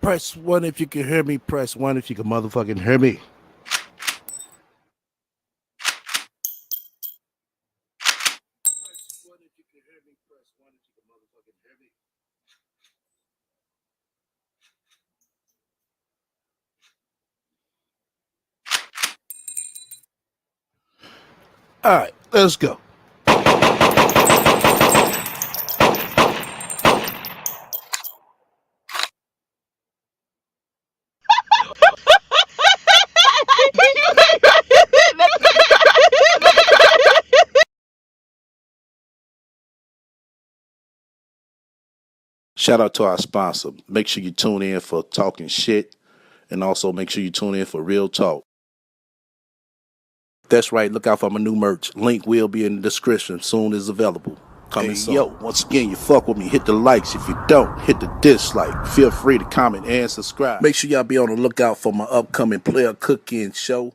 Press one if you can hear me. Press one if you can motherfucking hear me. All right, let's go. Shout out to our sponsor. Make sure you tune in for talking shit, and also make sure you tune in for real talk. That's right. Look out for my new merch. Link will be in the description soon as available. Coming soon. Yo, once again, you fuck with me. Hit the likes. If you don't, hit the dislike. Feel free to comment and subscribe. Make sure y'all be on the lookout for my upcoming player cooking show.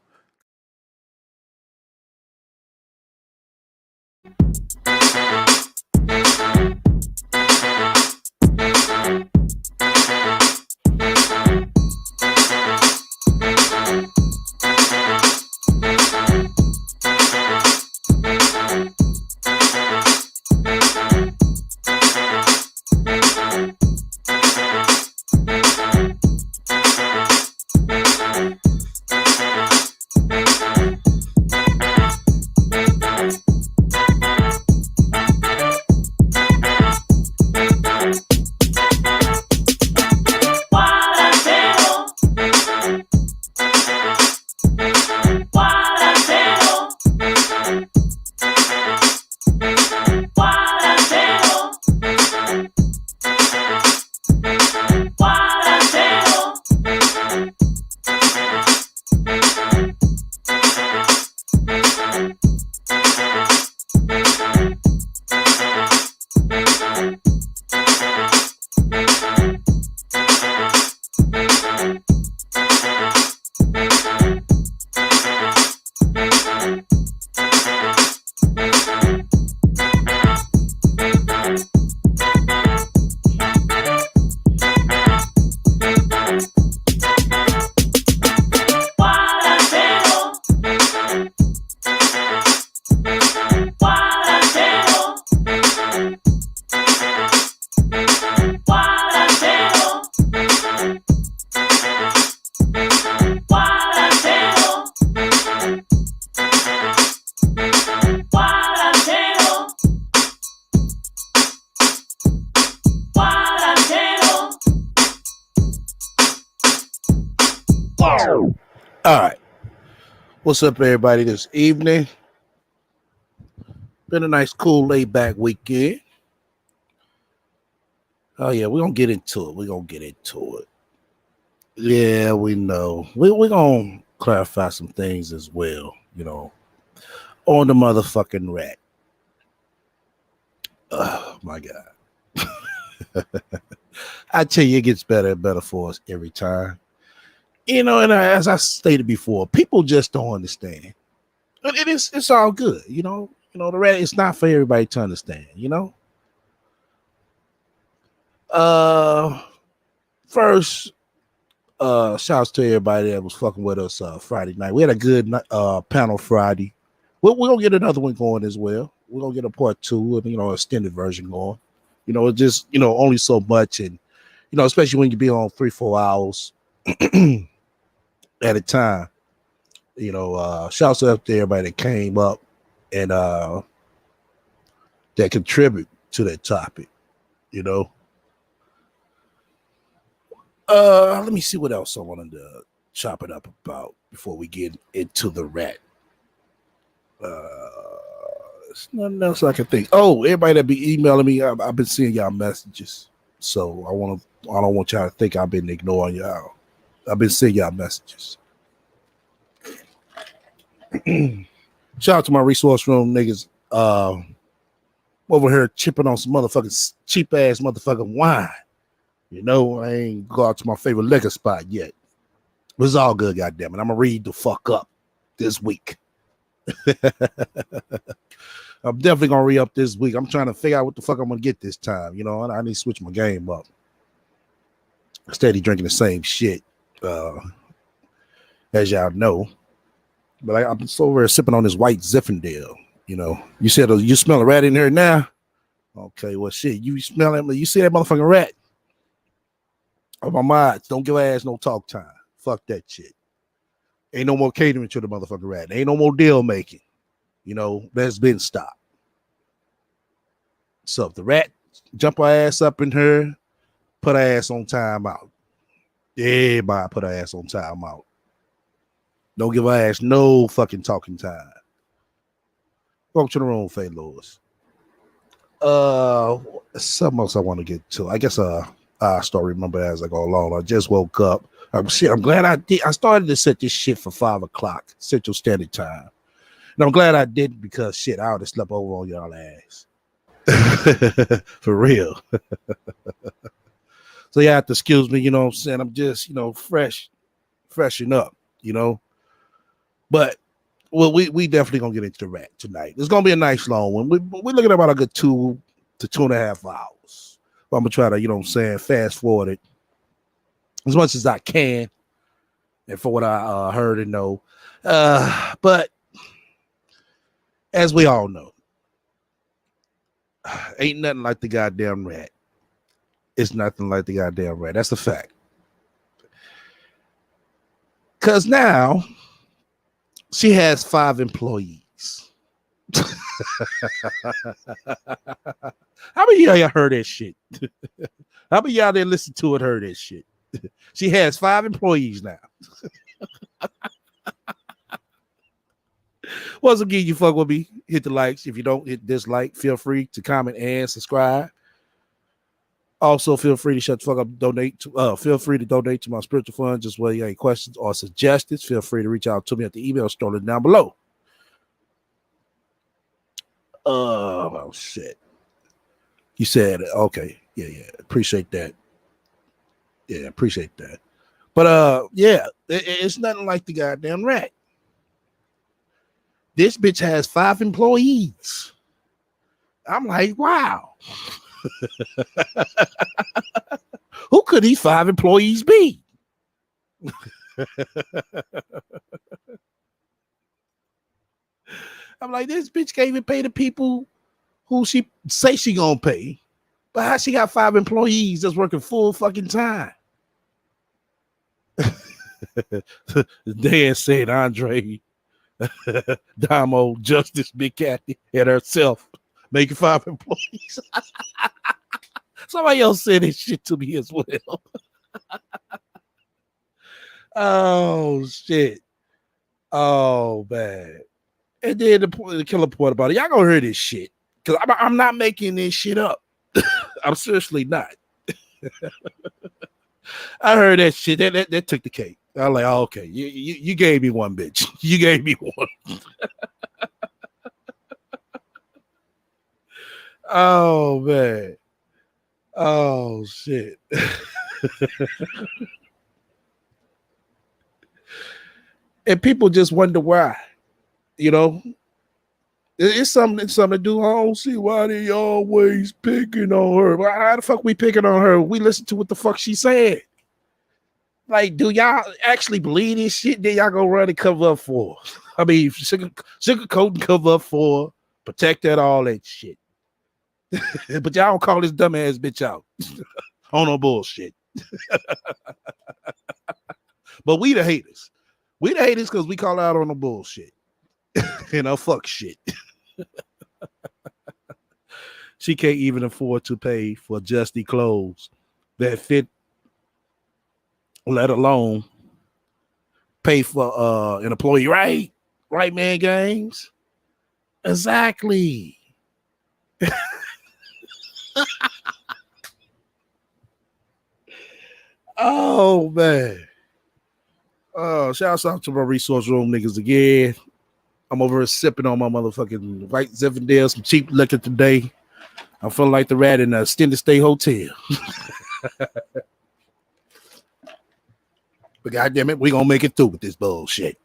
All right. What's up, everybody, this evening? Been a nice, cool, laid-back weekend. Oh, yeah, we're going to get into it. Yeah, we know. We're going to clarify some things as well, on the motherfucking rat. Oh, my God. I tell you, it gets better and better for us every time. And as I stated before, people just don't understand. But it's all good, the rat is not for everybody to understand, First, shouts to everybody that was fucking with us Friday night. We had a good panel Friday. We're gonna get another one going as well. We're gonna get a part 2 and extended version going. It's just only so much, and especially when you be on 3-4 hours at a time. Shouts out to everybody that came up and that contribute to that topic. Let me see what else I wanted to chop it up about before we get into the rat. There's nothing else I can think. Oh, everybody that be emailing me, I've been seeing y'all messages, so I don't want y'all to think I've been ignoring y'all. I've been seeing y'all messages. Shout out to my resource room niggas. Over here chipping on some motherfucking cheap ass motherfucking wine. I ain't go out to my favorite liquor spot yet. But it's all good, goddamn it. I'm gonna read the fuck up this week. I'm definitely gonna re-up this week. I'm trying to figure out what the fuck I'm gonna get this time. I need to switch my game up. Steady drinking the same shit, as y'all know. But I'm just over sipping on this white Zinfandel. You said you smell a rat in here now. Okay, well, shit, you smell it. You see that motherfucking rat? Oh, my mods, don't give ass no talk time. Fuck that shit. Ain't no more catering to the motherfucking rat. Ain't no more deal making. That's been stopped. So if the rat jump her ass up in her, put her ass on timeout. Everybody put her ass on timeout. Don't give her ass no fucking talking time. Welcome to the room, Faye Lewis. Something else I want to get to. I guess I start remember as I go along. I just woke up. I'm glad I did. I started to set this shit for 5 o'clock Central Standard Time. And I'm glad I didn't because shit, I would have slept over on y'all ass. For real. So you have to excuse me, you know what I'm saying? I'm just, freshen up, But well, we definitely gonna get into the rat tonight. It's gonna be a nice long one. We're looking at about a good 2 to 2.5 hours. But I'm gonna try to, fast forward it as much as I can, and for what I heard and know. But as we all know, ain't nothing like the goddamn rat. It's nothing like the goddamn rat. That's a fact. Cause now she has 5 employees. How many of y'all heard that shit? How many y'all that listen to it heard that shit? She has 5 employees now. Once again, you fuck with me. Hit the likes. If you don't hit dislike, feel free to comment and subscribe. Also, feel free to shut the fuck up. Feel free to donate to my spiritual fund. Just whether you have any questions or suggestions, feel free to reach out to me at the email stored down below. Oh shit! You said okay. Yeah. Appreciate that. Yeah, appreciate that. But it's nothing like the goddamn rat. This bitch has 5 employees. I'm like, wow. Who could these 5 employees be? I'm like, this bitch can't even pay the people who she say she gonna pay. But how she got 5 employees that's working full fucking time? Dan said Andre, Damo, Justice, Big Cathy, and herself making 5 employees. Somebody else said this shit to me as well. Oh shit. Oh man. And then the killer part about it, y'all gonna hear this shit because I'm not making this shit up. I'm seriously not. I heard that shit. That took the cake. I was like, oh, okay, you gave me one, bitch. You gave me one. Oh man. Oh shit. And people just wonder why. It's something to do. I don't see why they always picking on her. Why the fuck we picking on her? We listen to what the fuck she said. Like, do y'all actually believe this shit? Then y'all gonna run and cover up for? I mean, sugarcoat and cover up for, protect that, all that shit. But y'all don't call this dumbass bitch out on no bullshit. But we the haters. We the haters because we call out on the bullshit. Fuck shit. She can't even afford to pay for justy clothes that fit, let alone pay for an employee, right? Right, man, games? Exactly. Oh, man. Shouts out to my resource room niggas again. I'm over here sipping on my motherfucking white Zinfandel, some cheap liquor today. I'm feeling like the rat in a extended stay hotel. But goddamn it, we gonna make it through with this bullshit.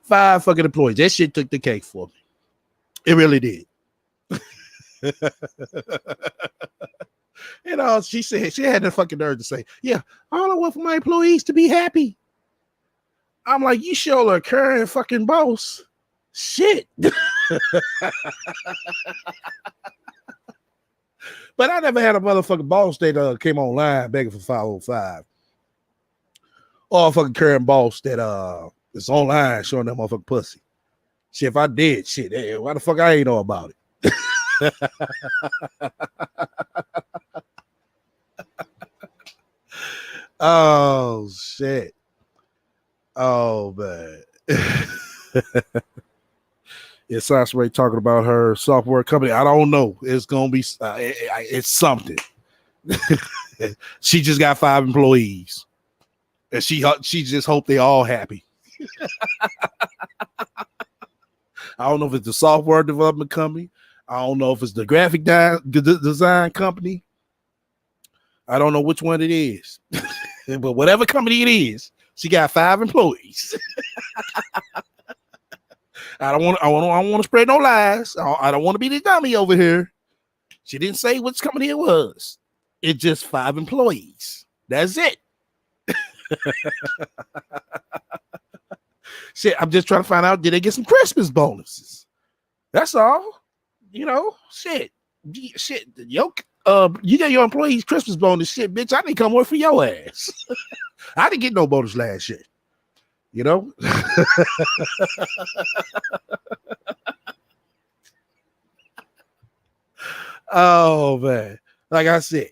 5 fucking employees. That shit took the cake for me. It really did. You know, she said she had the fucking nerve to say, "Yeah, all I want for my employees to be happy." I'm like, you show her current fucking boss. Shit. But I never had a motherfucking boss that came online begging for 505. Or a fucking current boss that is online showing that motherfucking pussy. Shit, if I did, shit, hey, why the fuck I ain't know about it? Oh shit. Oh man. It's Sasha talking about her software company. I don't know. It's gonna be it's something. She just got 5 employees, and she just hope they all happy. I don't know if it's the software development company. I don't know if it's the graphic design company. I don't know which one it is, but whatever company it is, she got 5 employees. I don't want to spread no lies. I don't want to be the dummy over here. She didn't say which company it was. It's just 5 employees. That's it. Shit, I'm just trying to find out, did they get some Christmas bonuses? That's all. You know, shit. Yo, you get your employees Christmas bonus. Shit, bitch, I didn't come work for your ass. I didn't get no bonus last year. You know? Oh man. Like I said,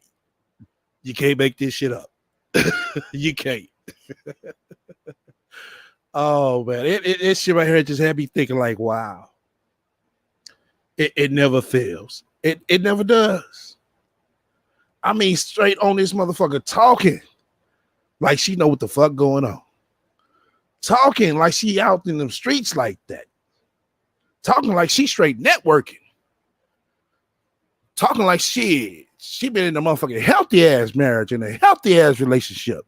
you can't make this shit up. You can't. Oh man, it shit right here just had me thinking like, wow. It never fails. It never does. I mean, straight on this motherfucker talking like she know what the fuck going on. Talking like she out in them streets like that. Talking like she straight networking. Talking like she been in a motherfucking healthy ass marriage and a healthy ass relationship.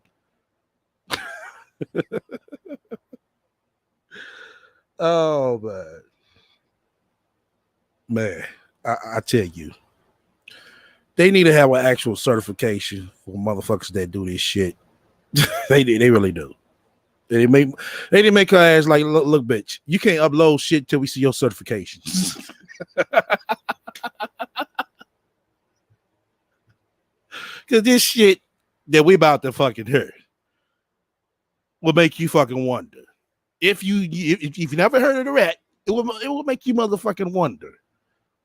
Oh man, I tell you, they need to have an actual certification for motherfuckers that do this shit. They really do. They didn't make her ass like, look, bitch, you can't upload shit till we see your certifications. Because this shit that we about to fucking hear will make you fucking wonder. If you never heard of the rat, it will make you motherfucking wonder.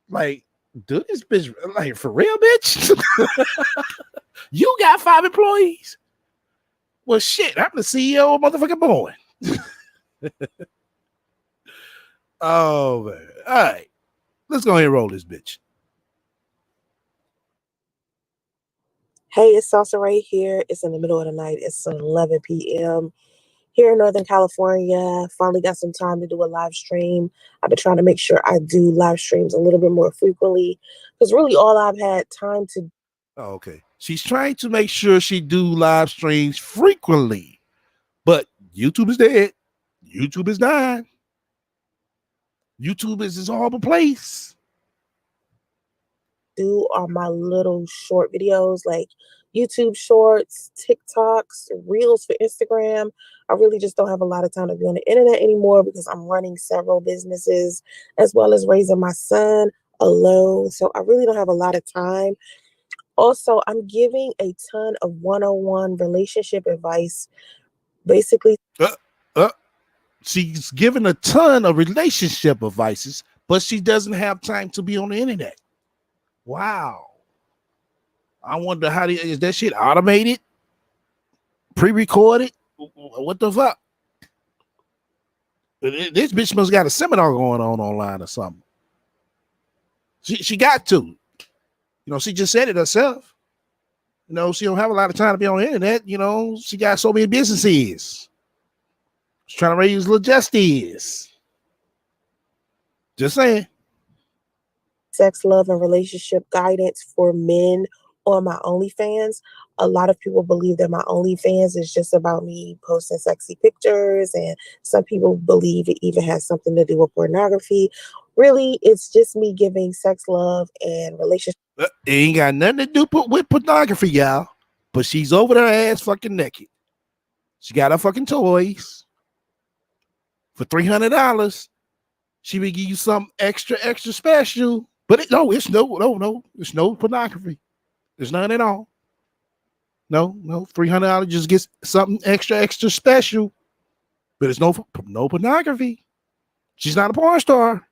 Like, do this bitch, like, for real, bitch? You got 5 employees? Well, shit, I'm the CEO of motherfucking Boeing. Oh, man. All right. Let's go ahead and roll this bitch. Hey, it's Salsa right here. It's in the middle of the night. It's 11 p.m. here in Northern California. Finally got some time to do a live stream. I've been trying to make sure I do live streams a little bit more frequently because really all I've had time to. Oh, okay. She's trying to make sure she do live streams frequently, but YouTube is dead. YouTube is dying. YouTube is its horrible place. Do are my little short videos like YouTube shorts, TikToks, reels for Instagram. I really just don't have a lot of time to be on the internet anymore because I'm running several businesses as well as raising my son alone. So I really don't have a lot of time. Also, I'm giving a ton of one-on-one relationship advice. Basically, she's given a ton of relationship advices, but she doesn't have time to be on the internet. Wow. I wonder is that shit automated? Pre-recorded? What the fuck? This bitch must got a seminar going on online or something. She got to. You know, she just said it herself. You know, she don't have a lot of time to be on the internet. You know, she got so many businesses. She's trying to raise little justice. Just saying. Sex, love, and relationship guidance for men on my OnlyFans. A lot of people believe that my OnlyFans is just about me posting sexy pictures, and some people believe it even has something to do with pornography. Really, it's just me giving sex, love, and relationship. It ain't got nothing to do with pornography, y'all. But she's over her ass fucking naked. She got her fucking toys for $300. She will give you some extra special. But it's no pornography. There's none at all. No, $300 just gets something extra special. But it's no pornography. She's not a porn star.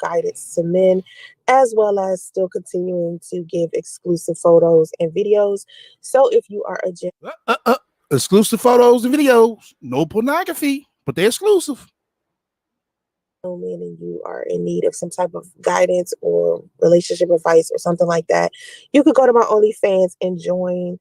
Guidance to men, as well as still continuing to give exclusive photos and videos. So if you are a exclusive photos and videos, no pornography, but they're exclusive. gentleman and you are in need of some type of guidance or relationship advice or something like that, you could go to my OnlyFans and join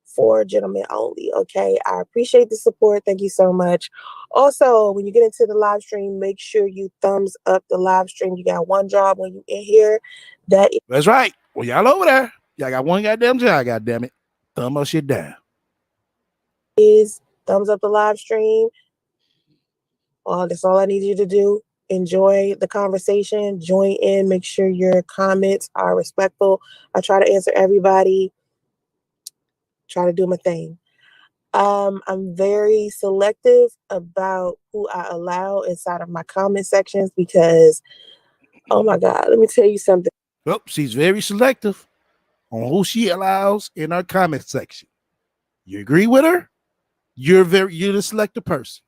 for gentlemen only. Okay, I appreciate the support. Thank you so much. Also, when you get into the live stream, make sure you thumbs up the live stream. You got one job when you in here. That's right. Well, y'all over there, y'all got one goddamn job. Goddamn it, thumb up shit down. Is thumbs up the live stream. That's all I need you to do. Enjoy the conversation. Join in. Make sure your comments are respectful. I try to answer everybody. Try to do my thing. I'm very selective about who I allow inside of my comment sections because, oh my God, let me tell you something. Well, she's very selective on who she allows in her comment section. You agree with her? You're the selective person.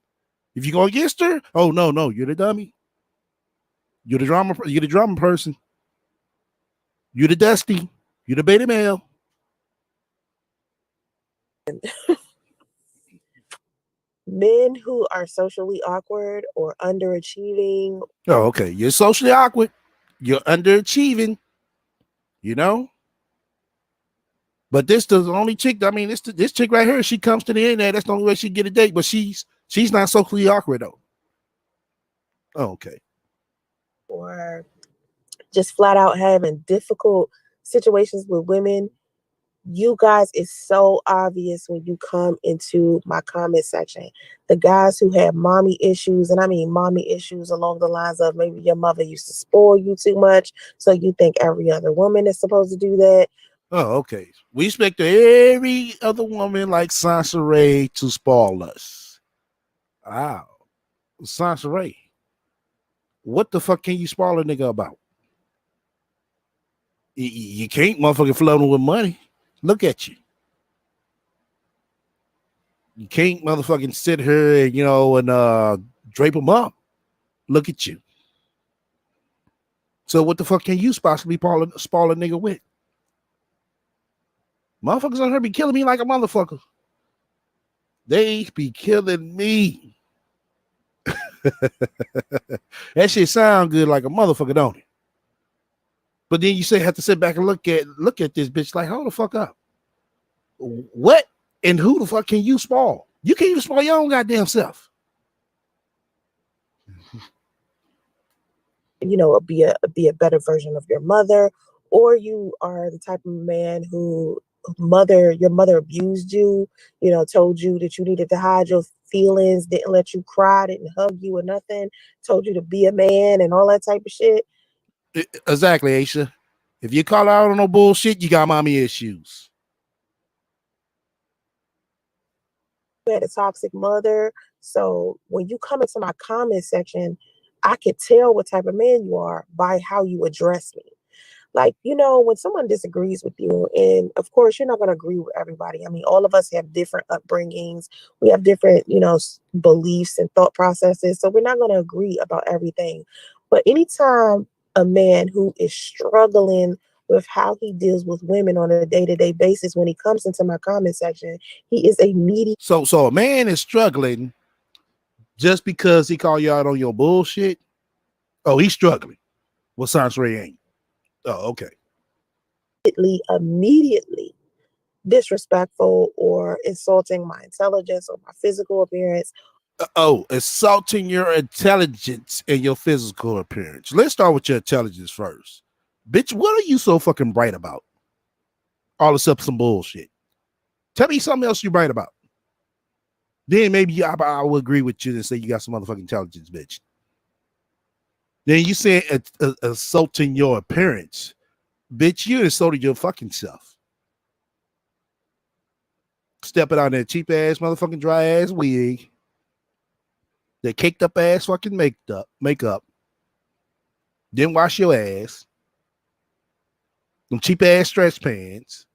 If you go against her, oh no, you're the dummy. You're the drama person. You're the dusty. You're the beta male. Men who are socially awkward or underachieving. Oh, okay. You're socially awkward. You're underachieving. You know? But this the only chick. I mean, this chick right here. She comes to the internet. That's the only way she get a date. But she's not socially awkward though. Oh, okay. Or just flat out having difficult situations with women. You guys, is so obvious when you come into my comment section. The guys who have mommy issues, and I mean mommy issues along the lines of maybe your mother used to spoil you too much, so you think every other woman is supposed to do that. Oh, okay. We expect every other woman like Sansa Ray to spoil us. Wow. Sansa Ray. What the fuck can you spoil a nigga about? You can't motherfucking floating with money. Look at you. You can't motherfucking sit here and, and drape them up. Look at you. So what the fuck can you possibly spoil a nigga with? Motherfuckers on here be killing me like a motherfucker. They be killing me. That shit sound good like a motherfucker, don't it? But then you have to sit back and look at this bitch like, hold the fuck up. What and who the fuck can you spoil? You can't even spoil your own goddamn self. Be a better version of your mother, or you are the type of man who your mother abused you, told you that you needed to hide your feelings, didn't let you cry, didn't hug you or nothing, told you to be a man and all that type of shit. Exactly, Aisha. If you call out on no bullshit, you got mommy issues. You had a toxic mother. So when you come into my comment section, I could tell what type of man you are by how you address me. Like, when someone disagrees with you, and of course, you're not going to agree with everybody. I mean, all of us have different upbringings. We have different, beliefs and thought processes. So we're not going to agree about everything. But anytime a man who is struggling with how he deals with women on a day-to-day basis, when he comes into my comment section, he is a needy. So a man is struggling just because he called you out on your bullshit. Oh, he's struggling. Well, Sansa Ray ain't. Oh, okay. Immediately disrespectful or insulting my intelligence or my physical appearance. Insulting your intelligence and your physical appearance. Let's start with your intelligence first. Bitch, what are you so fucking bright about? All except some bullshit. Tell me something else you're bright about. Then maybe I will agree with you and say you got some motherfucking intelligence, bitch. Then you saying assaulting your appearance. Bitch, you insulted your fucking self. Stepping on that cheap ass motherfucking dry ass wig. That caked up ass fucking makeup. Didn't wash your ass. Them cheap ass stretch pants.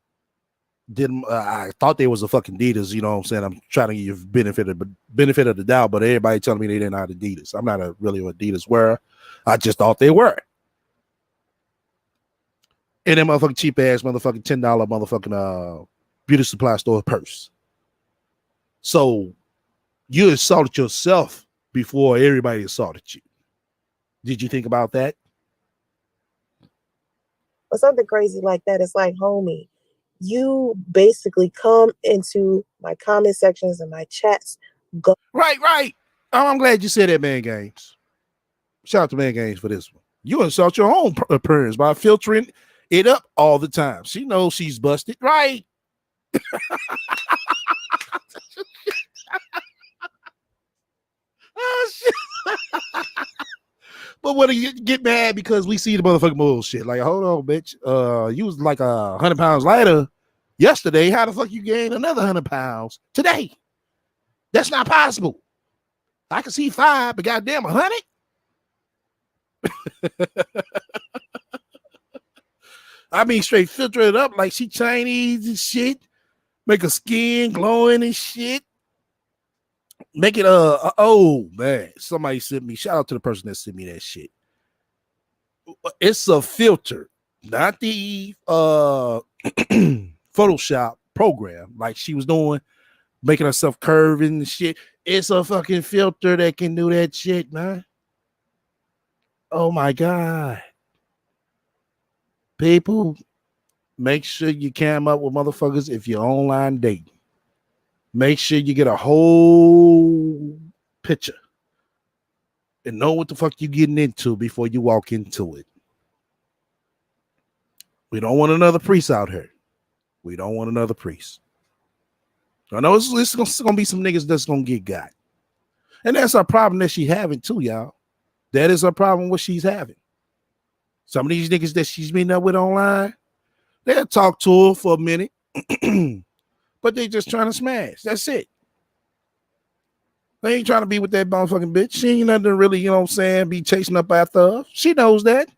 Didn't I thought they was a fucking Adidas, you know what I'm saying? I'm trying to give you benefit of the doubt, but everybody telling me they didn't have Adidas. I'm not really an Adidas wearer. I just thought they were. And that motherfucking cheap ass motherfucking $10 motherfucking beauty supply store purse. So you assaulted yourself before everybody assaulted you. Did you think about that? Or something crazy like that. It's like, homie, you basically come into my comment sections and my chats. Right. I'm glad you said that, Man Games. Shout out to Man Games for this one. You insult your own appearance by filtering it up all the time. She knows she's busted, right? Oh, shit. But when you get mad because we see the motherfucking bullshit, like, hold on, bitch. You was like 100 pounds lighter yesterday. How the fuck you gain another 100 pounds today? That's not possible. I can see 5, but goddamn 100. I mean, straight filter it up like she Chinese and shit. Make her skin glowing and shit. Make it oh man. Somebody sent me. Shout out to the person that sent me that shit. It's a filter, not the Photoshop program like she was doing, making herself curve and shit. It's a fucking filter that can do that shit, man. Oh my god. People, make sure you cam up with motherfuckers if you're online dating. Make sure you get a whole picture and know what the fuck you're getting into before you walk into it. We don't want another priest out here. We don't want another priest. I know it's going to be some niggas that's going to get got. And that's a problem that she having too, y'all. That is a problem what she's having. Some of these niggas that she's meeting up with online, they'll talk to her for a minute, but they just trying to smash. That's it. They ain't trying to be with that motherfucking bitch. She ain't nothing to really, you know what I'm saying, be chasing up after her. She knows that.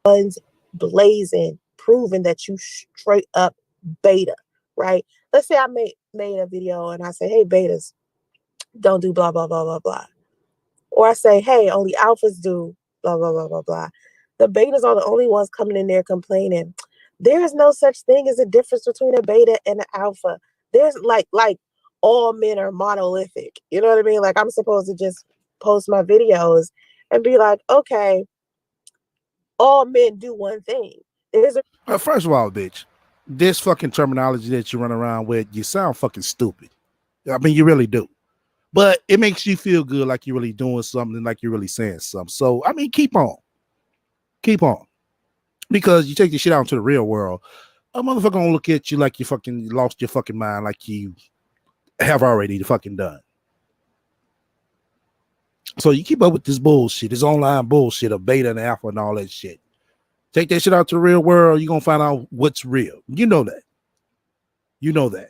Guns blazing, proving that you straight up beta, right? Let's say I made a video and I say, hey, betas, don't do blah, blah, blah, blah, blah. Or I say, hey, only alphas do blah, blah, blah, blah, blah. The betas are the only ones coming in there complaining. There is no such thing as a difference between a beta and an alpha. There's like all men are monolithic. You know what I mean? Like I'm supposed to just post my videos and be like, okay, all men do one thing. First of all, bitch, this fucking terminology that you run around with, you sound fucking stupid. I mean, you really do. But it makes you feel good like you're really doing something, like you're really saying something. So, I mean, keep on. Keep on. Because you take this shit out into the real world, a motherfucker gonna look at you like you fucking lost your fucking mind, like you have already fucking done. So you keep up with this bullshit, this online bullshit of beta and alpha and all that shit. Take that shit out to the real world, you're gonna find out what's real. You know that. You know that.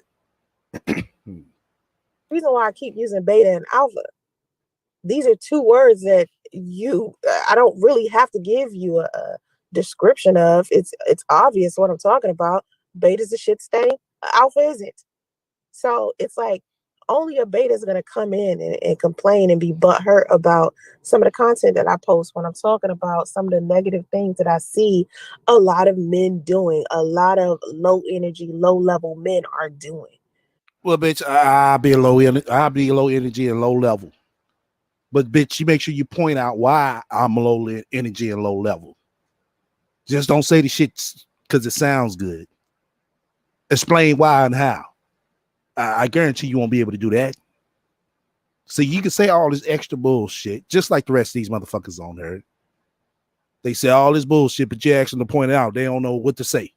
Reason why I keep using beta and alpha. These are two words that I don't really have to give you a description of. It's obvious what I'm talking about. Beta's a shit stain, alpha isn't. So it's like only a beta is going to come in and complain and be butthurt about some of the content that I post when I'm talking about some of the negative things that I see a lot of men doing, a lot of low energy, low level men are doing. Well, bitch, I'll be low energy and low level. But bitch, you make sure you point out why I'm low energy and low level. Just don't say the shit because it sounds good. Explain why and how. I guarantee you won't be able to do that. So you can say all this extra bullshit, just like the rest of these motherfuckers on there. They say all this bullshit, but you ask them to point it out. They don't know what to say.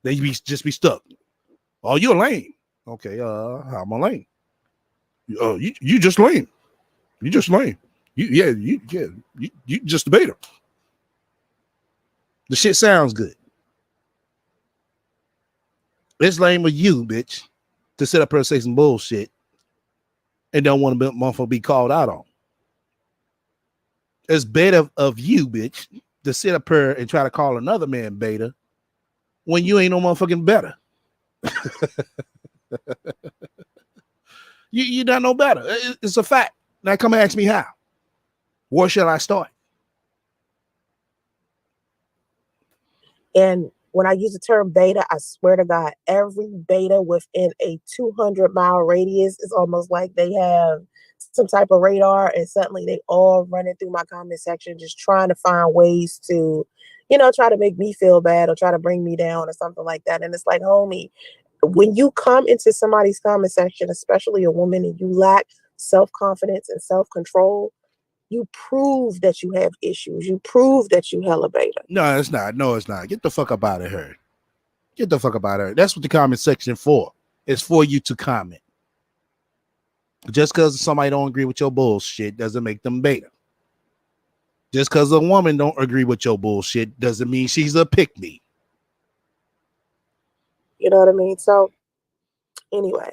They just be stuck. Oh, you're lame. Okay, I'm a lame. You just lame. You just lame. You just a beta. The shit sounds good. It's lame of you, bitch, to sit up here and say some bullshit and don't want to motherfucker be called out on. It's beta of you, bitch, to sit up here and try to call another man beta when you ain't no motherfucking better. You don't know better. It's a fact. Now come and ask me how. Where shall I start? And when I use the term beta, I swear to God, every beta within a 200-mile radius is almost like they have some type of radar, and suddenly they all running through my comment section, just trying to find ways to, try to make me feel bad or try to bring me down or something like that. And it's like, homie, when you come into somebody's comment section, especially a woman, and you lack self-confidence and self-control, you prove that you have issues. You prove that you hella beta. No, it's not. No, it's not. Get the fuck up out of here. Get the fuck up out of here. That's what the comment section for. It's for you to comment. Just because somebody don't agree with your bullshit doesn't make them beta. Just because a woman don't agree with your bullshit doesn't mean she's a pick-me. You know what I mean? So anyway,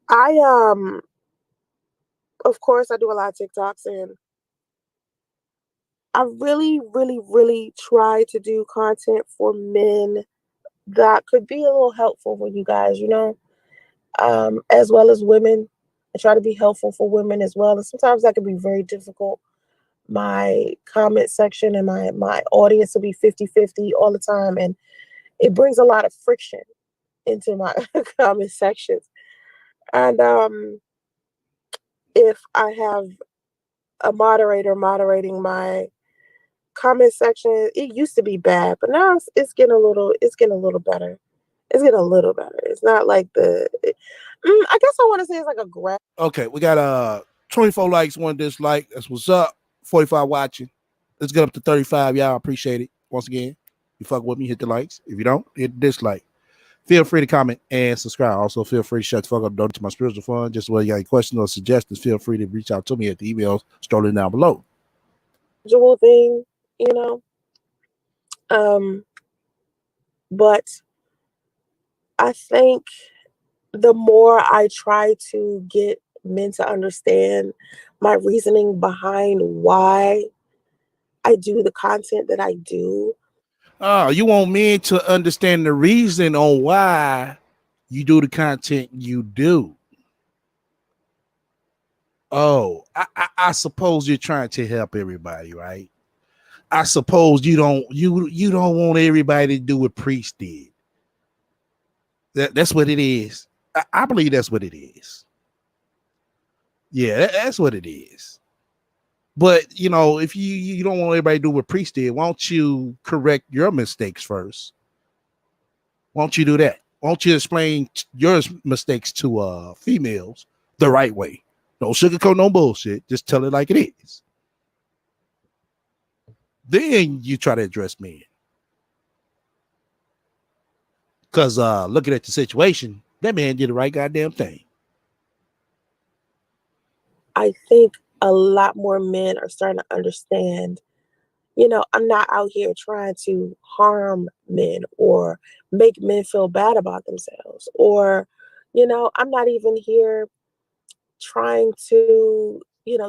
of course I do a lot of TikToks, and I really, really, really try to do content for men that could be a little helpful for you guys, as well as women. I try to be helpful for women as well. And sometimes that can be very difficult. My comment section and my audience will be 50-50 all the time. And it brings a lot of friction into my comment sections. And if I have a moderator moderating my comment section, it used to be bad, but now it's getting a little better. It's getting a little better. It's not like I guess I want to say it's like a grab. Okay, we got 24 likes, 1 dislike. That's what's up. 45 watching. Let's get up to 35. Y'all appreciate it. Once again, you fuck with me, hit the likes. If you don't, hit the dislike. Feel free to comment and subscribe. Also, feel free to shut the fuck up, donate to my spiritual fund. Just whether you got any questions or suggestions, feel free to reach out to me at the emails strolling down below. Usual thing, but I think the more I try to get men to understand my reasoning behind why I do the content that I do. Oh, you want men to understand the reason on why you do the content you do. Oh, I suppose you're trying to help everybody, right? I suppose you don't want everybody to do what Priest did. That's what it is. I believe that's what it is. Yeah, that's what it is. But if you don't want everybody to do what Priest did, why don't you correct your mistakes first? Why don't you do that? Why don't you explain your mistakes to females the right way? No sugarcoat, no bullshit. Just tell it like it is. Then you try to address men. Because looking at the situation, that man did the right goddamn thing. I think a lot more men are starting to understand, I'm not out here trying to harm men or make men feel bad about themselves. Or, I'm not even here trying to,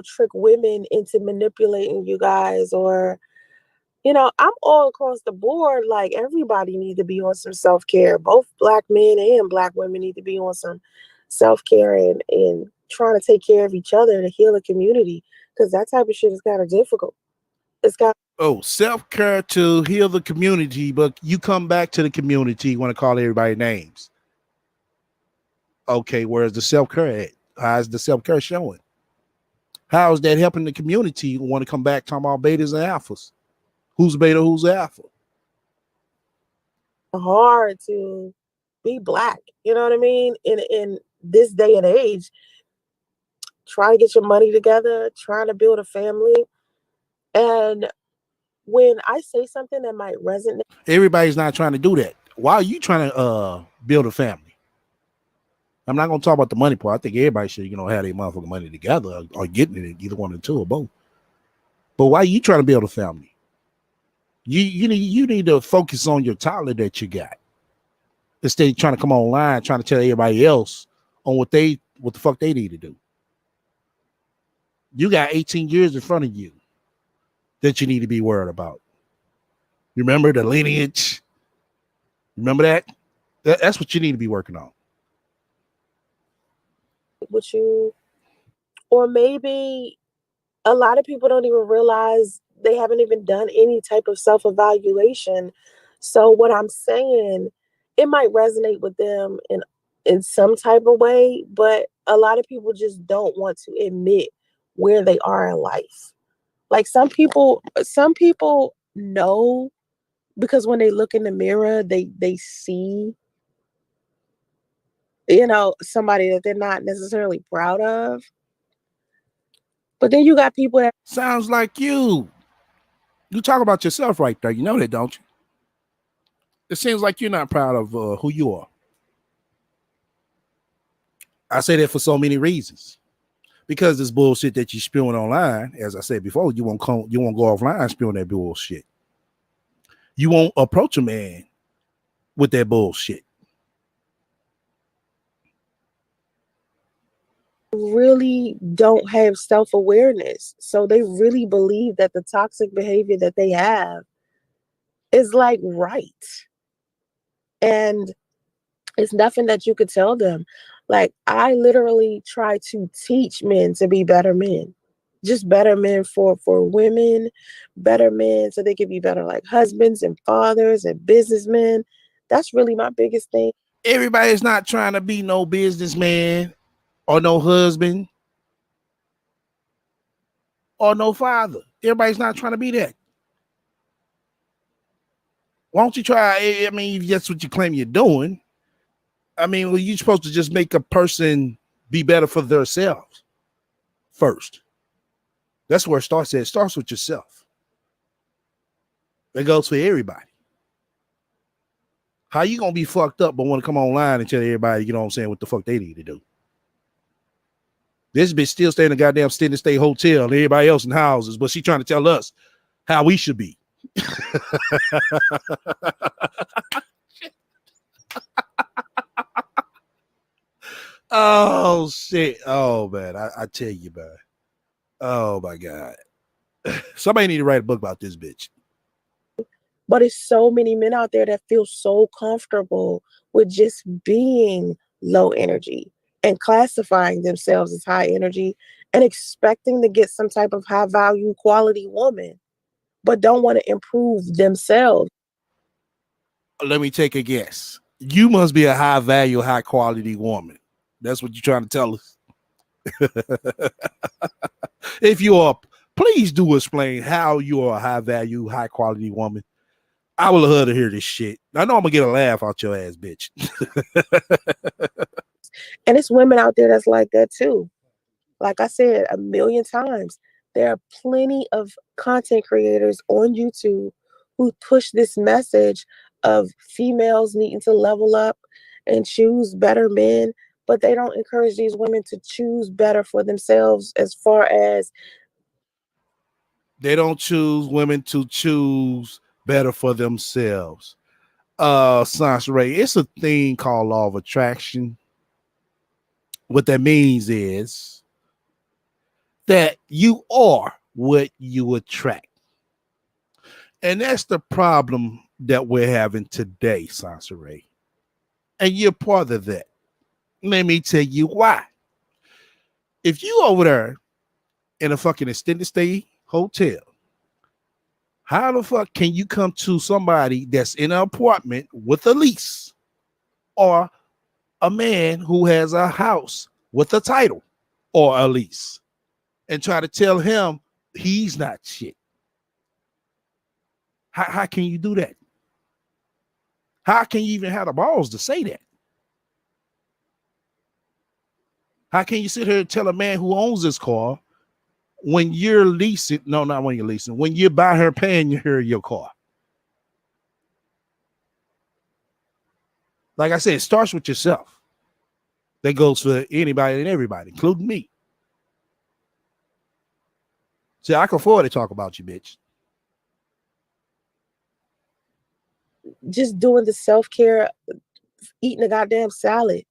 trick women into manipulating you guys. Or, I'm all across the board. Like, everybody needs to be on some self-care. Both Black men and Black women need to be on some self-care and trying to take care of each other to heal a community, because that type of shit is kind of difficult. It's got self-care to heal the community, but you come back to the community, you want to call everybody names. Okay, where's the self-care at? How's the self-care showing? How is that helping the community? You want to come back talking about betas and alphas? Who's beta, who's alpha? hard to be Black, you know what I mean? In this day and age, trying to get your money together, trying to build a family. And when I say something that might resonate, everybody's not trying to do that. Why are you trying to build a family? I'm not gonna talk about the money part. I think everybody should, have their motherfucking money together or getting it, either one or two or both. But why you trying to build a family? You need to focus on your talent that you got instead of trying to come online trying to tell everybody else on what the fuck they need to do. You got 18 years in front of you that you need to be worried about. Remember the lineage? Remember that? That's what you need to be working on. With you, or maybe a lot of people don't even realize they haven't even done any type of self evaluation. So what I'm saying, it might resonate with them in some type of way, but a lot of people just don't want to admit where they are in life. Like some people know because when they look in the mirror, they see, somebody that they're not necessarily proud of. But then you got people that Sounds like you. You talk about yourself right there. You know that, don't you? It seems like you're not proud of who you are. I say that for so many reasons. Because this bullshit that you spewing online, as I said before, you won't go offline spewing that bullshit. You won't approach a man with that bullshit. really don't have self-awareness. So they really believe that the toxic behavior that they have is like right. And it's nothing that you could tell them. Like I literally try to teach men to be better men. Just better men for women, better men so they can be better like husbands and fathers and businessmen. That's really my biggest thing. Everybody's not trying to be no businessman or no husband or no father. Everybody's not trying to be that. Why don't you try? I mean, if that's what you claim you're doing. I mean, well, you're supposed to just make a person be better for themselves first. That's where it starts at. It starts with yourself. It goes for everybody. How you gonna be fucked up but want to come online and tell everybody, you know what I'm saying, what the fuck they need to do? This bitch still staying in a goddamn steady state hotel and everybody else in houses, but she trying to tell us how we should be. Oh shit. Oh man. I tell you, man. Oh my God. Somebody need to write a book about this bitch. But it's so many men out there that feel so comfortable with just being low energy and classifying themselves as high energy and expecting to get some type of high value quality woman, but don't want to improve themselves. Let me take a guess. You must be a high value, high quality woman. That's what you're trying to tell us. If you are, please do explain how you are a high value, high quality woman. I would love to hear this shit. I know I'm gonna get a laugh out your ass, bitch. And it's women out there that's like that too. Like I said a million times, there are plenty of content creators on YouTube who push this message of females needing to level up and choose better men, but they don't encourage these women to choose better for themselves as far as They don't choose women to choose better for themselves. Sansa Ray, it's a thing called law of attraction. What that means is that you are what you attract. And that's the problem that we're having today, Sansa Ray. And you're part of that. Let me tell you why. If you over there in a fucking extended stay hotel, how the fuck can you come to somebody that's in an apartment with a lease or a man who has a house with a title or a lease and try to tell him he's not shit? How can you do that? How can you even have the balls to say that? How can you sit here and tell a man who owns this car when you're leasing? No, not when you're leasing. When you buy her paying her your car. Like I said, it starts with yourself. That goes for anybody and everybody, including me. See, I can afford to talk about you, bitch. Just doing the self-care, eating a goddamn salad,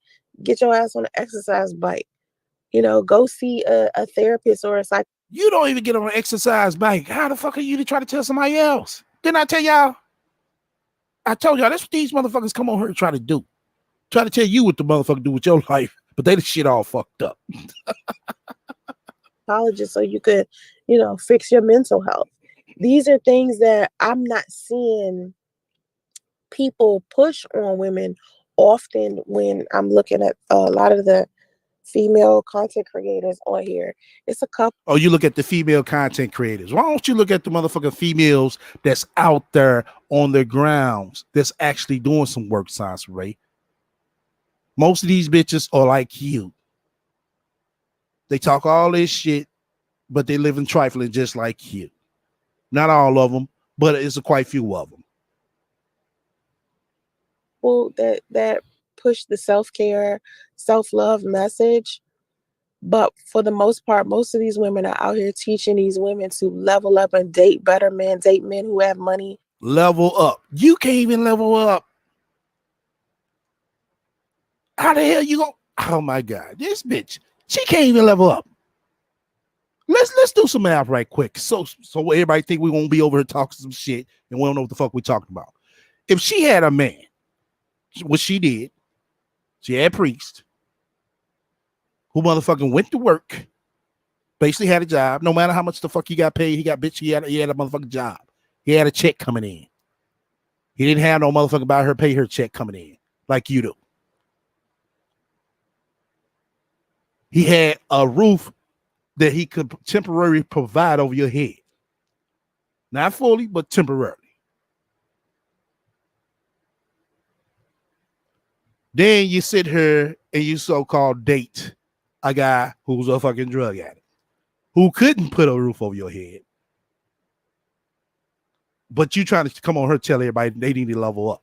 get your ass on an exercise bike, go see a therapist or a psych. You don't even get on an exercise bike. How the fuck are you to try to tell somebody else? Didn't I tell y'all? I told y'all that's what these motherfuckers come on here and try to do. Try to tell you what the motherfucker do with your life, but they the shit all fucked up. So you could, fix your mental health. These are things that I'm not seeing people push on women often when I'm looking at a lot of the female content creators on here. It's a couple. Oh, you look at the female content creators. Why don't you look at the motherfucking females that's out there on the grounds that's actually doing some work, Science Ray? Most of these bitches are like you. They talk all this shit, but they live in trifling just like you. Not all of them, but it's quite few of them. Well, that push the self-care, self-love message. But for the most part, most of these women are out here teaching these women to level up and date better men, date men who have money. Level up. You can't even level up. How the hell you go? Oh my God, this bitch, she can't even level up. Let's do some math right quick. So everybody think we won't be over here talking some shit and we don't know what the fuck we talking about. If she had a man, what she did, she had a priest who motherfucking went to work, basically had a job. No matter how much the fuck he got paid, he had a motherfucking job. He had a check coming in. He didn't have no motherfucking buy her, pay her check coming in like you do. He had a roof that he could temporarily provide over your head. Not fully, but temporarily. Then you sit here and you so-called date a guy who's a fucking drug addict, who couldn't put a roof over your head. But you trying to come on her, tell everybody they need to level up.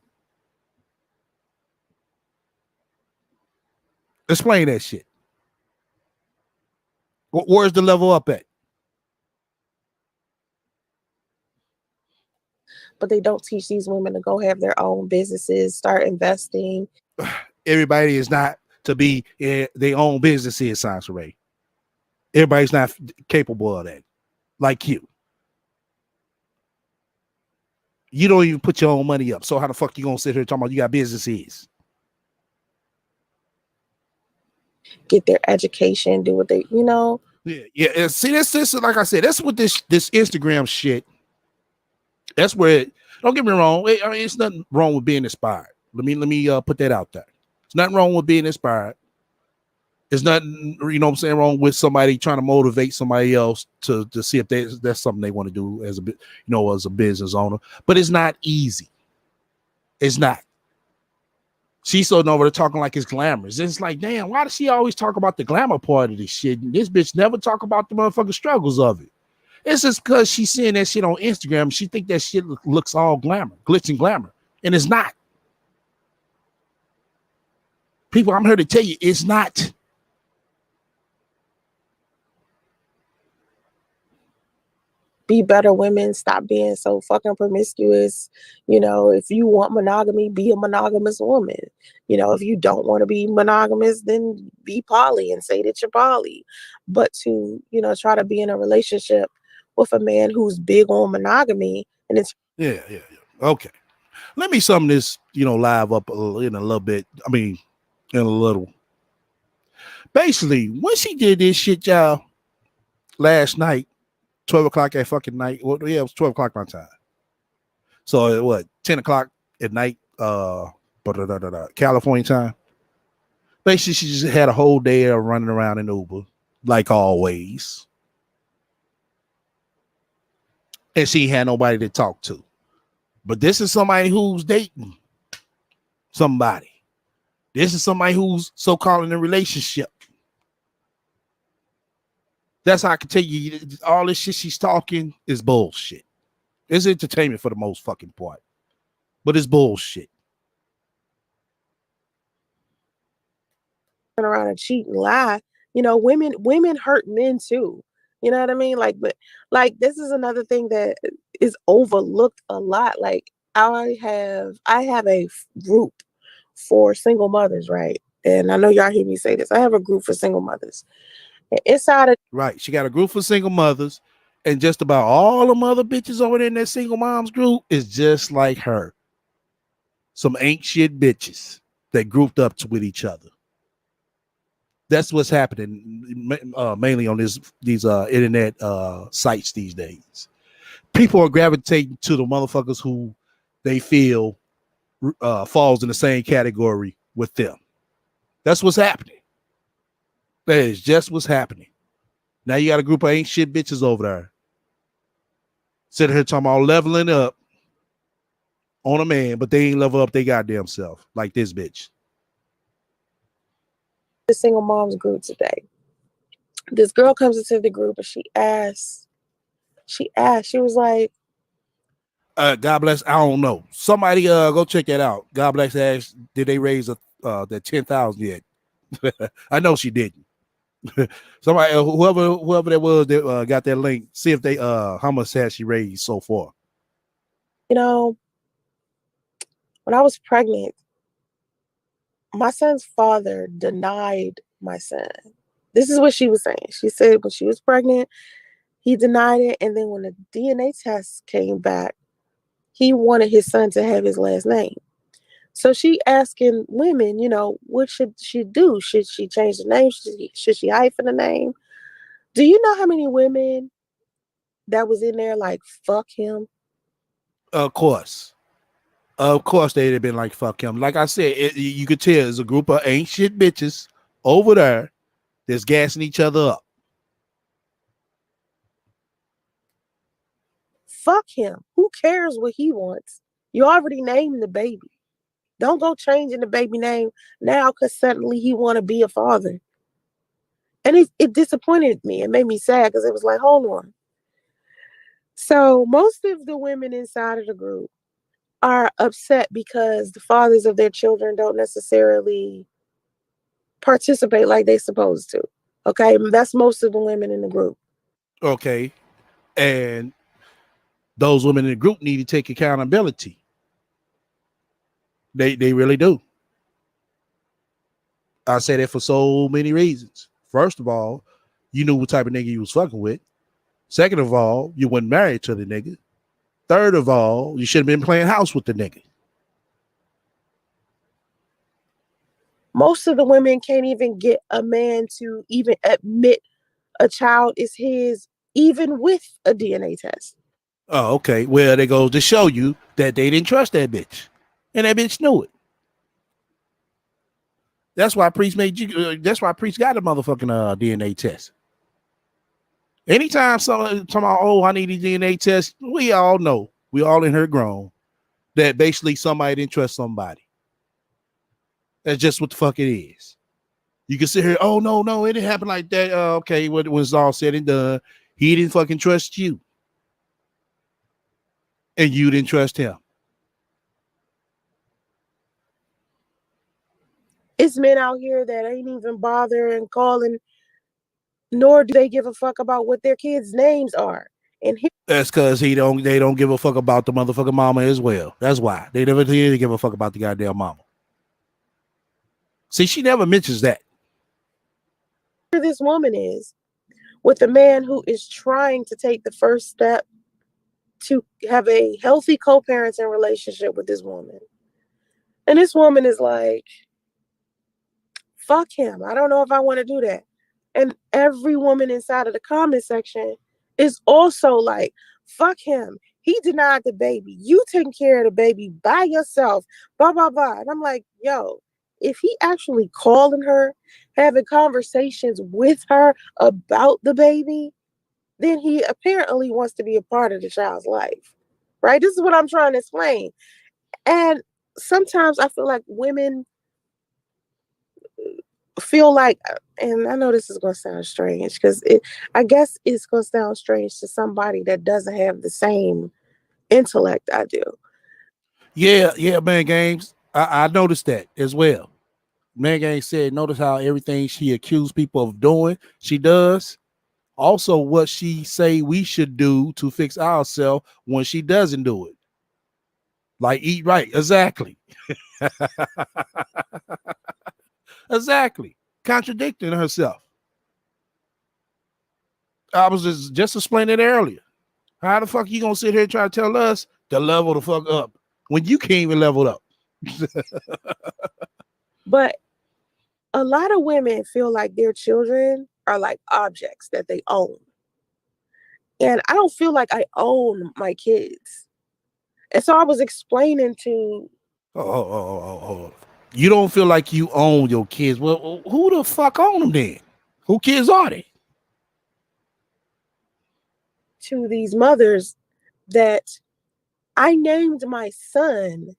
Explain that shit. Where's the level up at? But they don't teach these women to go have their own businesses, start investing. Everybody is not to be in their own businesses, Science Ray. Everybody's not capable of that, like you. You don't even put your own money up. So how the fuck you gonna sit here talking about you got businesses? Get their education, do what they, Yeah. See, this like I said, that's what this Instagram shit. That's where don't get me wrong. I mean, it's nothing wrong with being inspired. Let me put that out there. It's nothing wrong with being inspired. It's nothing, what I'm saying, wrong with somebody trying to motivate somebody else to see if that's something they want to do as as a business owner. But it's not easy. It's not. She's so over there talking like it's glamorous. It's like, damn, why does she always talk about the glamour part of this shit? And this bitch never talk about the motherfucking struggles of it. It's just because she's seeing that shit on Instagram. She think that shit looks all glamour, glitz and glamour. And it's not. People, I'm here to tell you, it's not. Be better women. Stop being so fucking promiscuous. If you want monogamy, be a monogamous woman. If you don't want to be monogamous, then be poly and say that you're poly. But to, try to be in a relationship with a man who's big on monogamy and it's Yeah. Okay. Let me sum this, live up in a little bit. I mean, in a little. Basically, when she did this shit, y'all, last night, 12 o'clock at fucking night. Well, yeah, it was 12 o'clock my time. So what, 10 o'clock at night, California time. Basically, she just had a whole day of running around in Uber, like always. And she had nobody to talk to. But this is somebody who's dating somebody. This is somebody who's so-called in a relationship. That's how I can tell you all this shit she's talking is bullshit. It's entertainment for the most fucking part. But it's bullshit. around and cheat and lie. Women hurt men too. You know what I mean? Like, but like this is another thing that is overlooked a lot. Like I have a group for single mothers, right? And I know y'all hear me say this. I have a group for single mothers. And inside of Right. She got a group for single mothers, and just about all the mother bitches over there in that single moms group is just like her. Some ain't shit bitches that grouped up with each other. That's what's happening mainly on these internet sites these days. People are gravitating to the motherfuckers who they feel falls in the same category with them. That's what's happening. That is just what's happening. Now you got a group of ain't shit bitches over there sitting here talking about leveling up on a man, but they ain't level up their goddamn self like this bitch. the single moms group today, this girl comes into the group and she was like, God bless. I don't know. Somebody go check that out. God bless. Asked, did they raise the 10,000 yet? I know she didn't. Somebody, whoever that was that got that link, see if they how much has she raised so far. you know, when I was pregnant, my son's father denied my son. This is what she was saying. She said when she was pregnant, he denied it, and then when the DNA test came back, he wanted his son to have his last name. So she asking women, what should she do? Should she change the name? Should she hyphen the name? Do you know how many women that was in there like fuck him? Of course. Of course, they'd have been like, fuck him. Like I said, you could tell there's a group of ain't shit bitches over there that's gassing each other up. Fuck him. Who cares what he wants? You already named the baby. Don't go changing the baby name now because suddenly he want to be a father. And it disappointed me. It made me sad because it was like, hold on. So most of the women inside of the group are upset because the fathers of their children don't necessarily participate like they supposed to. Okay, that's most of the women in the group. Okay. And those women in the group need to take accountability. They really do. I say that for so many reasons. First of all, you knew what type of nigga you was fucking with. Second of all, you weren't married to the nigga. Third of all, you should have been playing house with the nigga. Most of the women can't even get a man to even admit a child is his, even with a DNA test. Oh, okay. Well, they goes to show you that they didn't trust that bitch, and that bitch knew it. That's why Priest made you. That's why Priest got a motherfucking DNA test. Anytime someone talking about, oh, I need a DNA test, we all know, we all in here grown, that basically somebody didn't trust somebody. That's just what the fuck it is. You can sit here, oh no, no, it didn't happen like that. Okay, when it's all said and done, he didn't fucking trust you, and you didn't trust him. It's men out here that ain't even bothering calling, nor do they give a fuck about what their kids' names are. And here, That's because they don't give a fuck about the motherfucking mama as well. That's why they never did give a fuck about the goddamn mama. See, she never mentions that. this woman is with a man who is trying to take the first step to have a healthy co-parenting relationship with this woman. And this woman is like, fuck him. I don't know if I want to do that. And every woman inside of the comment section is also like, fuck him. He denied the baby. You taking care of the baby by yourself. Blah, blah, blah. And I'm like, yo, if he actually calling her, having conversations with her about the baby, then he apparently wants to be a part of the child's life. Right? This is what I'm trying to explain. And sometimes I feel like women feel like, and I know this is going to sound strange because I guess it's going to sound strange to somebody that doesn't have the same intellect I do. Yeah, man, Games. I noticed that as well. Man Gang said, notice how everything she accused people of doing, she does. Also what she say we should do to fix ourselves when she doesn't do it. Like eat right. Exactly. Exactly. Contradicting herself. I was just explaining it earlier. How the fuck you gonna sit here and try to tell us to level the fuck up when you can't even level up? But a lot of women feel like their children are like objects that they own. And I don't feel like I own my kids. And so I was explaining Oh. You don't feel like you own your kids. Well, who the fuck own them then? Who kids are they? to these mothers that I named my son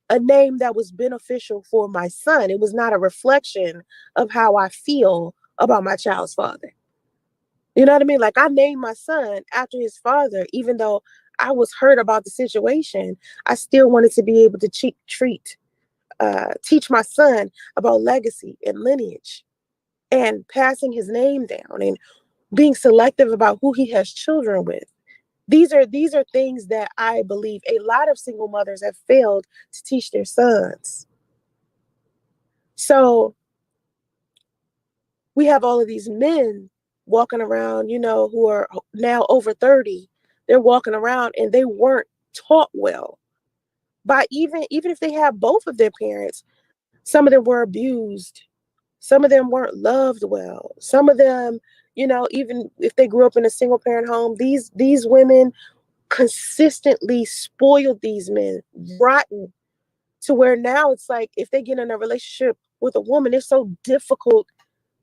a name that was beneficial for my son. It was not a reflection of how I feel about my child's father. You know what I mean? Like I named my son after his father, even though I was hurt about the situation. I still wanted to be able to teach my son about legacy and lineage and passing his name down and being selective about who he has children with. These are things that I believe a lot of single mothers have failed to teach their sons. So we have all of these men walking around, who are now over 30. They're walking around and they weren't taught well. By even if they have both of their parents, some of them were abused. Some of them weren't loved well. Some of them, even if they grew up in a single parent home, these women consistently spoiled these men rotten, to where now it's like if they get in a relationship with a woman, it's so difficult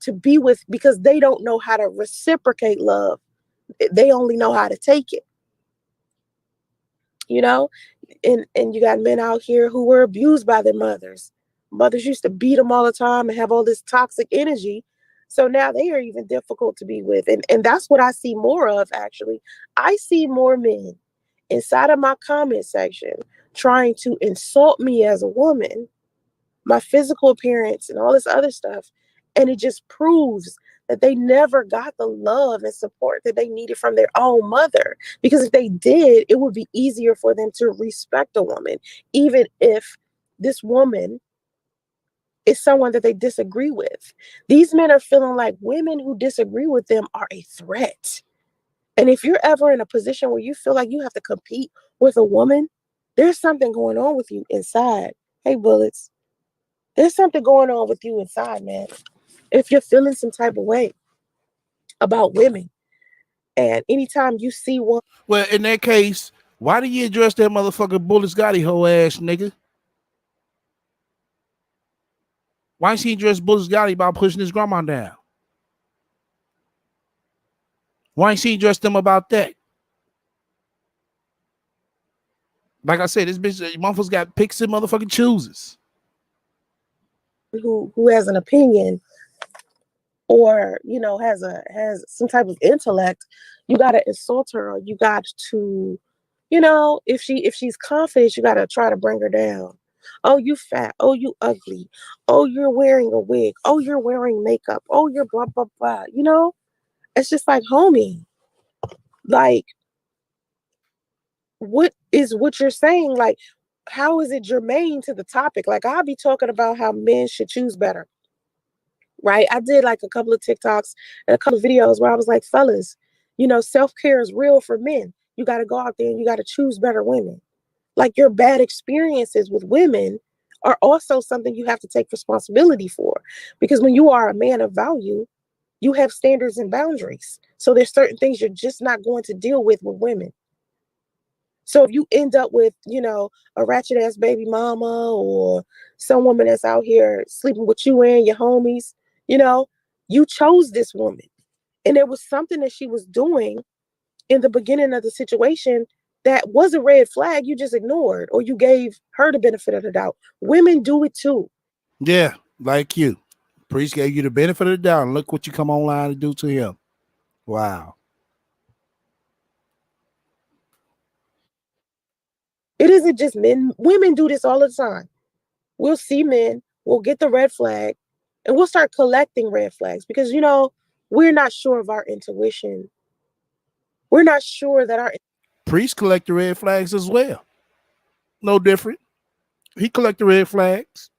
to be with because they don't know how to reciprocate love. They only know how to take it, you know? And you got men out here who were abused by their mothers. Mothers used to beat them all the time and have all this toxic energy. So now they are even difficult to be with. And that's what I see more of, actually. I see more men inside of my comment section trying to insult me as a woman, my physical appearance, and all this other stuff. And it just proves that they never got the love and support that they needed from their own mother. Because if they did, it would be easier for them to respect a woman, even if this woman is someone that they disagree with. These men are feeling like women who disagree with them are a threat. And if you're ever in a position where you feel like you have to compete with a woman, there's something going on with you inside. Hey, Bullets, there's something going on with you inside, man. If you're feeling some type of way about women, and anytime you see one, Well, in that case, why do you address that motherfucker Bullet Scotty hoe ass nigga? Why ain't she address Bullet Scotty about pushing his grandma down? Why ain't she address them about that? Like I said, this bitch, motherfuckers got picks and motherfucking chooses. who has an opinion, or has some type of intellect, you got to insult her, or you got to, if she's confident, you got to try to bring her down. Oh, you fat. Oh, you ugly. Oh, you're wearing a wig. Oh, you're wearing makeup. Oh, you're blah blah blah. It's just like, homie, like, what you're saying, like, how is it germane to the topic? Like, I'll be talking about how men should choose better, right? I did like a couple of TikToks and a couple of videos where I was like, fellas, self-care is real for men. You got to go out there and you got to choose better women. Like, your bad experiences with women are also something you have to take responsibility for, because when you are a man of value, you have standards and boundaries. So there's certain things you're just not going to deal with women. So if you end up with, a ratchet ass baby mama, or some woman that's out here sleeping with you and your homies, you know, you chose this woman. And there was something that she was doing in the beginning of the situation that was a red flag you just ignored, or you gave her the benefit of the doubt. Women do it too. Yeah, like you. Priest gave you the benefit of the doubt, and look what you come online to do to him. Wow. It isn't just men. Women do this all the time. We'll see men, we'll get the red flag, and we'll start collecting red flags because, We're not sure of our intuition. We're not sure that our Priest collect the red flags as well. No different. He collect the red flags.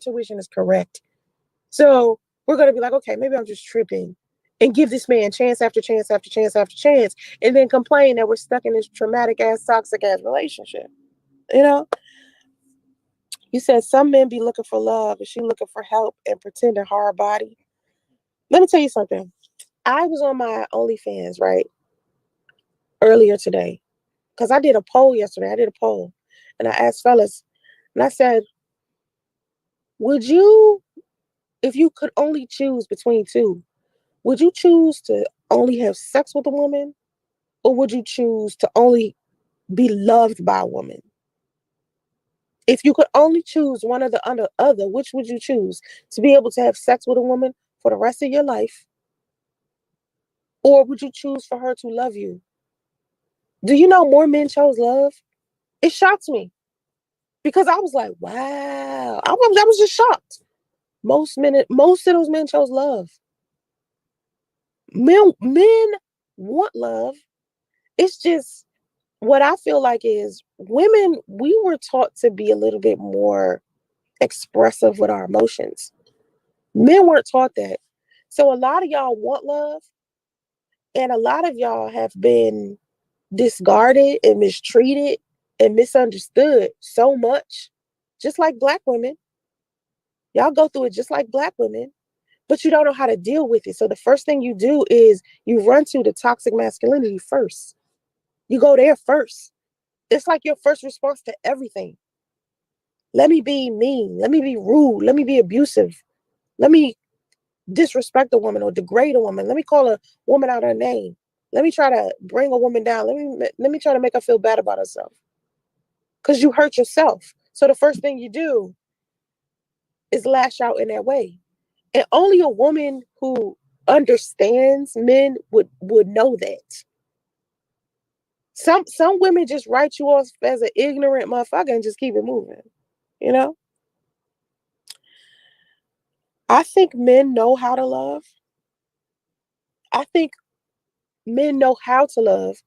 intuition is correct. So we're going to be like, okay, maybe I'm just tripping and give this man chance after chance after chance after chance and then complain that we're stuck in this traumatic ass, toxic ass relationship. You know, you said some men be looking for love and she looking for help and pretending hard body. Let me tell you something. I was on my OnlyFans, right, earlier today because I did a poll yesterday. I did a poll and I asked fellas and I said, would you, if you could only choose between two, would you choose to only have sex with a woman or would you choose to only be loved by a woman? If you could only choose one or the other, which would you choose? To be able to have sex with a woman for the rest of your life, or would you choose for her to love you? Do you know more men chose love? It shocked me because I was like, wow. I was just shocked. Most of those men chose love. Men want love. It's just what I feel like is women, we were taught to be a little bit more expressive with our emotions. Men weren't taught that. So a lot of y'all want love, and a lot of y'all have been discarded and mistreated and misunderstood so much, just like black women. Y'all go through it just like black women, but you don't know how to deal with it. So the first thing you do is you run to the toxic masculinity first. You go there first. It's like your first response to everything. Let me be mean. Let me be rude. Let me be abusive. Let me disrespect a woman or degrade a woman. Let me call a woman out her name. Let me try to bring a woman down. Let me try to make her feel bad about herself. Because you hurt yourself. So the first thing you do is lash out in that way. And only a woman who understands men would know that. Some women just write you off as an ignorant motherfucker and just keep it moving. You know? I think men know how to love. I think men know how to love.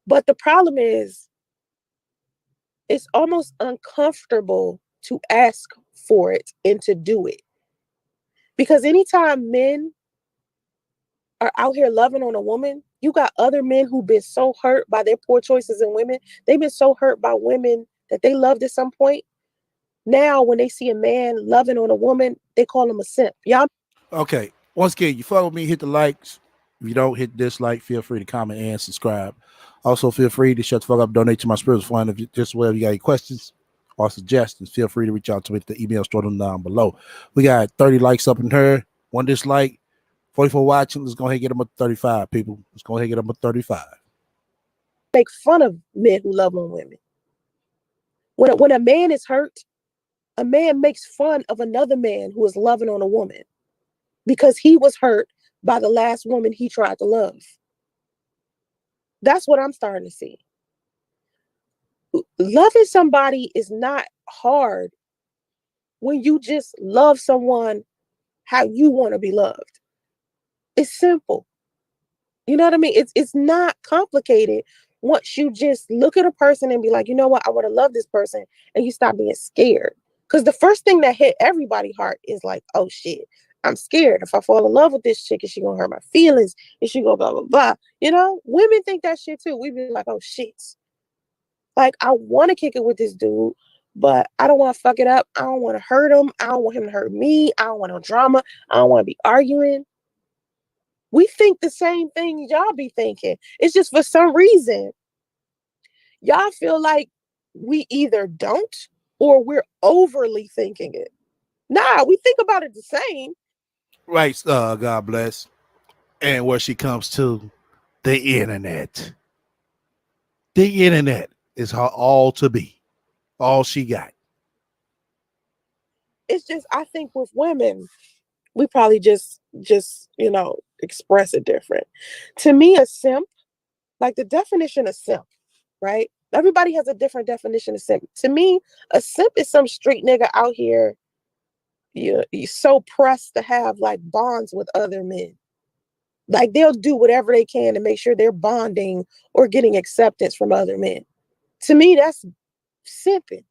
But the problem is it's almost uncomfortable to ask for it and to do it. Because anytime men are out here loving on a woman, you got other men who've been so hurt by their poor choices in women. They've been so hurt by women that they loved at some point. Now, when they see a man loving on a woman, they call him a simp. Y'all. Okay. Once again, you follow me, hit the likes. If you don't hit dislike, feel free to comment and subscribe. Also, feel free to shut the fuck up, donate to my spiritual fund. If you just well, you got any questions or suggestions, feel free to reach out to me at the email stored down below. We got 30 likes up in here, one dislike, 44 watching. Let's go ahead and get them up to 35, people. Let's go ahead and get them up to 35. Make fun of men who love on women. When a man is hurt, a man makes fun of another man who is loving on a woman because he was hurt by the last woman he tried to love. That's what I'm starting to see. Loving somebody is not hard when you just love someone how you want to be loved. It's simple. You know what I mean? It's not complicated once you just look at a person and be like, you know what, I want to love this person, and you stop being scared. Because the first thing that hit everybody's heart is like, oh shit, I'm scared. If I fall in love with this chick, is she gonna hurt my feelings? Is she gonna blah blah blah? You know, women think that shit too. We be like, oh shit. Like, I want to kick it with this dude, but I don't want to fuck it up. I don't want to hurt him. I don't want him to hurt me. I don't want no drama. I don't want to be arguing. We think the same thing y'all be thinking. It's just for some reason, y'all feel like we either don't or we're overly thinking it. Nah, we think about it the same. Right, God bless. And where she comes to, the internet. The internet is her all to be. All she got. It's just, I think with women, we probably just, express it different. To me, a simp, like the definition of simp, right? Everybody has a different definition of simp. To me, a simp is some street nigga out here, you're so pressed to have like bonds with other men. Like they'll do whatever they can to make sure they're bonding or getting acceptance from other men. To me, that's simping.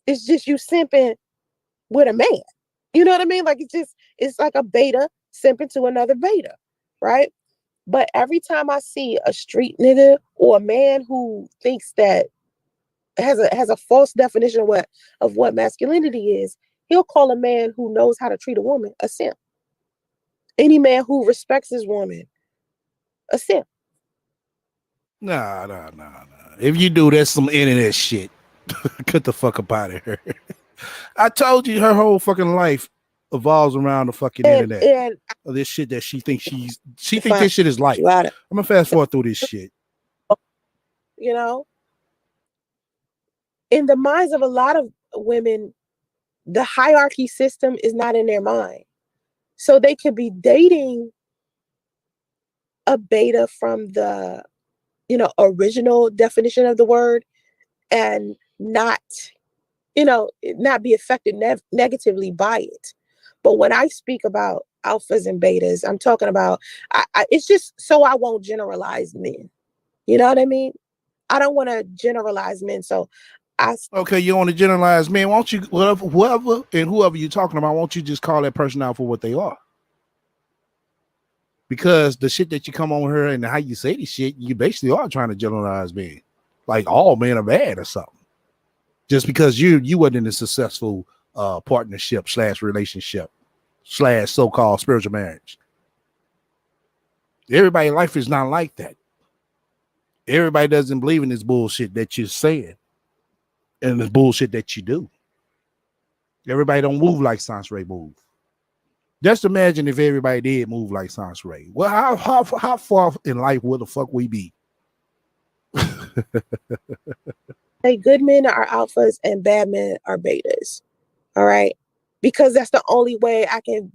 It's just you simping with a man. You know what I mean? Like it's like a beta simping to another beta, right? But every time I see a street nigga or a man who thinks that has a false definition of what masculinity is, he'll call a man who knows how to treat a woman a simp. Any man who respects his woman a simp. Nah. If you do, that's some internet shit. Get the fuck up out of here. I told you her whole fucking life evolves around the fucking internet. And This shit that she thinks she thinks find this shit is life. you out of, I'm gonna fast forward through this shit. you know, in the minds of a lot of women, the hierarchy system is not in their mind. So they could be dating a beta from the, original definition of the word and not, not be affected negatively by it. But when I speak about alphas and betas, I'm talking about, it's just so I won't generalize men. You know what I mean? I don't want to generalize men. So okay, you want to generalize men? Why don't you, whoever you're talking about, won't you just call that person out for what they are? Because the shit that you come on her and how you say this shit, you basically are trying to generalize men. Like all men are bad or something. Just because you wasn't in a successful partnership / relationship / so-called spiritual marriage. Everybody's life is not like that. Everybody doesn't believe in this bullshit that you're saying and the bullshit that you do. Everybody don't move like Sansaray move. Just imagine if everybody did move like Sansaray. Well, how far in life would the fuck we be? say good men are alphas and bad men are betas. All right. Because that's the only way I can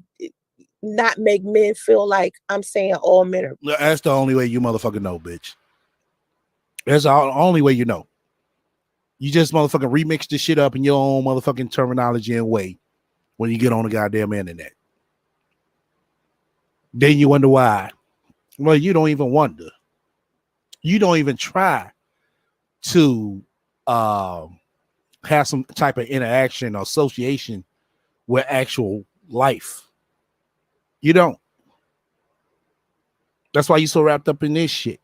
not make men feel like I'm saying all men are. That's the only way you motherfucking know, bitch. That's the only way you know. You just motherfucking remix this shit up in your own motherfucking terminology and way when you get on the goddamn internet. Then you wonder why. Well, you don't even wonder. You don't even try to have some type of interaction or association with actual life. You don't. That's why you're so wrapped up in this shit.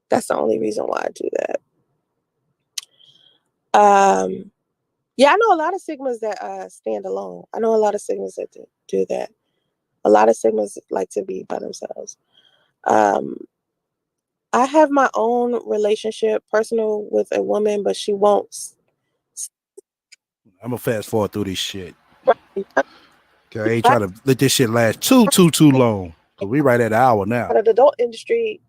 That's the only reason why I do that. Yeah, I know a lot of Sigmas that stand alone. I know a lot of Sigmas that do that. A lot of Sigmas like to be by themselves. I have my own relationship, personal, with a woman, but she won't. I'm gonna fast forward through this shit. Right. Okay, I ain't trying to let this shit last too long. Cause we right at an hour now. The adult industry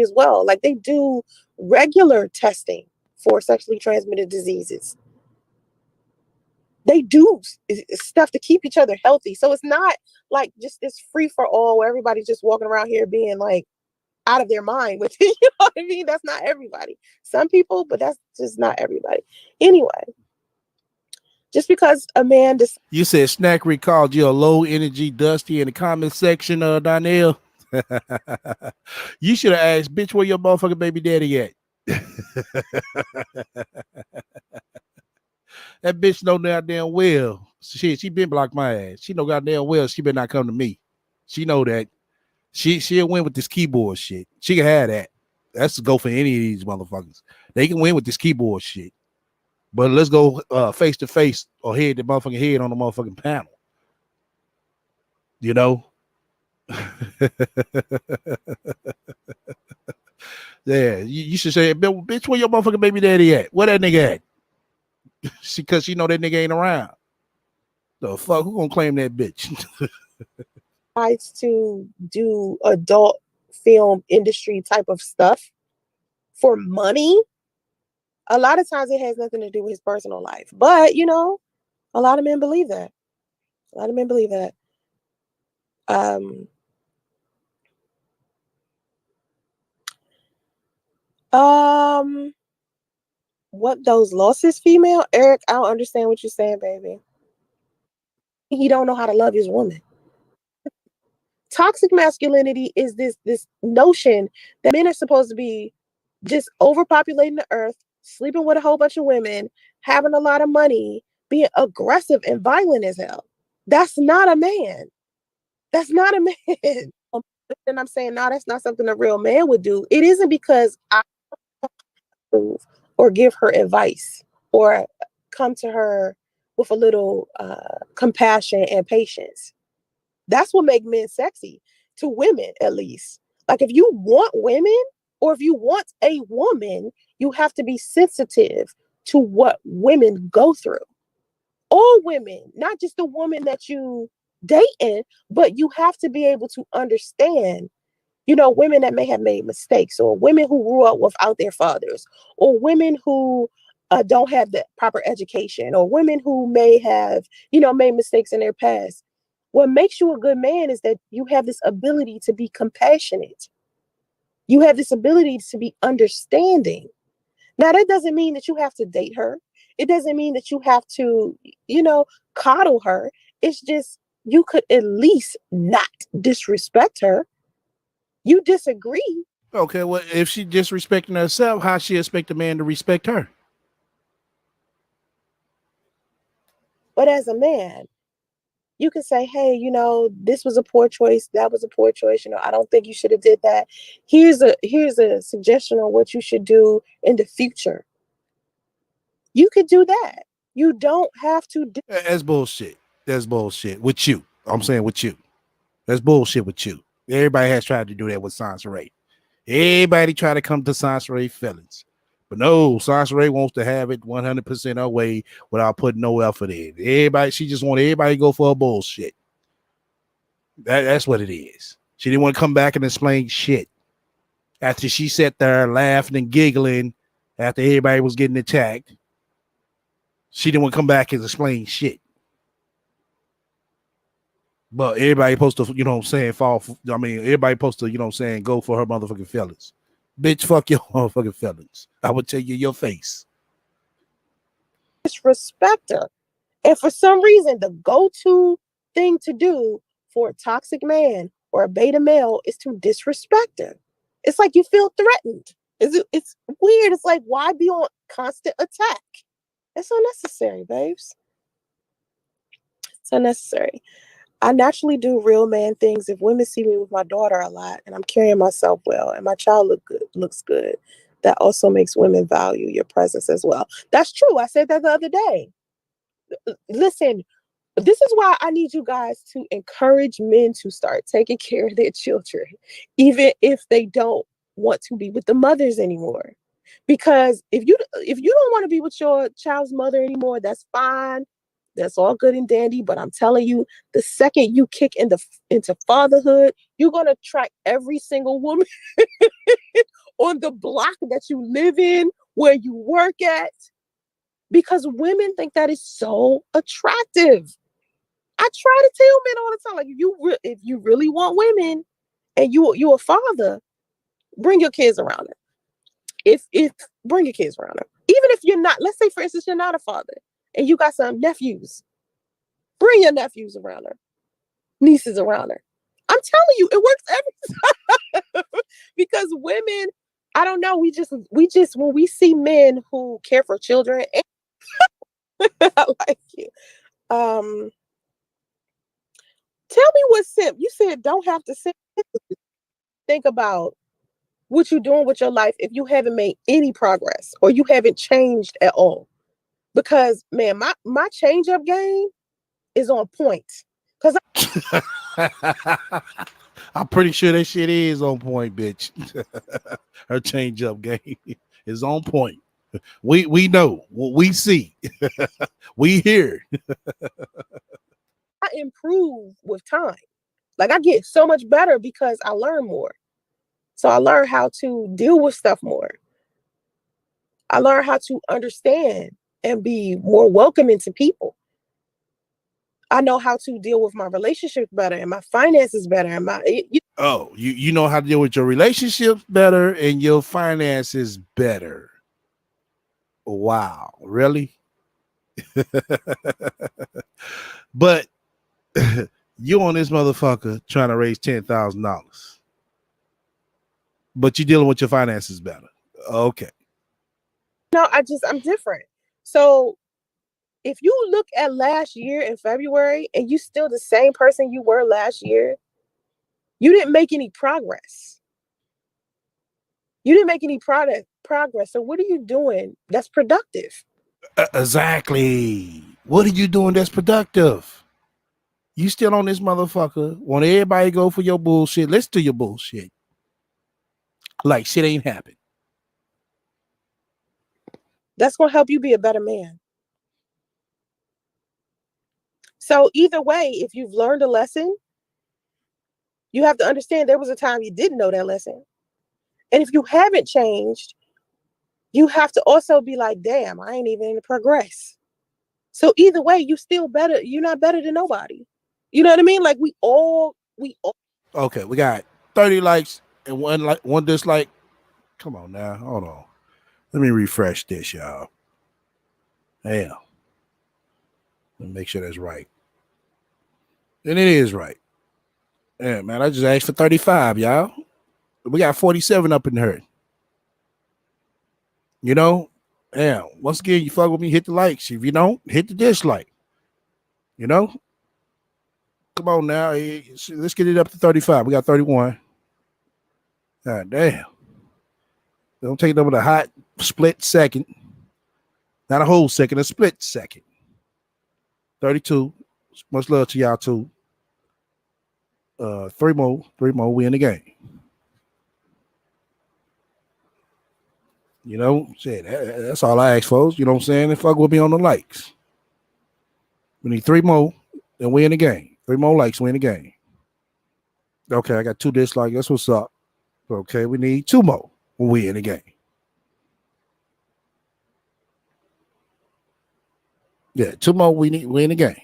as well. Like they do regular testing for sexually transmitted diseases. They do stuff to keep each other healthy. So it's not like just this free for all where everybody's just walking around here being like out of their mind with it. You know what I mean? That's not everybody. Some people, but that's just not everybody. Anyway, just because a man you said Snackery called you a low energy Dusty in the comment section, Donnell. You should have asked, bitch, where your motherfucking baby daddy at? That bitch know goddamn well. Shit, she been blocked my ass. She know goddamn well she better not come to me. She know that. She'll win with this keyboard shit. She can have that. That's to go for any of these motherfuckers. They can win with this keyboard shit. But let's go face to face or head the motherfucking head on the motherfucking panel. You know? Yeah, you should say, bitch, where your motherfucking baby daddy at? Where that nigga at? Because she know that nigga ain't around. The fuck, who gonna claim that bitch? decides to do adult film industry type of stuff for money, a lot of times it has nothing to do with his personal life. But, a lot of men believe that. A lot of men believe that. Um, What those losses, female? Eric, I don't understand what you're saying, baby. He don't know how to love his woman. Toxic masculinity is this notion that men are supposed to be just overpopulating the earth, sleeping with a whole bunch of women, having a lot of money, being aggressive and violent as hell. That's not a man. That's not a man. And I'm saying, no, that's not something a real man would do. It isn't because I approve or give her advice or come to her with a little compassion and patience. That's what makes men sexy to women, at least. Like, if you want women or if you want a woman, you have to be sensitive to what women go through. All women, not just the woman that you dating, but you have to be able to understand, women that may have made mistakes, or women who grew up without their fathers, or women who don't have the proper education, or women who may have, made mistakes in their past. What makes you a good man is that you have this ability to be compassionate. You have this ability to be understanding. Now, that doesn't mean that you have to date her. It doesn't mean that you have to, coddle her. It's just you could at least not disrespect her. You disagree, Okay, well, if she disrespecting herself, how she expect a man to respect her? but as a man, you can say, hey, this was a poor choice, that was a poor choice, I don't think you should have did that. Here's a suggestion on what you should do in the future. You could do that. You don't have to do. That's bullshit. That's bullshit with you. I'm saying with you. That's bullshit with you. Everybody has tried to do that with Sansaray. Everybody try to come to Sansaray feelings. But no, Sansaray wants to have it 100% her way without putting no effort in. She just want everybody to go for a bullshit. That's what it is. She didn't want to come back and explain shit. After she sat there laughing and giggling after everybody was getting attacked, she didn't want to come back and explain shit. But everybody supposed to, everybody supposed to, go for her motherfucking feelings. Bitch, fuck your motherfucking feelings. I would tell you your face. Disrespect her. And for some reason, the go-to thing to do for a toxic man or a beta male is to disrespect her. It's like you feel threatened. It's weird. It's like, why be on constant attack? It's unnecessary, babes. It's unnecessary. I naturally do real man things. If women see me with my daughter a lot and I'm carrying myself well and my child looks good, that also makes women value your presence as well. That's true. I said that the other day. Listen, this is why I need you guys to encourage men to start taking care of their children, even if they don't want to be with the mothers anymore. Because if you don't want to be with your child's mother anymore, that's fine. That's all good and dandy. But I'm telling you, the second you kick into fatherhood, you're gonna track every single woman on the block that you live in, where you work at, because women think that is so attractive. I try to tell men all the time, like, if you really want women and you a father, bring your kids around her. If bring your kids around her. Even if you're not, let's say for instance you're not a father and you got some nephews, bring your nephews around her, nieces around her. I'm telling you, it works every time. Because women, I don't know, we just when we see men who care for children, I like you. Tell me what simp. You said don't have to simp. Think about what you're doing with your life if you haven't made any progress or you haven't changed at all. Because man, my change up game is on point. Because I'm pretty sure that shit is on point, bitch. Her change up game is on point. We know what we see. We hear. I improve with time. Like, I get so much better because I learn more. So I learn how to deal with stuff more. I learn how to understand and be more welcoming to people. I know how to deal with my relationships better and my finances better and you know how to deal with your relationships better and your finances better. Wow, really? But you on this motherfucker trying to raise $10,000, but you dealing with your finances better. Okay. No, I'm different. So if you look at last year in February and you still the same person you were last year, you didn't make any progress. You didn't make any progress. So what are you doing that's productive? Exactly. What are you doing that's productive? You still on this motherfucker. Want everybody to go for your bullshit. Listen to your bullshit. Like shit ain't happened. That's going to help you be a better man. So either way, if you've learned a lesson, you have to understand there was a time you didn't know that lesson. And if you haven't changed, you have to also be like, damn, I ain't even in the progress. So either way, you still better. You're not better than nobody. You know what I mean? Like we all. Okay, we got 30 likes and one dislike. Come on now. Hold on. Let me refresh this, y'all. Damn. Let me make sure that's right. And it is right. Yeah, man. I just asked for 35, y'all. We got 47 up in here. You know? Yeah. Once again, you fuck with me, hit the likes. If you don't, hit the dislike. You know? Come on now. Let's get it up to 35. We got 31. God damn. Don't take it over the hot split second. Not a whole second, a split second. 32. Much love to y'all too. Three more, we in the game. You know, shit, that's all I ask, folks. You know what I'm saying? And fuck with me on the likes. We need 3 more, and we in the game. 3 more likes, we in the game. Okay, I got 2 dislikes. That's what's up. Okay, we need 2 more when we in the game. Yeah, 2 more we in the game.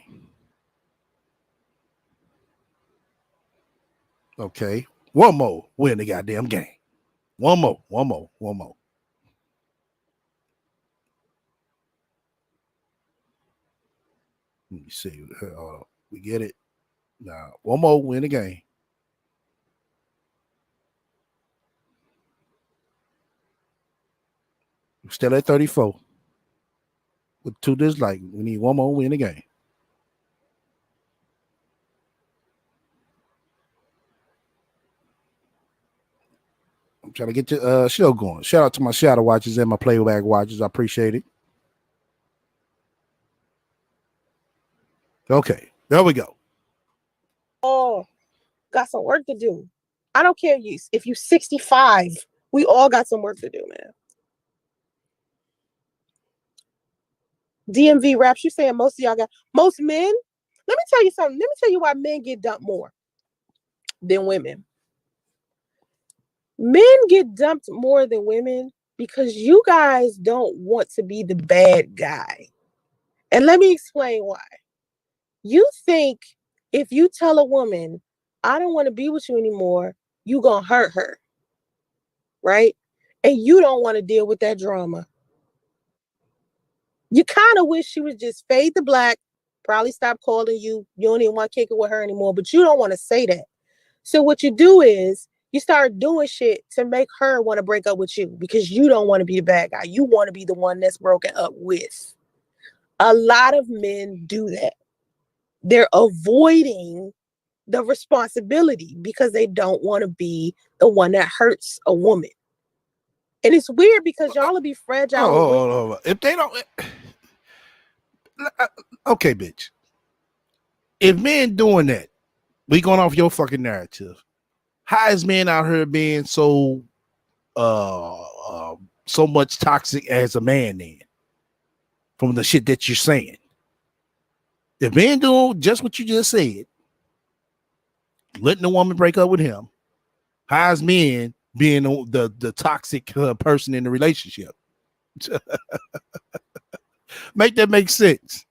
Okay, 1 more, we in the goddamn game. 1 more. Let me see. We get it. Now, 1 more, we in the game. We're still at 34. With 2 dislikes. We need 1 more, we in the game. I'm trying to get the show going. Shout out to my shadow watchers and my playback watchers. I appreciate it. Okay, there we go. Oh, got some work to do. I don't care if you 65. We all got some work to do, man. DMV raps, you saying most of y'all got most men? Let me tell you something. Let me tell you why men get dumped more than women. Men get dumped more than women because you guys don't want to be the bad guy. And let me explain why. You think if you tell a woman, I don't want to be with you anymore, you gonna hurt her, right? And you don't want to deal with that drama. You kind of wish she would just fade to black, probably stop calling you. You don't even want to kick it with her anymore, but you don't want to say that. So what you do is you start doing shit to make her want to break up with you because you don't want to be the bad guy. You want to be the one that's broken up with. A lot of men do that. They're avoiding the responsibility because they don't want to be the one that hurts a woman. And it's weird because y'all will be fragile with women. If they don't, okay, bitch. If men doing that, we going off your fucking narrative. How is men out here being so so much toxic as a man then? From the shit that you're saying. If men doing just what you just said, letting the woman break up with him, how is men being the toxic person in the relationship? Make that make sense.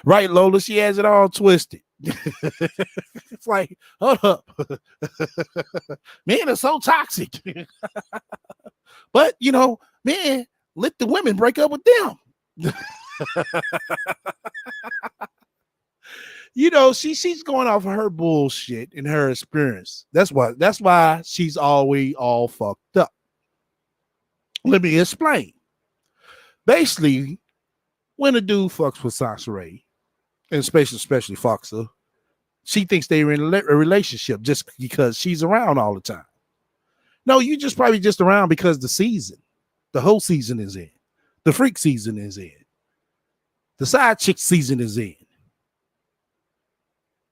Right, Lola? She has it all twisted. It's like, hold up. Men are so toxic. But, you know, men Let the women break up with them. You know, she's going off of her bullshit and her experience. That's why she's always all fucked up. Let me explain. Basically, when a dude fucks with Sansaray, and especially Foxa, she thinks they're in a relationship just because she's around all the time. No, you just probably just around because the whole season is in. The freak season is in. The side chick season is in.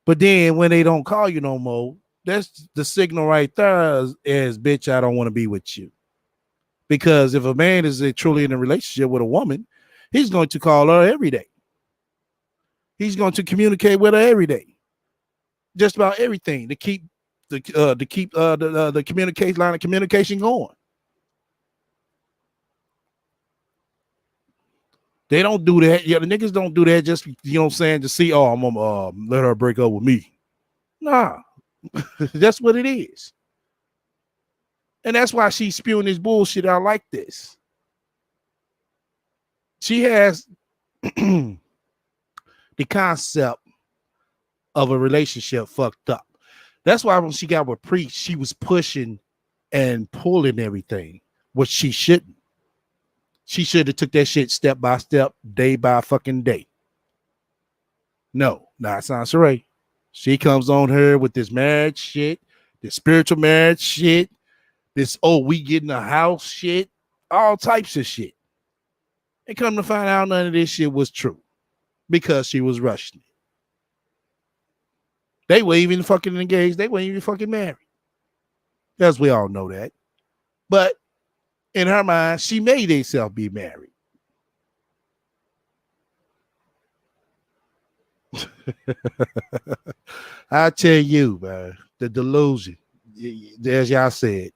But then when they don't call you no more, that's the signal right there is bitch, I don't want to be with you. Because if a man is truly in a relationship with a woman, he's going to call her every day. He's going to communicate with her every day. Just about everything to keep the communication line of communication going. They don't do that. Yeah, the niggas don't do that just, you know what I'm saying, to see, oh, I'm gonna let her break up with me. Nah. That's what it is. And that's why she's spewing this bullshit out like this. She has the concept of a relationship fucked up. That's why when she got with Priest, she was pushing and pulling everything, which she shouldn't. She should have took that shit step by step, day by fucking day. No, not Sansaray. She comes on her with this marriage shit, this spiritual marriage shit, this, oh, we getting a house shit, all types of shit. And come to find out none of this shit was true because she was rushing it. They were even fucking engaged. They weren't even fucking married. As we all know that. But in her mind, she made herself be married. I tell you, man, the delusion, as y'all said,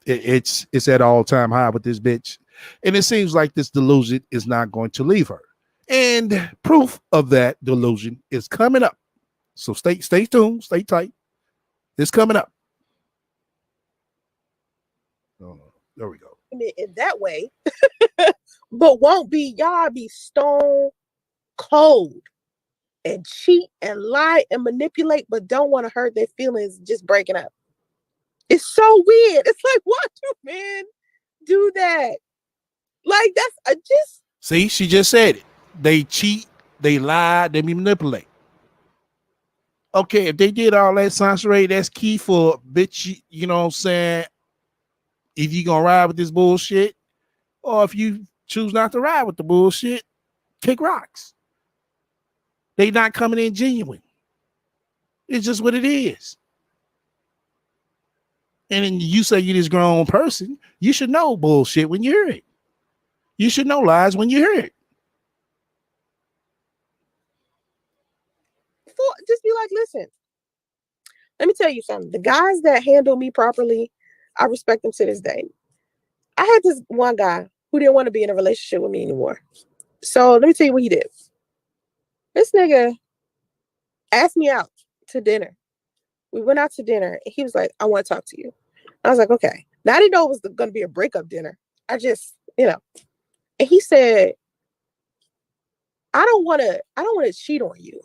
it's at all time high with this bitch. And it seems like this delusion is not going to leave her. And proof of that delusion is coming up. So stay tuned, stay tight. It's coming up. Oh, there we go. In that way, but won't be, y'all be stone cold and cheat and lie and manipulate, but don't want to hurt their feelings just breaking up. It's so weird. It's like, why do men do that? Like, that's just... See, she just said it. They cheat, they lie, they manipulate. Okay, if they did all that, Sansaray, that's key for bitch, you know what I'm saying? If you gonna ride with this bullshit, or if you choose not to ride with the bullshit, kick rocks. They not coming in genuine. It's just what it is. And then you say you're this grown person, you should know bullshit when you hear it. You should know lies when you hear it. Just be like, listen, let me tell you something. The guys that handle me properly, I respect them to this day. I had this one guy who didn't want to be in a relationship with me anymore. So let me tell you what he did. This nigga asked me out to dinner. We went out to dinner and he was like, I want to talk to you. I was like, okay. Now I didn't know it was going to be a breakup dinner. I just, and he said, I don't want to cheat on you.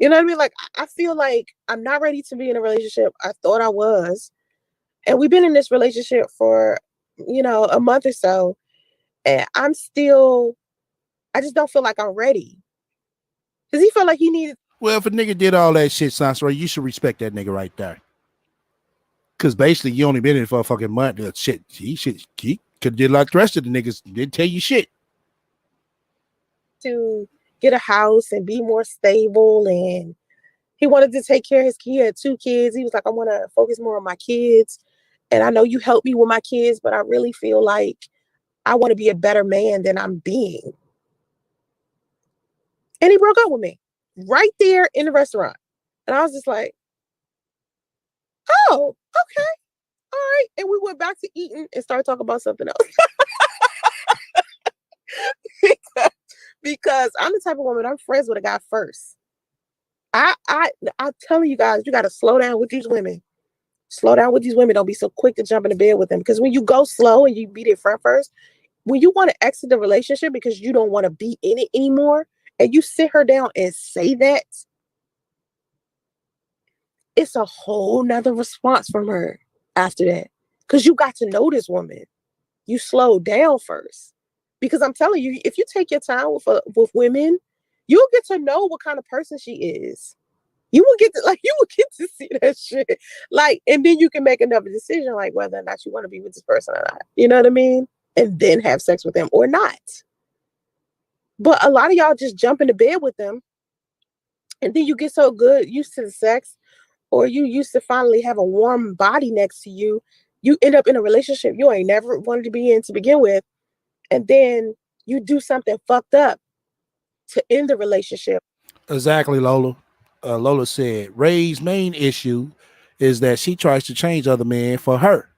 You know what I mean? Like, I feel like I'm not ready to be in a relationship. I thought I was. And we've been in this relationship for, a month or so. And I just don't feel like I'm ready. Because he felt like he needed. Well, if a nigga did all that shit, Sansaray, you should respect that nigga right there. Because basically, you only been in it for a fucking month. Shit, he could have did like the rest of the niggas. Didn't tell you shit. To get a house and be more stable, and he wanted to take care of his kid. He had 2 kids. He was like, I want to focus more on my kids, and I know you help me with my kids, but I really feel like I want to be a better man than I'm being. And he broke up with me right there in the restaurant, and I was just like, oh, okay, all right. And we went back to eating and started talking about something else. Because I'm the type of woman, I'm friends with a guy first. I'm telling you guys, you got to slow down with these women. Slow down with these women. Don't be so quick to jump in the bed with them. Because when you go slow and you be their friend first, when you want to exit the relationship because you don't want to be in it anymore, and you sit her down and say that, it's a whole nother response from her after that. Because you got to know this woman. You slow down first. Because I'm telling you, if you take your time with women, you'll get to know what kind of person she is. You will get to see that shit. Like, and then you can make another decision, like whether or not you want to be with this person or not. You know what I mean? And then have sex with them or not. But a lot of y'all just jump into bed with them, and then you get so good used to the sex, or you used to finally have a warm body next to you. You end up in a relationship you ain't never wanted to be in to begin with, and then you do something fucked up to end the relationship. Exactly, Lola. Lola said Ray's main issue is that she tries to change other men for her.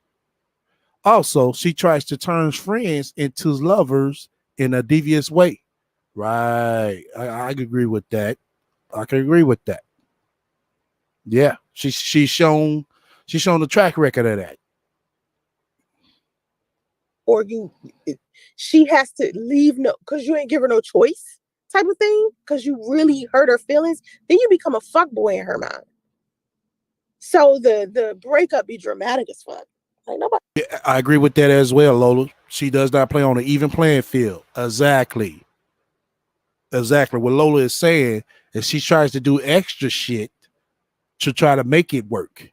Also, she tries to turn friends into lovers in a devious way. Right. I agree with that. I can agree with that. Yeah. She's shown the track record of that. Or she has to leave, no, because you ain't give her no choice type of thing, because you really hurt her feelings, then you become a fuck boy in her mind. So the breakup be dramatic as fuck. Like nobody. I agree with that as well, Lola. She does not play on an even playing field. Exactly. Exactly. What Lola is saying is she tries to do extra shit to try to make it work.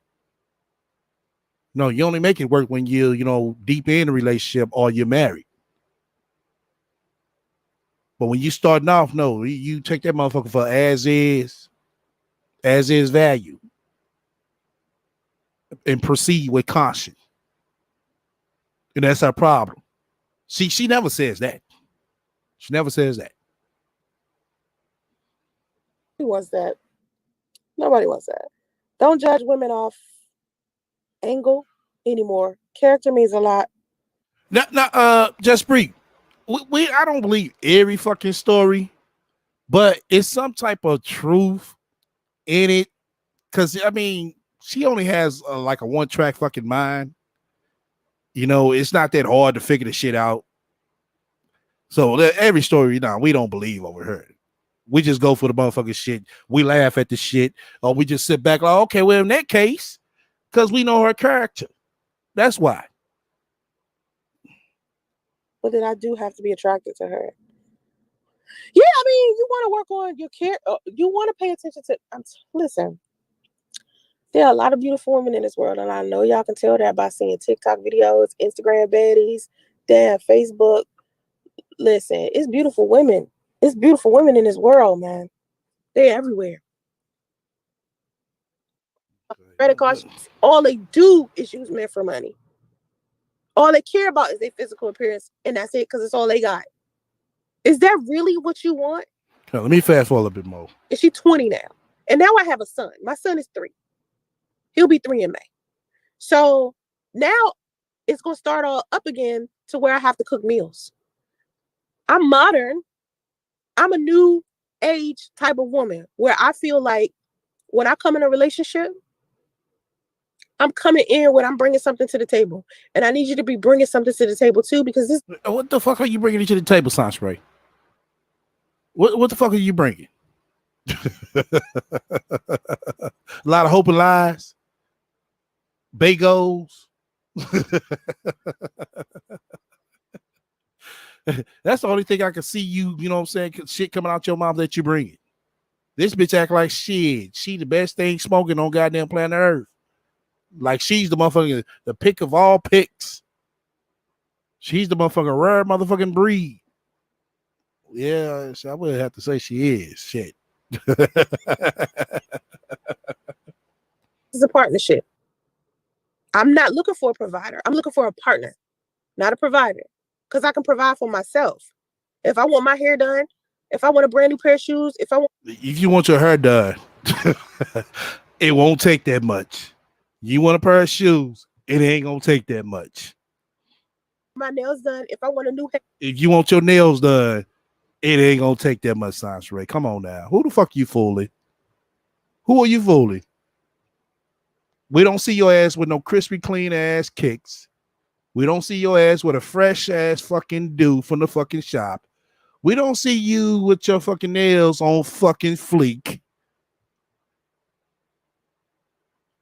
No, you only make it work when you deep in a relationship or you're married. But when you starting off, no, you take that motherfucker for as is value, and proceed with caution. And that's our problem. She never says that. She never says that. Who wants that? Nobody wants that. Don't judge women off angle anymore. Character means a lot. Now, just brief. I don't believe every fucking story, but it's some type of truth in it. Because I mean, she only has like a one track fucking mind. It's not that hard to figure the shit out. So every story, we don't believe over her. We just go for the motherfucking shit. We laugh at the shit, or we just sit back like, okay, well, in that case, because we know her character. That's why. But then I do have to be attracted to her. Yeah, I mean, you want to work on your care. You want to pay attention to. Listen, there are a lot of beautiful women in this world, and I know y'all can tell that by seeing TikTok videos, Instagram baddies, damn Facebook. Listen, it's beautiful women. It's beautiful women in this world, man. They're everywhere. Credit cards, all they do is use men for money. All they care about is their physical appearance, and that's it, because it's all they got. Is that really what you want? Now, let me fast forward a bit more. Is she 20 now? And now I have a son. My son is 3. He'll be 3 in May. So now it's going to start all up again to where I have to cook meals. I'm modern. I'm a new age type of woman where I feel like when I come in a relationship, I'm coming in when I'm bringing something to the table. And I need you to be bringing something to the table too, because this. What the fuck are you bringing to the table, Sanspray? What the fuck are you bringing? A lot of hope and lies. Bagels. That's the only thing I can see you know what I'm saying, shit coming out your mouth that you bring it. This bitch act like shit. She the best thing smoking on goddamn planet Earth. Like she's the motherfucking, the pick of all picks. She's the motherfucking rare motherfucking breed. Yeah, I would have to say she is. Shit. Is a partnership. I'm not looking for a provider. I'm looking for a partner, not a provider, because I can provide for myself. If I want my hair done, if I want a brand new pair of shoes, if you want your hair done, it won't take that much. You want a pair of shoes, it ain't gonna take that much. My nails done, if I want a new hair. If you want your nails done, it ain't gonna take that much, Science Ray. Come on now. Who the fuck you fooling? Who are you fooling? We don't see your ass with no crispy clean ass kicks. We don't see your ass with a fresh ass fucking do from the fucking shop. We don't see you with your fucking nails on fucking fleek.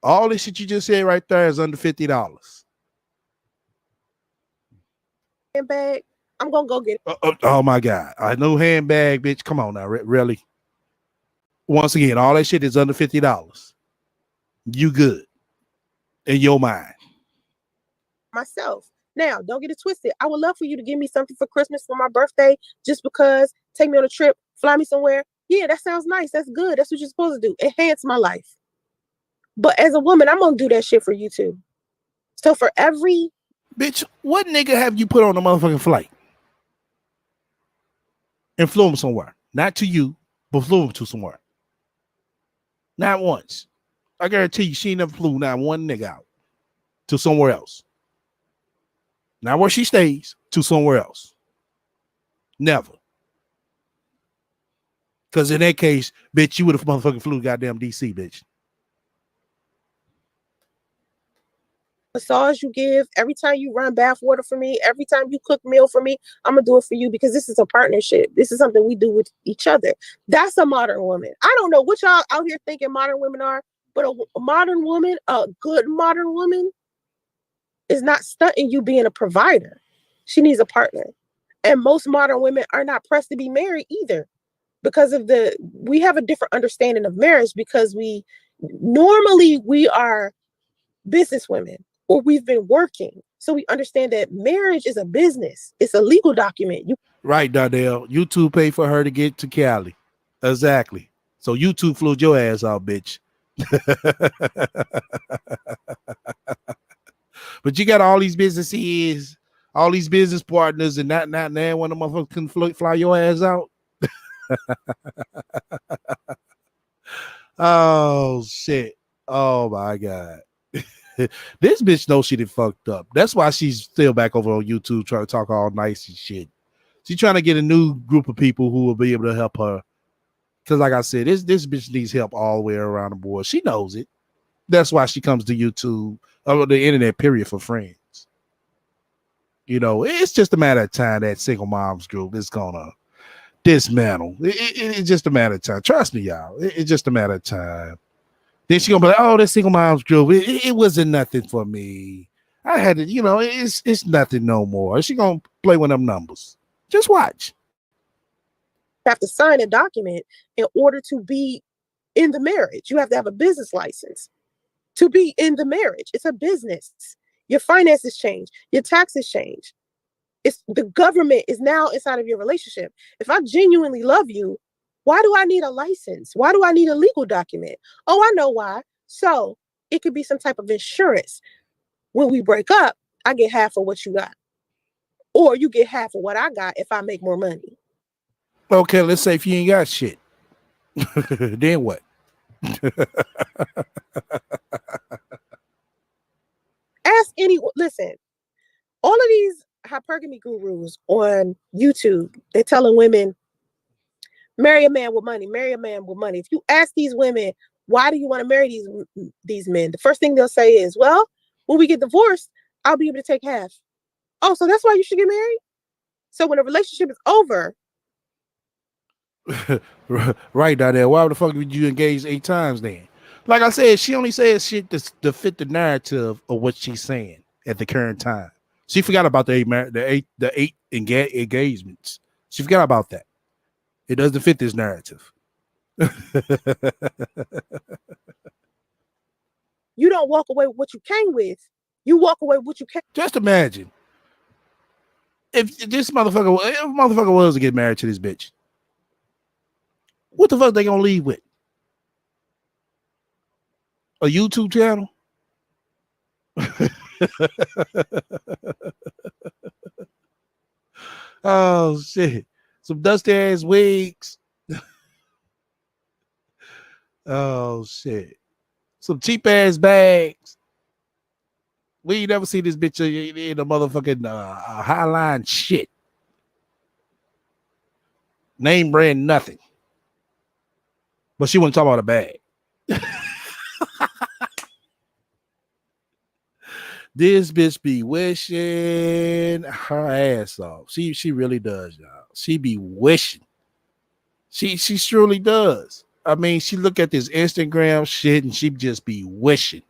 All this shit you just said right there is under $50. Handbag. I'm gonna go get it. Oh my God. I know handbag, bitch. Come on now. Really? Once again, all that shit is under $50. You good in your mind. Myself. Now, don't get it twisted. I would love for you to give me something for Christmas for my birthday just because, take me on a trip, fly me somewhere. Yeah, that sounds nice. That's good. That's what you're supposed to do. Enhance my life. But as a woman, I'm going to do that shit for you too. So for every... Bitch, what nigga have you put on a motherfucking flight? And flew him somewhere. Not to you, but flew him to somewhere. Not once. I guarantee you she never flew not one nigga out to somewhere else. Not where she stays, to somewhere else. Never. Because in that case, bitch, you would have motherfucking flew goddamn DC, bitch. Massage you give, every time you run bath water for me, every time you cook meal for me, I'm going to do it for you because this is a partnership. This is something we do with each other. That's a modern woman. I don't know what y'all out here thinking modern women are, but a modern woman, a good modern woman, is not stunting you being a provider. She needs a partner. And most modern women are not pressed to be married either because of we have a different understanding of marriage because we are business women or we've been working. So we understand that marriage is a business. It's a legal document. Right, Dardell. YouTube paid for her to get to Cali. Exactly. So YouTube flew your ass out, bitch. But you got all these businesses, all these business partners, and not now one of them motherfuckers can fly your ass out. Oh shit. Oh my God. This bitch knows she done fucked up. That's why she's still back over on YouTube trying to talk all nice and shit. She's trying to get a new group of people who will be able to help her. Because like I said, this bitch needs help all the way around the board. She knows it. That's why she comes to YouTube or the internet, period, for friends. You know, it's just a matter of time that single moms group is gonna dismantle. It's just a matter of time. Trust me, y'all. It's just a matter of time. Then she gonna be like, "Oh, this single moms group, it wasn't nothing for me. I had to, you know, it's nothing no more." She gonna play with them numbers. Just watch. Have to sign a document in order to be in the marriage. You have to have a business license to be in the marriage. It's a business. Your finances change. Your taxes change. It's the government is now inside of your relationship. If I genuinely love you, why do I need a license? Why do I need a legal document? Oh, I know why. So it could be some type of insurance. When we break up, I get half of what you got. Or you get half of what I got if I make more money. Okay, let's say if you ain't got shit. Then what? Ask anyone. Listen, all of these hypergamy gurus on YouTube, they're telling women, marry a man with money, marry a man with money. If you ask these women, why do you want to marry these men? The first thing they'll say is, well, when we get divorced, I'll be able to take half. Oh, so that's why you should get married? So when a relationship is over. Right, down there. Why the fuck would you engage 8 times then? Like I said, she only says shit to fit the narrative of what she's saying at the current time. She forgot about the eight engagements. She forgot about that. It doesn't fit this narrative. You don't walk away with what you came with. You walk away with what you came. Just imagine if this motherfucker was to get married to this bitch. What the fuck they gonna leave with? A YouTube channel? Oh shit. Some dusty ass wigs. Oh shit. Some cheap ass bags. We ain't never see this bitch in a motherfucking highline shit. Name brand nothing. But she wouldn't talk about a bag. This bitch be wishing her ass off. She really does, y'all. She be wishing. She truly does. I mean, she look at this Instagram shit and she just be wishing.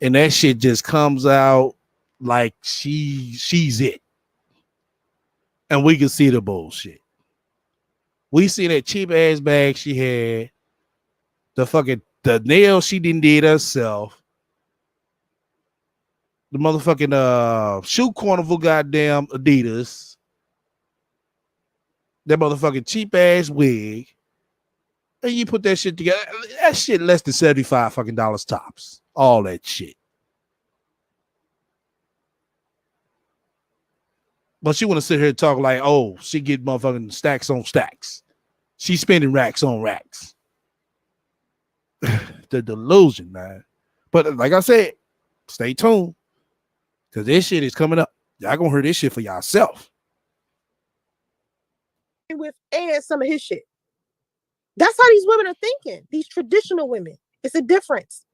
And that shit just comes out like she's it. And we can see the bullshit. We see that cheap ass bag she had, the nails she didn't did herself, the motherfucking shoe carnival goddamn Adidas, that motherfucking cheap ass wig, and you put that shit together. That shit less than $75 fucking dollars tops. All that shit. But she want to sit here and talk like, oh, she get motherfucking stacks on stacks. She spending racks on racks. The delusion, man. But like I said, stay tuned. Because this shit is coming up. Y'all gonna hear this shit for yourself. With and some of his shit. That's how these women are thinking. These traditional women. It's a difference.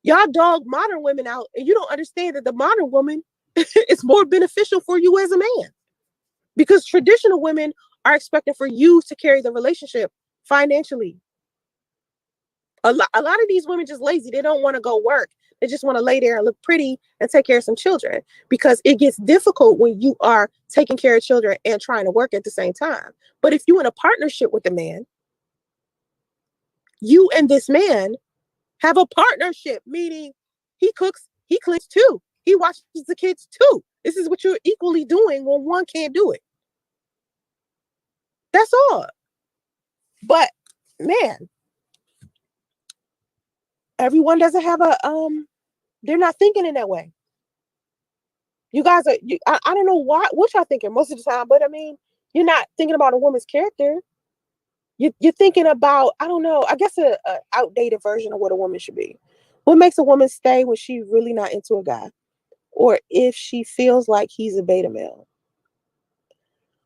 Y'all dog modern women out, and you don't understand that the modern woman is more beneficial for you as a man. Because traditional women are expected for you to carry the relationship financially. A lot of these women just lazy. They don't want to go work. They just want to lay there and look pretty and take care of some children, because it gets difficult when you are taking care of children and trying to work at the same time. But if you're in a partnership with a man, you and this man have a partnership, meaning he cooks, he cleans too. He watches the kids too. This is what you're equally doing when one can't do it. That's all. But man, everyone doesn't have they're not thinking in that way. You guys are, I don't know what y'all thinking most of the time, but I mean, you're not thinking about a woman's character. You're thinking about, I don't know, I guess a outdated version of what a woman should be. What makes a woman stay when she's really not into a guy? Or if she feels like he's a beta male.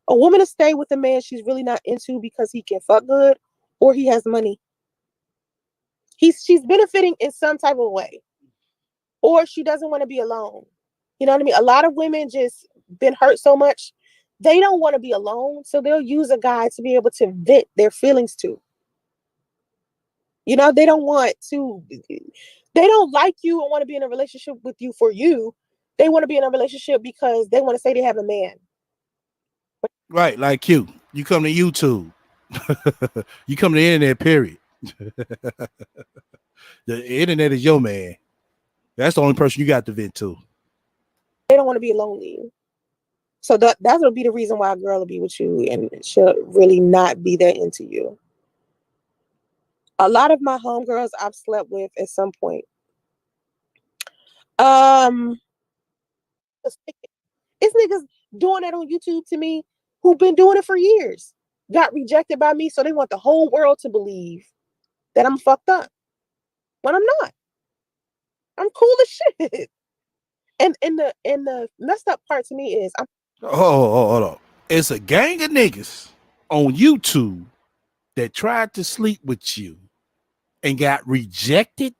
A woman to stay with a man she's really not into because he can fuck good or he has money. She's benefiting in some type of way. Or she doesn't want to be alone. You know what I mean? A lot of women just been hurt so much, they don't want to be alone. So they'll use a guy to be able to vent their feelings to. You know, they don't like you and want to be in a relationship with you for you. They want to be in a relationship because they want to say they have a man. Right, like you. You come to YouTube. You come to the internet, period. The internet is your man. That's the only person you got to vent to. They don't want to be lonely. So that'll be the reason why a girl will be with you and she'll really not be that into you. A lot of my homegirls I've slept with at some point. It's niggas doing that on YouTube to me who've been doing it for years. Got rejected by me, so they want the whole world to believe that I'm fucked up. When I'm not. I'm cool as shit. And the messed up part to me is hold on. It's a gang of niggas on YouTube that tried to sleep with you and got rejected.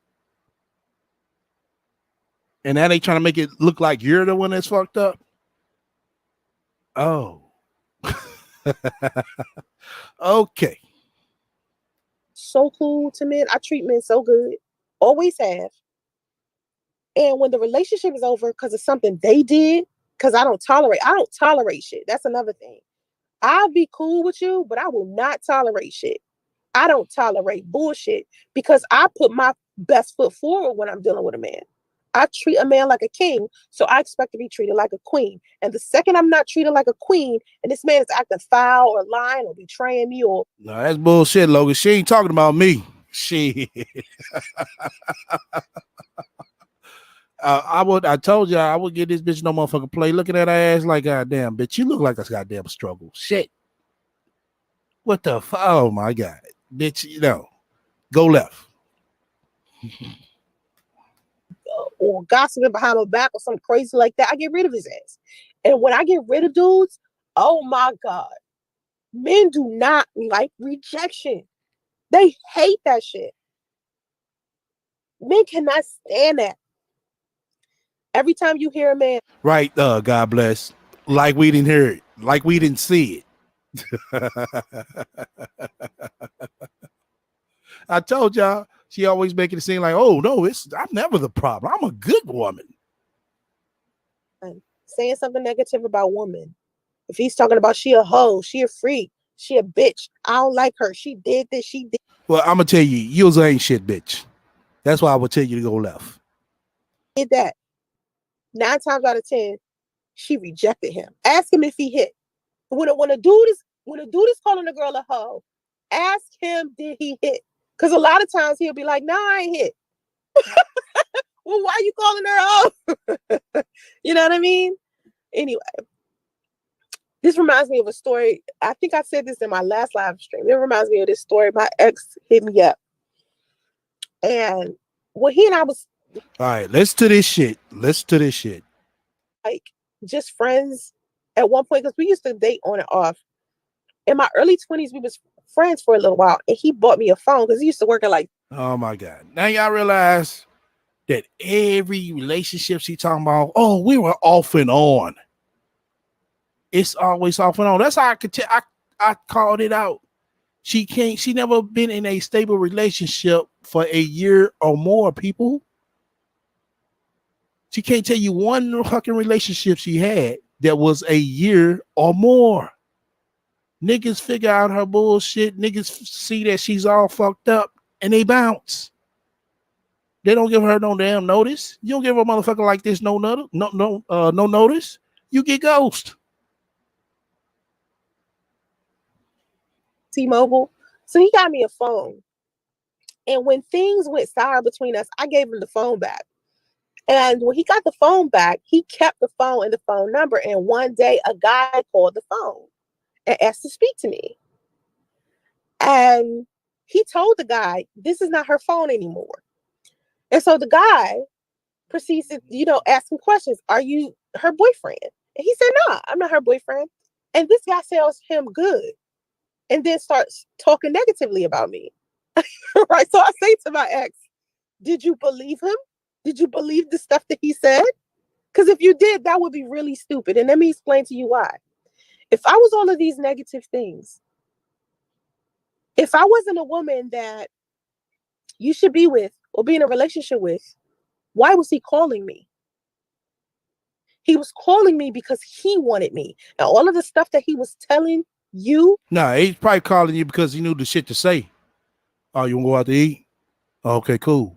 And now they trying to make it look like you're the one that's fucked up. Oh. Okay. so cool to men. I treat men so good. Always have. And when the relationship is over because of something they did, because I don't tolerate shit. That's another thing. I'll be cool with you, but I will not tolerate shit. I don't tolerate bullshit because I put my best foot forward when I'm dealing with a man. I treat a man like a king, so I expect to be treated like a queen. And the second I'm not treated like a queen, and this man is acting foul or lying or betraying me or... No, that's bullshit, Logan. She ain't talking about me. Shit. I told you I would get this bitch no motherfucking play. Looking at her ass like, goddamn, bitch, you look like a goddamn struggle. Shit. What the fuck? Oh my God. Bitch, you know. Go left. Or gossiping behind my back or something crazy like that, I get rid of his ass. And when I get rid of dudes, oh my God, men do not like rejection. They hate that shit. Men cannot stand that. Every time you hear a man, Right, God bless. Like we didn't hear it. Like we didn't see it. I told y'all she always making it seem like, oh no, I'm never the problem. I'm a good woman. saying something negative about women, if he's talking about she a hoe, she a freak, she a bitch, I don't like her, she did this, she Well, I'm gonna tell you, you ain't shit, bitch. That's why I would tell you to go left. did that. 9 times out of 10, she rejected him. Ask him if he hit. When a dude is calling a girl a hoe, ask him did he hit? Because a lot of times he'll be like, "No, I ain't hit." Well, why are you calling her a hoe? You know what I mean? Anyway, this reminds me of a story. I think I said this in my last live stream. It reminds me of this story. My ex hit me up, and when he and I was all right, let's to this shit. Let's to this shit. like just friends at one point, because we used to date on and off. In my early 20s, we was friends for a little while, and he bought me a phone because he used to work at like. Oh my God! Now y'all realize that every relationship she talking about, oh, we were off and on. It's always off and on. That's how I could tell. I called it out. She never been in a stable relationship for a year or more, people. She can't tell you one fucking relationship she had that was a year or more. Niggas figure out her bullshit. Niggas see that she's all fucked up and they bounce. They don't give her no damn notice. You don't give a motherfucker like this no notice. You get ghost. T-Mobile. So he got me a phone. And when things went sour between us, I gave him the phone back. And when he got the phone back, he kept the phone and the phone number. And one day a guy called the phone and asked to speak to me. And he told the guy, this is not her phone anymore. And so the guy proceeds to, ask him questions. Are you her boyfriend? And he said, nah, I'm not her boyfriend. And this guy sells him good and then starts talking negatively about me. Right? So I say to my ex, did you believe him? Did you believe the stuff that he said? Because if you did, that would be really stupid. And let me explain to you why. If I was all of these negative things, if I wasn't a woman that you should be with or be in a relationship with, why was he calling me? He was calling me because he wanted me. And all of the stuff that he was telling you. Nah, he's probably calling you because he knew the shit to say. Oh, you want to go out to eat? Okay, cool.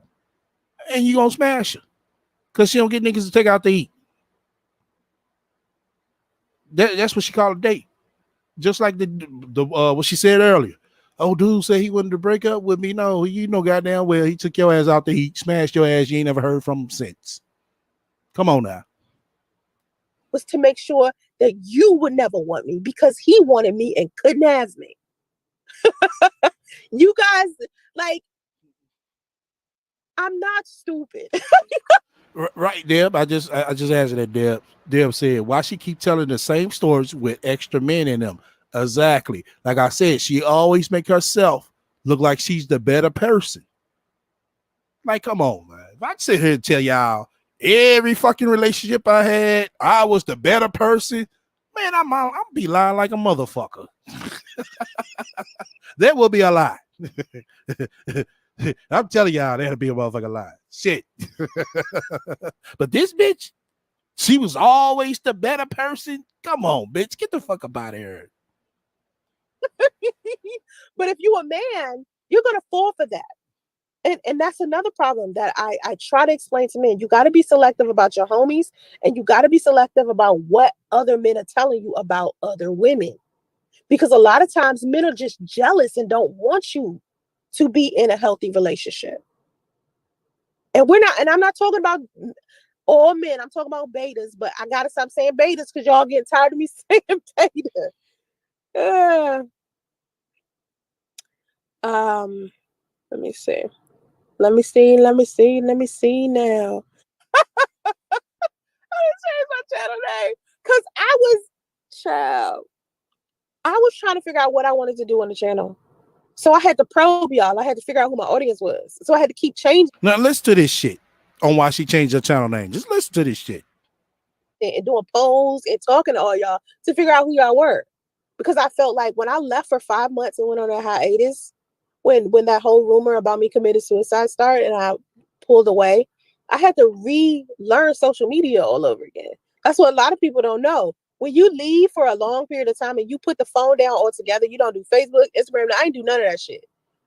And you gonna smash her. Because she don't get niggas to take out to eat. That's what she called a date. Just like the what she said earlier. Oh, dude said he wanted to break up with me. No, you know goddamn well he took your ass out to eat, smashed your ass. You ain't never heard from him since. Come on now. Was to make sure that you would never want me because he wanted me and couldn't have me. You guys, like, I'm not stupid. Right, Deb. I just answered that, Deb. Deb said, why she keep telling the same stories with extra men in them? Exactly. Like I said, she always make herself look like she's the better person. Like, come on, man. If I sit here and tell y'all every fucking relationship I had, I was the better person, man, I'm be lying like a motherfucker. That will be a lie. I'm telling y'all, that'll be a motherfucking lie. Shit. But this bitch, she was always the better person. Come on, bitch. Get the fuck up out of here. But if you a man, you're going to fall for that. And that's another problem that I try to explain to men. You got to be selective about your homies, and you got to be selective about what other men are telling you about other women. Because a lot of times men are just jealous and don't want you to be in a healthy relationship. And I'm not talking about all men. I'm talking about betas, but I got to stop saying betas because y'all getting tired of me saying beta. Let me see. Let me see now. I didn't change my channel name because I was trying to figure out what I wanted to do on the channel. So I had to probe y'all. I had to figure out who my audience was. So I had to keep changing. Now listen to this shit. On why she changed her channel name. Just listen to this shit. And doing polls and talking to all y'all to figure out who y'all were. Because I felt like when I left for 5 months and went on a hiatus, when that whole rumor about me committing suicide started and I pulled away, I had to relearn social media all over again. That's what a lot of people don't know. When you leave for a long period of time and you put the phone down altogether, you don't do Facebook, Instagram. I ain't do none of that shit.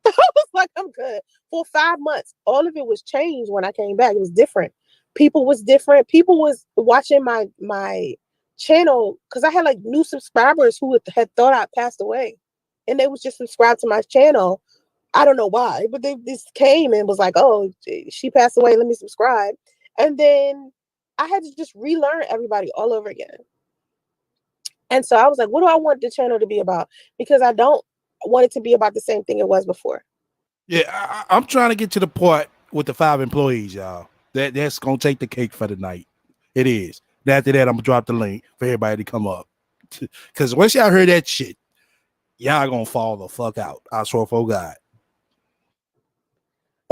I was like, I'm good. For 5 months, all of it was changed when I came back. It was different. People was different. People was watching my channel because I had like new subscribers who had thought I passed away, and they was just subscribed to my channel. I don't know why, but they just came and was like, "Oh, she passed away. Let me subscribe." And then I had to just relearn everybody all over again. And so I was like, "What do I want the channel to be about?" Because I don't want it to be about the same thing it was before. Yeah, I'm trying to get to the part with the 5 employees, y'all. That's gonna take the cake for the night. It is. And after that, I'm gonna drop the link for everybody to come up. Cause once y'all heard that shit, y'all gonna fall the fuck out. I swear for God.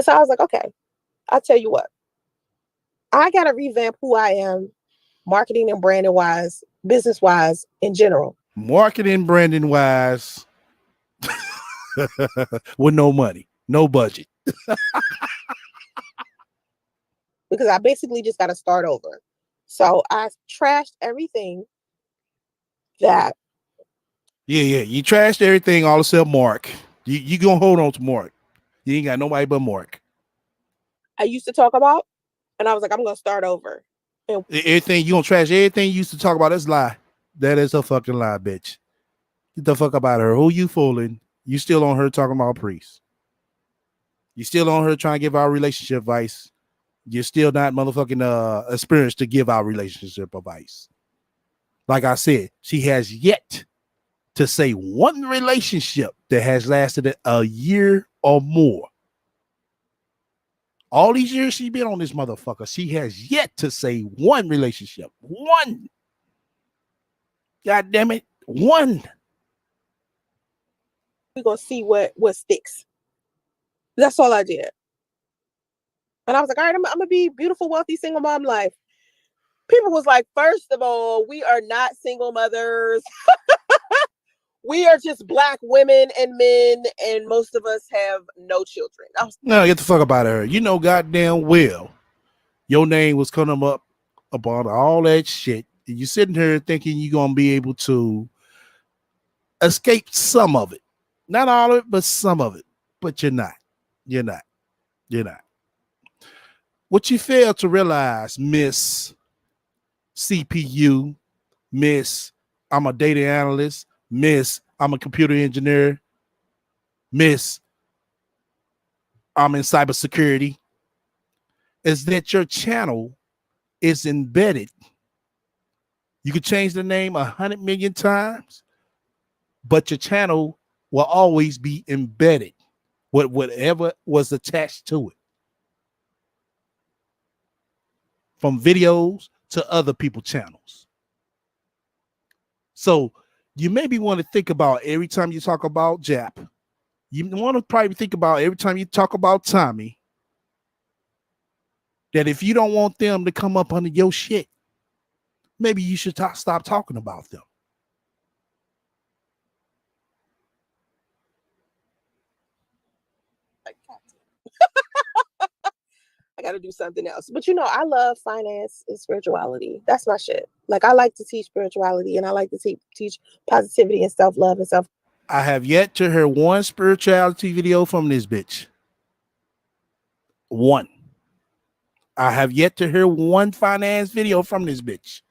So I was like, okay, I'll tell you what. I gotta revamp who I am, marketing and branding wise, business wise, in general. Marketing, branding wise, with no money, no budget. Because I basically just gotta start over. So I trashed everything that Yeah. You trashed everything all except Mark. You gonna hold on to Mark. You ain't got nobody but Mark. I used to talk about, and I was like, I'm gonna start over. And Everything you gonna trash everything you used to talk about. That's lie. That is a fucking lie, bitch. Get the fuck about her. Who you fooling? You still on her talking about Priest. You still on her trying to give our relationship advice. You're still not motherfucking experienced to give our relationship advice. Like I said, she has yet to say one relationship that has lasted a year or more. All these years she's been on this motherfucker, she has yet to say one relationship. One. God damn it. One. we're gonna see what sticks. That's all I did. And I was like, all right, I'm gonna be beautiful, wealthy, single mom life. People was like, first of all, we are not single mothers. We are just Black women and men, and most of us have no children. No, get the fuck up out of her. You know goddamn well your name was coming up upon all that shit. And you sitting here thinking you're gonna be able to escape some of it. Not all of it, but some of it. But you're not. You're not. You're not. What you fail to realize, Miss CPU, Miss I'm a data analyst, Miss I'm a computer engineer, Miss I'm in cybersecurity, is that your channel is embedded. You could change the name 100 million times, but your channel will always be embedded with whatever was attached to it. From videos to other people's channels. So you maybe want to think about every time you talk about Jap, you want to probably think about every time you talk about Tommy, that if you don't want them to come up under your shit, maybe you should stop talking about them. I got to do something else. But I love finance and spirituality. That's my shit. Like, I like to teach spirituality, and I like to teach positivity and self love and self. I have yet to hear one spirituality video from this bitch. One. I have yet to hear one finance video from this bitch.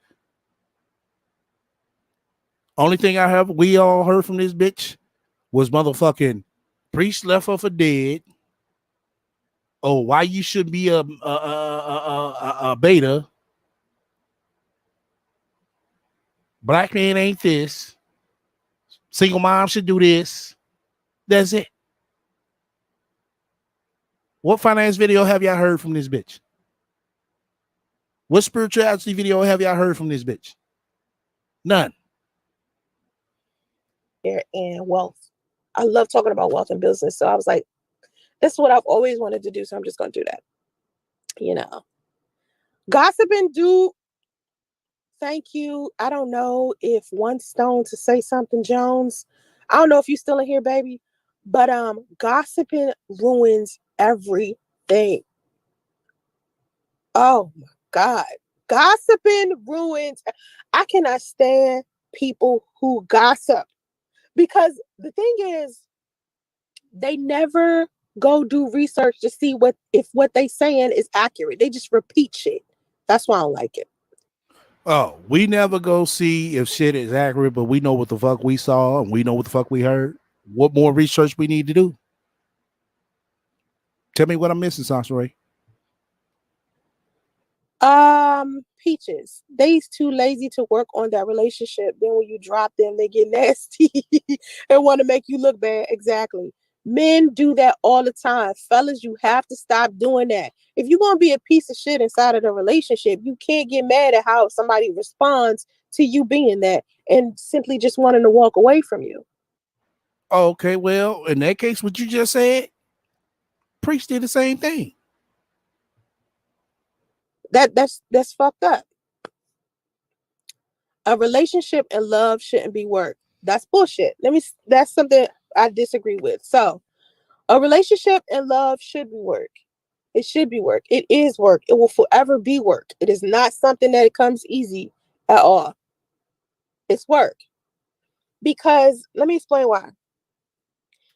Only thing we all heard from this bitch was motherfucking Priest left her for dead. Oh, why you should be a beta? Black man ain't this. Single mom should do this. That's it. What finance video have y'all heard from this bitch? What spirituality video have y'all heard from this bitch? None. And wealth. I love talking about wealth and business. So I was like, this is what I've always wanted to do. So I'm just going to do that. Gossiping do thank you. I don't know if one stone to say something, Jones. I don't know if you still in here, baby. But gossiping ruins everything. Oh my God. Gossiping ruins. I cannot stand people who gossip because the thing is, they never go do research to see what if what they saying is accurate. They just repeat shit. That's why I don't like it. Oh, we never go see if shit is accurate, but we know what the fuck we saw and we know what the fuck we heard. What more research we need to do? Tell me what I'm missing, Sasha Ray. Peaches. They's too lazy to work on that relationship. Then when you drop them, they get nasty and want to make you look bad. Exactly. Men do that all the time. Fellas, you have to stop doing that. If you're gonna be a piece of shit inside of the relationship, you can't get mad at how somebody responds to you being that and simply just wanting to walk away from you. Okay, well, in that case, what you just said, Priest did the same thing. That's fucked up. A relationship and love shouldn't be work. That's bullshit. That's something I disagree with. So a relationship and love should be work. It should be work. It is work. It will forever be work. It is not something that comes easy at all. It's work. Because let me explain why.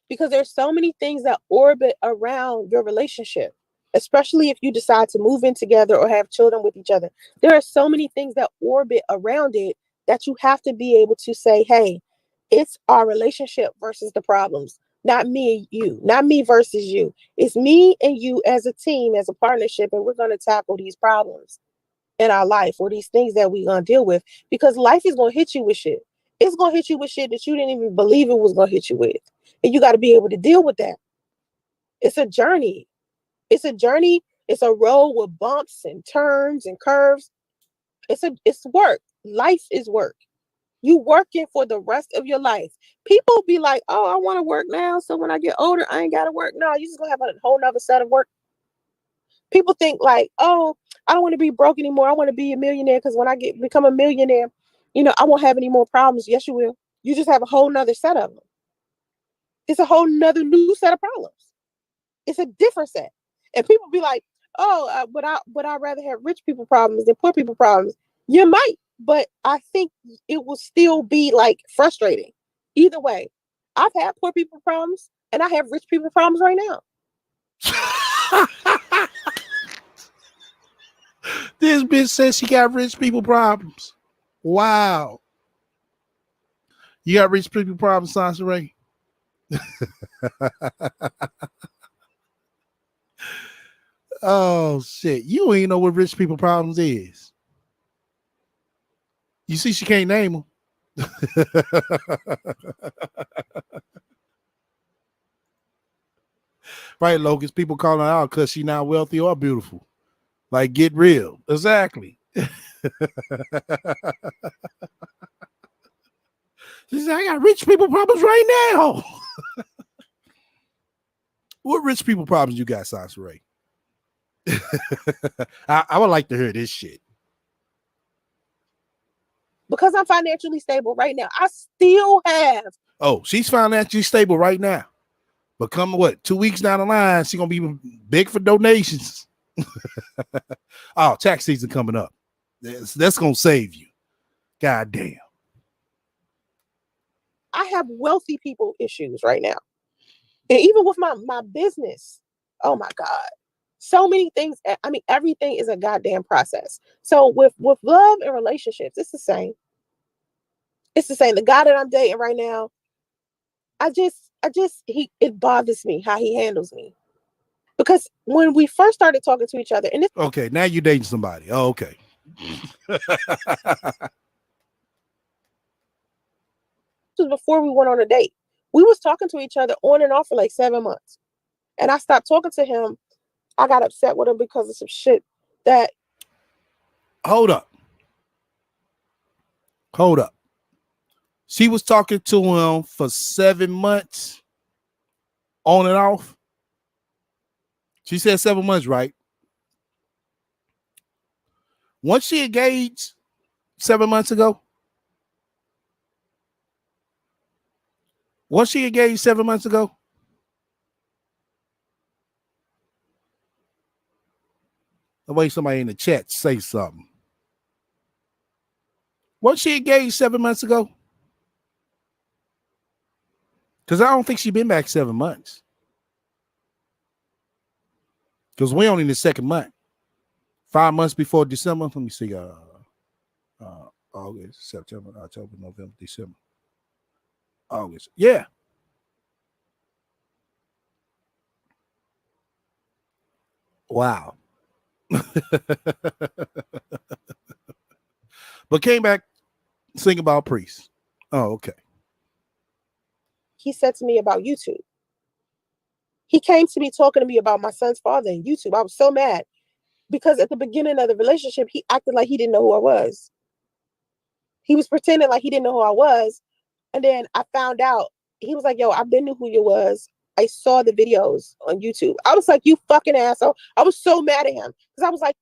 Because there's so many things that orbit around your relationship, especially if you decide to move in together or have children with each other. There are so many things that orbit around it that you have to be able to say, hey, it's our relationship versus the problems, not me and you, not me versus you. It's me and you as a team, as a partnership, and we're going to tackle these problems in our life or these things that we're going to deal with because life is going to hit you with shit. It's going to hit you with shit that you didn't even believe it was going to hit you with. And you got to be able to deal with that. It's a journey. It's a journey. It's a road with bumps and turns and curves. It's work. Life is work. You working for the rest of your life. People be like, oh, I want to work now. So when I get older, I ain't got to work. No, you just going to have a whole nother set of work. People think like, oh, I don't want to be broke anymore. I want to be a millionaire because when I become a millionaire, I won't have any more problems. Yes, you will. You just have a whole nother set of them. It's a whole nother new set of problems. It's a different set. And people be like, oh, would I rather have rich people problems than poor people problems? You might, but I think it will still be like frustrating. Either way, I've had poor people problems and I have rich people problems right now. This bitch says she got rich people problems. Wow. You got rich people problems, Sasha Ray? Oh shit. You ain't know what rich people problems is. You see, she can't name them. Right, Locust. People calling her out because she not wealthy or beautiful. Like, get real. Exactly. She said, I got rich people problems right now. What rich people problems you got, Sasha Ray? I would like to hear this shit. Because I'm financially stable right now. I still have. Oh, she's financially stable right now. But come what, 2 weeks down the line, she's gonna be big for donations. Oh, tax season coming up. That's gonna save you. God damn. I have wealthy people issues right now. And even with my business, oh my God. So many things. I mean, everything is a goddamn process. So with love and relationships, it's the same. It's the same. The guy that I'm dating right now, it bothers me how he handles me. Because when we first started talking to each other, and this Okay, now you're dating somebody. Oh, okay. was before we went on a date. We was talking to each other on and off for like 7 months. And I stopped talking to him. I got upset with him because of some shit that Hold up. Hold up. She was talking to him for 7 months on and off. She said 7 months, right? Once she engaged 7 months ago. Was she engaged 7 months ago? The way somebody in the chat say something. Was she engaged 7 months ago? Because I don't think she's been back 7 months. Because we're only in the second month. 5 months before December. Let me see. August, September, October, November, December. August. Yeah. Wow. But came back singing about priests. Oh, okay. He said to me about YouTube. He came to me talking to me about my son's father and YouTube. I was so mad because at the beginning of the relationship, he acted like he didn't know who I was. He was pretending like he didn't know who I was. And then I found out, he was like, yo, I've been knew who you was. I saw the videos on YouTube. I was like, you fucking asshole. I was so mad at him because I was like,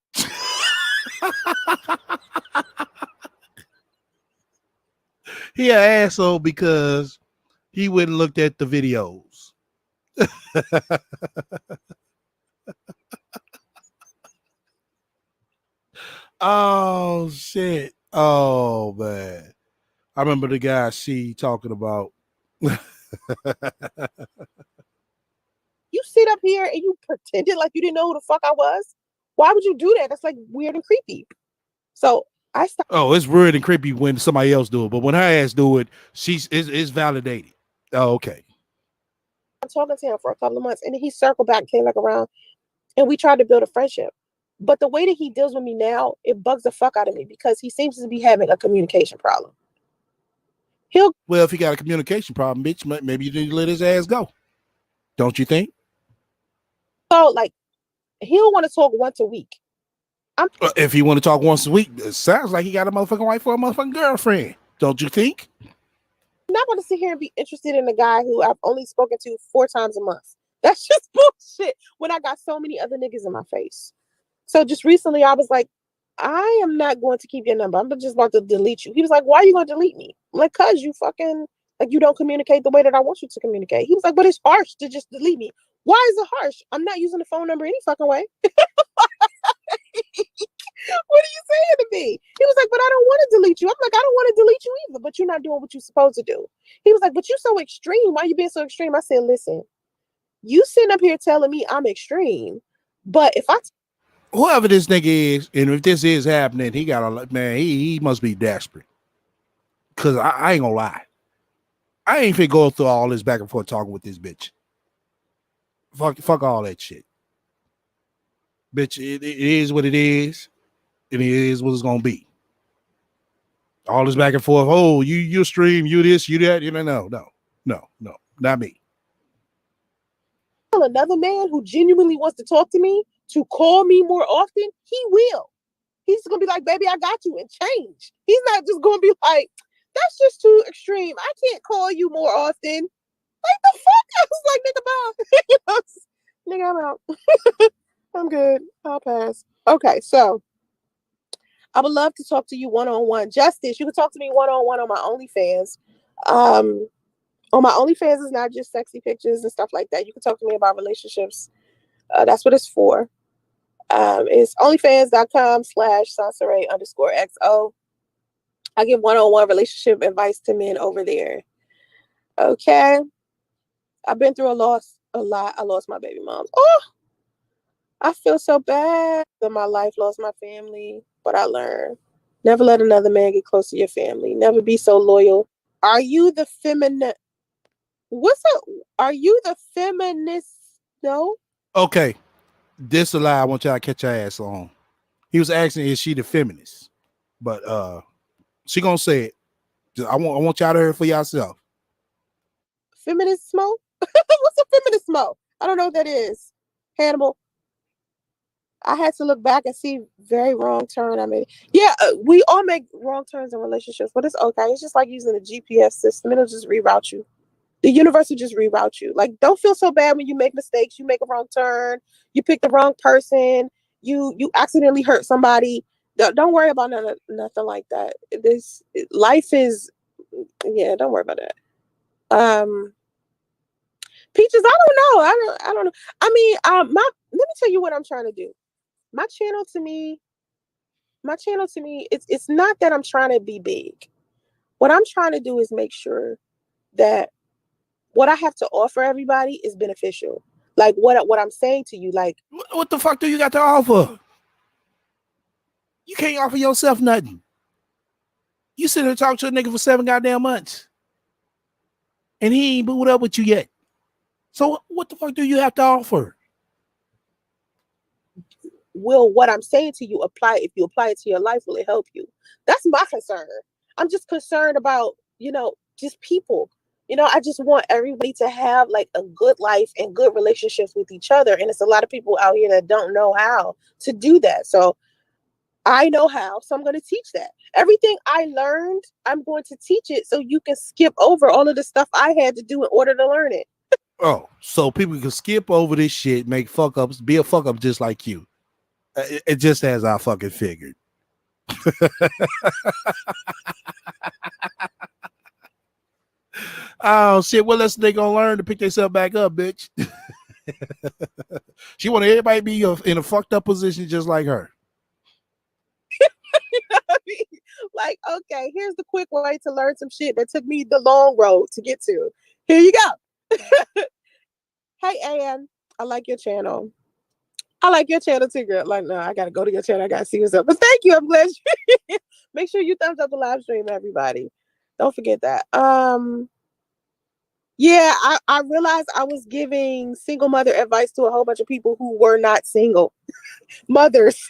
he an asshole because he went and looked at the videos. Oh shit. Oh man. I remember the guy she talking about. you sit up here and you pretended like you didn't know who the fuck I was. Why would you do that? That's like weird and creepy. So I started. Oh, it's weird and creepy when somebody else do it, but when her ass do it, it's validated. Oh, okay. I'm talking to him for a couple of months, and then he circled back, came back around, and we tried to build a friendship. But the way that he deals with me now, it bugs the fuck out of me because he seems to be having a communication problem. Well, if he got a communication problem, bitch, maybe you need to let his ass go. Don't you think? So, like, he'll want to talk once a week. If he want to talk once a week, it sounds like he got a motherfucking wife or a motherfucking girlfriend. Don't you think? I'm not going to sit here and be interested in a guy who I've only spoken to 4 times a month. That's just bullshit when I got so many other niggas in my face. So just recently, I was like, I am not going to keep your number. I'm just about to delete you. He was like, why are you going to delete me? I'm like, cause you fucking, like, you don't communicate the way that I want you to communicate. He was like, but it's harsh to just delete me. Why is it harsh? I'm not using the phone number any fucking way. What are you saying to me? He was like, but I don't want to delete you. I'm like, I don't want to delete you either, but you're not doing what you're supposed to do. He was like, but you're so extreme. Why are you being so extreme? I said, listen, you sitting up here telling me I'm extreme, but if I whoever this nigga is, and if this is happening, he got a man. He must be desperate. Cause I ain't gonna lie, I ain't finna go through all this back and forth talking with this bitch. Fuck all that shit, bitch. It is what it is, and it is what it's gonna be. All this back and forth. Oh, you stream, you this, you that. You know, no, not me. another man who genuinely wants to talk to me to call me more often, he will. He's gonna be like, baby, I got you, and change. He's not just gonna be like, that's just too extreme. I can't call you more often. Like the fuck? I was like, nigga, bye. Nigga, I'm out. I'm good. I'll pass. Okay, so I would love to talk to you one-on-one. Justice, you can talk to me one-on-one on my OnlyFans. On my OnlyFans is not just sexy pictures and stuff like that. You can talk to me about relationships. That's what it's for. It's onlyfans.com/Sansaray_XO. I give one-on-one relationship advice to men over there. Okay. I've been through a lot. I lost my baby mom. Oh, I feel so bad that my life lost my family, but I learned. Never let another man get close to your family. Never be so loyal. Are you the feminine? Are you the feminist? No. Okay, this a lie. I want y'all to catch your ass on. He was asking, is she the feminist? But she gonna say it. I want y'all to hear it for yourself. Feminist smoke? What's a feminist smoke? I don't know what that is. Hannibal. I had to look back and see very wrong turn I made. Yeah, we all make wrong turns in relationships, but it's okay. It's just like using a GPS system. It'll just reroute you. The universe will just reroute you. Like, don't feel so bad when you make mistakes. You make a wrong turn. You pick the wrong person. You accidentally hurt somebody. Don't worry about nothing like that. This life is, yeah. Don't worry about that. Peaches, I don't know. I don't know. I mean, let me tell you what I'm trying to do. My channel to me, it's not that I'm trying to be big. What I'm trying to do is make sure that what I have to offer everybody is beneficial. Like what I'm saying to you, like what the fuck do you got to offer? You can't offer yourself nothing. You sit here and talk to a nigga for 7 goddamn months, and he ain't booed up with you yet. So what the fuck do you have to offer? will what I'm saying to you apply? If you apply it to your life, will it help you? That's my concern. I'm just concerned about, just people. I just want everybody to have like a good life and good relationships with each other. And it's a lot of people out here that don't know how to do that. So I know how, so I'm going to teach that. Everything I learned, I'm going to teach it so you can skip over all of the stuff I had to do in order to learn it. Oh, so people can skip over this shit, make fuck ups, be a fuck up just like you. It just as I fucking figured. Oh shit! Well, let's they gonna learn to pick themselves back up, bitch. She want everybody to be in a fucked up position just like her. Like, okay, here's the quick way to learn some shit that took me the long road to get to. Here you go. Hey, Ann, I like your channel. I like your channel too, girl. Like, no, I gotta go to your channel. I gotta see what's up. But thank you. I'm glad you make sure you thumbs up the live stream, everybody. Don't forget that. Yeah, I realized I was giving single mother advice to a whole bunch of people who were not single mothers.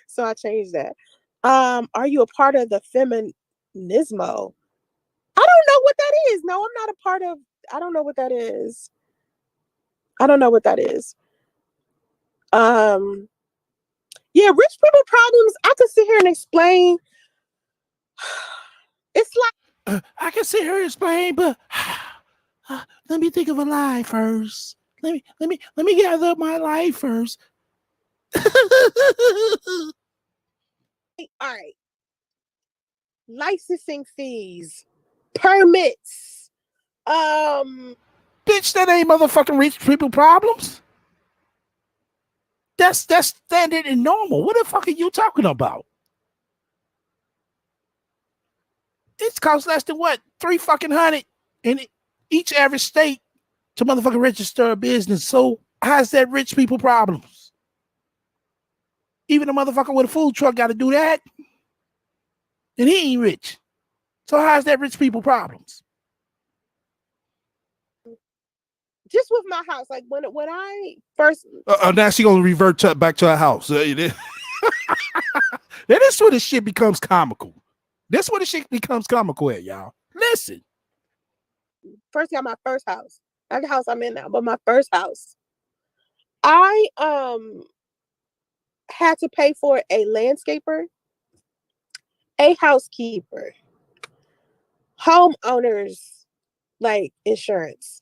So I changed that. Are you a part of the feminismo? I don't know what that is. No, I'm not a part of. I don't know what that is. I don't know what that is. Yeah, rich people problems. I could sit here and explain. It's like I can sit here and explain, but let me think of a lie first. Let me gather up my life first. all right. Licensing fees, permits. Bitch, that ain't motherfucking rich people problems. That's standard and normal. What the fuck are you talking about? It's cost less than what? $300 in each average state to motherfucking register a business. So how's that rich people problems? Even a motherfucker with a food truck got to do that, and he ain't rich. So how's that rich people problems? Just with my house, like when I first. Now she gonna revert back to her house. That is where the shit becomes comical. That's where the shit becomes comical at, y'all. Listen. First got my first house. Not the house I'm in now, but my first house. I had to pay for a landscaper, a housekeeper, homeowners like insurance,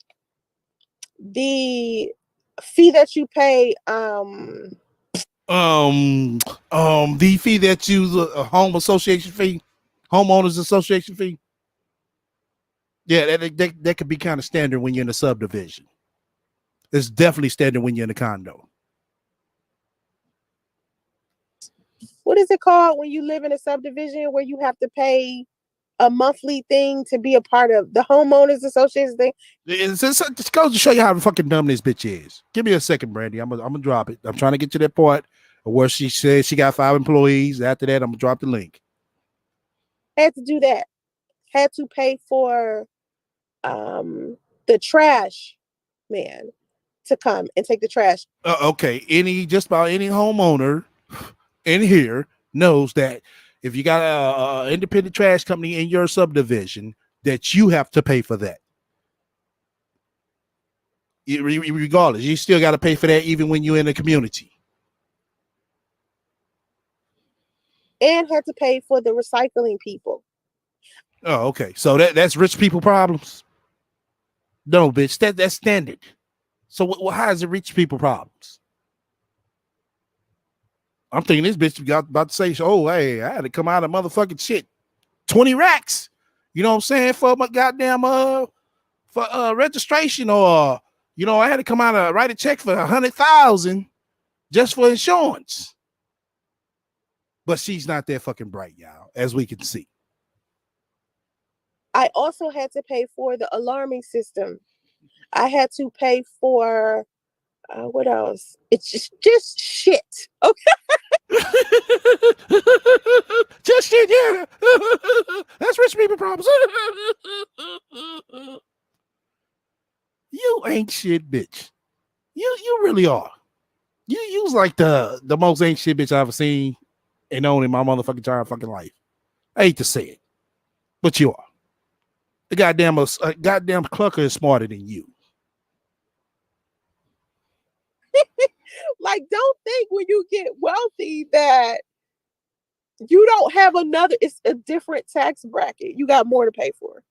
the fee that you pay. The fee that you a home association fee, homeowners association fee. Yeah, that could be kind of standard when you're in a subdivision. It's definitely standard when you're in a condo. What is it called when you live in a subdivision where you have to pay a monthly thing to be a part of the homeowners association thing? It goes to show you how fucking dumb this bitch is. Give me a second, Brandy. I'm gonna drop it. I'm trying to get to that part where she says she got 5 employees. After that, I'm gonna drop the link. Had to do that. Had to pay for the trash man to come and take the trash. Okay, just about any homeowner in here knows that if you got a independent trash company in your subdivision, that you have to pay for that. Regardless, you still got to pay for that even when you're in the community. And had to pay for the recycling people. Oh, okay. So that's rich people problems. No, bitch, that's standard. So how is it rich people problems? I'm thinking this bitch got about to say, oh, hey, I had to come out of motherfucking shit. 20 racks. You know what I'm saying? For my goddamn for registration, or I had to come out of write a check for 100,000 just for insurance. But she's not that fucking bright, y'all, as we can see. I also had to pay for the alarming system. I had to pay for what else? It's just shit. Okay. Just shit, yeah. That's rich people problems. You ain't shit, bitch. You really are. You's like the most ain't shit bitch I've ever seen and known in my motherfucking entire fucking life. I hate to say it, but you are. The goddamn clucker is smarter than you. Like, don't think when you get wealthy that you don't have another. It's a different tax bracket. You got more to pay for.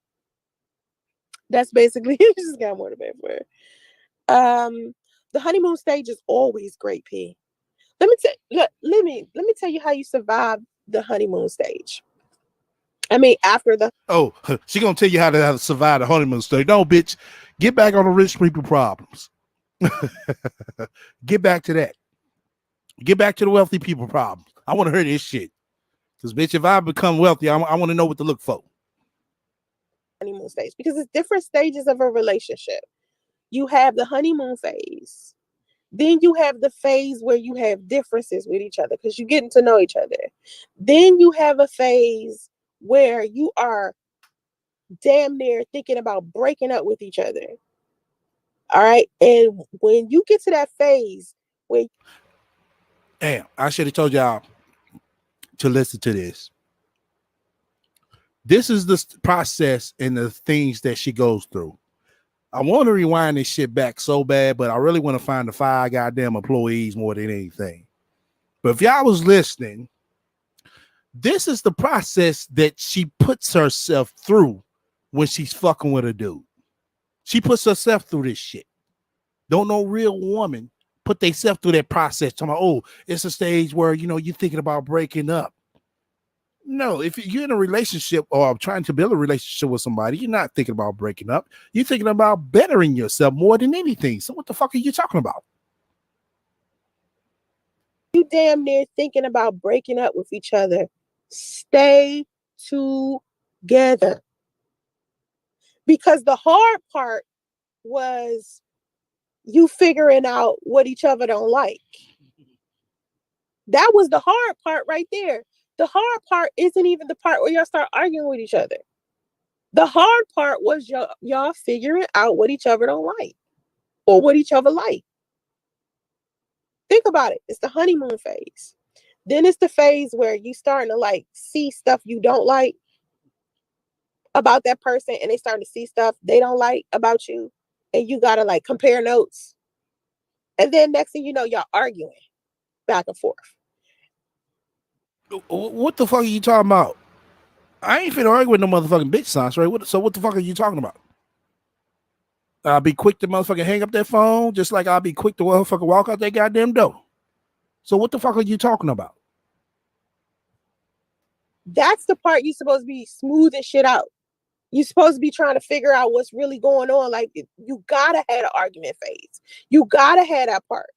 That's basically you just got more to pay for. The honeymoon stage is always great, P. Let me tell you how you survive the honeymoon stage. I mean, after the she gonna tell you how to survive the honeymoon stage. No, bitch, get back on the rich people problems. Get back to that. Get back to the wealthy people problems. I want to hear this shit. Because, bitch, if I become wealthy, I want to know what to look for. Honeymoon stage, because it's different stages of a relationship. You have the honeymoon phase. Then you have the phase where you have differences with each other because you're getting to know each other. Then you have a phase where you are damn near thinking about breaking up with each other. All right. And when you get to that phase where damn, I should have told y'all to listen to this. This is the process and the things that she goes through. I want to rewind this shit back so bad, but I really want to find the 5 goddamn employees more than anything. But if y'all was listening, this is the process that she puts herself through when she's fucking with a dude. She puts herself through this shit. Don't no real woman put themselves through that process. Talking about, oh, it's a stage where, you're thinking about breaking up. No, if you're in a relationship or trying to build a relationship with somebody, you're not thinking about breaking up. You're thinking about bettering yourself more than anything. So what the fuck are you talking about? You damn near thinking about breaking up with each other. Stay together. Because the hard part was you figuring out what each other don't like. That was the hard part right there. The hard part isn't even the part where y'all start arguing with each other. The hard part was y'all figuring out what each other don't like or what each other like. Think about it. It's the honeymoon phase. Then it's the phase where you starting to like see stuff you don't like about that person, and they starting to see stuff they don't like about you, and you gotta like compare notes. And then next thing you know, y'all arguing back and forth. What the fuck are you talking about? I ain't finna argue with no motherfucking bitch signs, right? So what the fuck are you talking about? I'll be quick to motherfucking hang up that phone, just like I'll be quick to motherfucking walk out that goddamn door. So what the fuck are you talking about? That's the part you're supposed to be smoothing shit out. You're supposed to be trying to figure out what's really going on. Like, you gotta have an argument phase. You gotta have that part.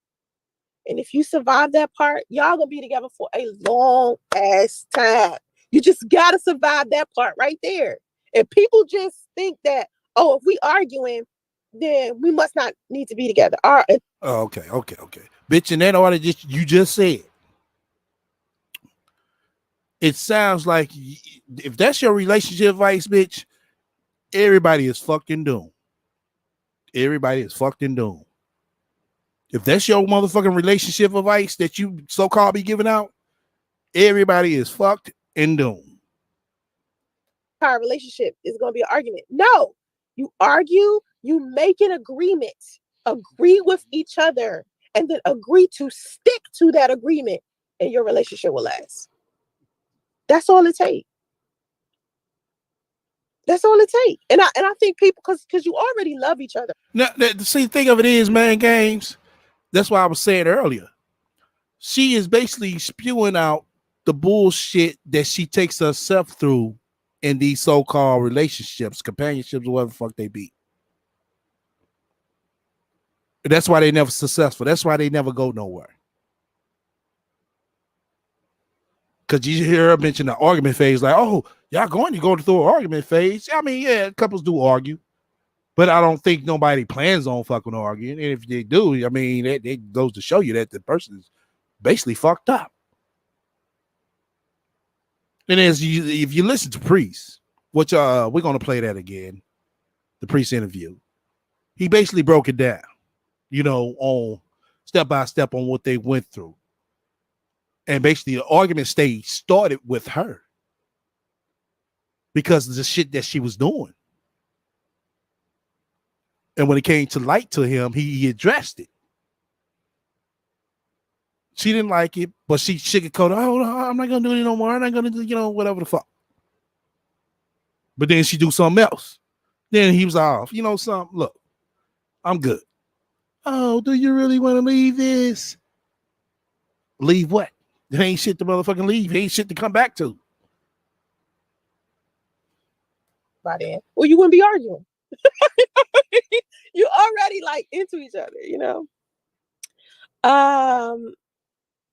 And if you survive that part, y'all gonna be together for a long ass time. You just gotta survive that part right there. And people just think that, oh, if we arguing, then we must not need to be together. All right. Oh, okay. Bitch, in that order you just said, it sounds like if that's your relationship advice, bitch, everybody is fucking doomed. Everybody is fucking doomed. If that's your motherfucking relationship advice that you so-called be giving out, everybody is fucked and doomed. Our relationship is going to be an argument. No, you argue, you make an agreement, agree with each other, and then agree to stick to that agreement, and your relationship will last. That's all it takes. That's all it takes. And I think people, because you already love each other. Now, the thing of it is, man, games. That's why I was saying earlier. she is basically spewing out the bullshit that she takes herself through in these so-called relationships, companionships, or whatever the fuck they be. And that's why they never successful. That's why they never go nowhere. Because you hear her mention the argument phase, like, oh, y'all going to go through an argument phase. I mean, yeah, couples do argue, but I don't think nobody plans on fucking arguing. And if they do, I mean, it goes to show you that the person is basically fucked up. And if you listen to Priest, which we're gonna play that again, the Priest interview, he basically broke it down, on step by step on what they went through. And basically the argument started with her because of the shit that she was doing. And when it came to light to him, he addressed it. She didn't like it, but she sugarcoated, oh, no, I'm not going to do it no more. I'm not going to do, whatever the fuck. But then she do something else. Then he was off. Something, look, I'm good. Oh, do you really want to leave this? Leave what? It ain't shit to motherfucking leave. It ain't shit to come back to. By then, well, you wouldn't be arguing. You already like into each other,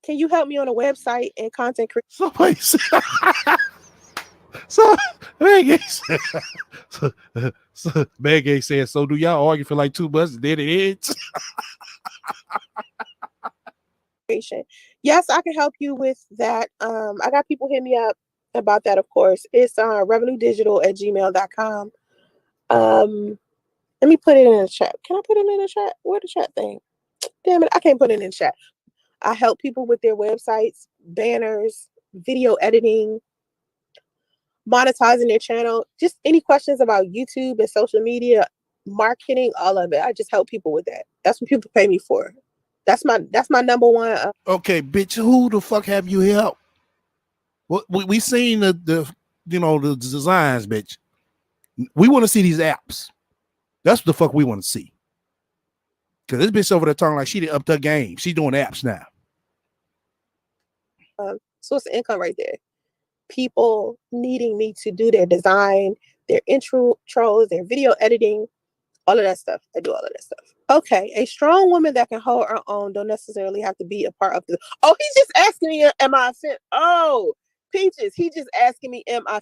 Can you help me on a website and content creation? Somebody said, so Megan said, so do y'all argue for like 2 months and then it ends? Yes, I can help you with that. I got people hit me up about that, of course. It's revenuedigital@gmail.com. Let me put it in the chat. Can I put it in the chat? Where the chat thing? Damn it, I can't put it in the chat. I help people with their websites, banners, video editing, monetizing their channel, just any questions about YouTube and social media, marketing, all of it. I just help people with that. That's what people pay me for. That's my number one. Okay, bitch, who the fuck have you helped? Well, we seen the designs, bitch. We want to see these apps. That's what the fuck we want to see. Because this bitch over there talking like she did up her game. She doing apps now. Source of income right there. People needing me to do their design, their intros, their video editing, all of that stuff. I do all of that stuff. Okay, a strong woman that can hold her own don't necessarily have to be a part of the. Oh, he's just asking me, am I oh, Peaches, he just asking me, am I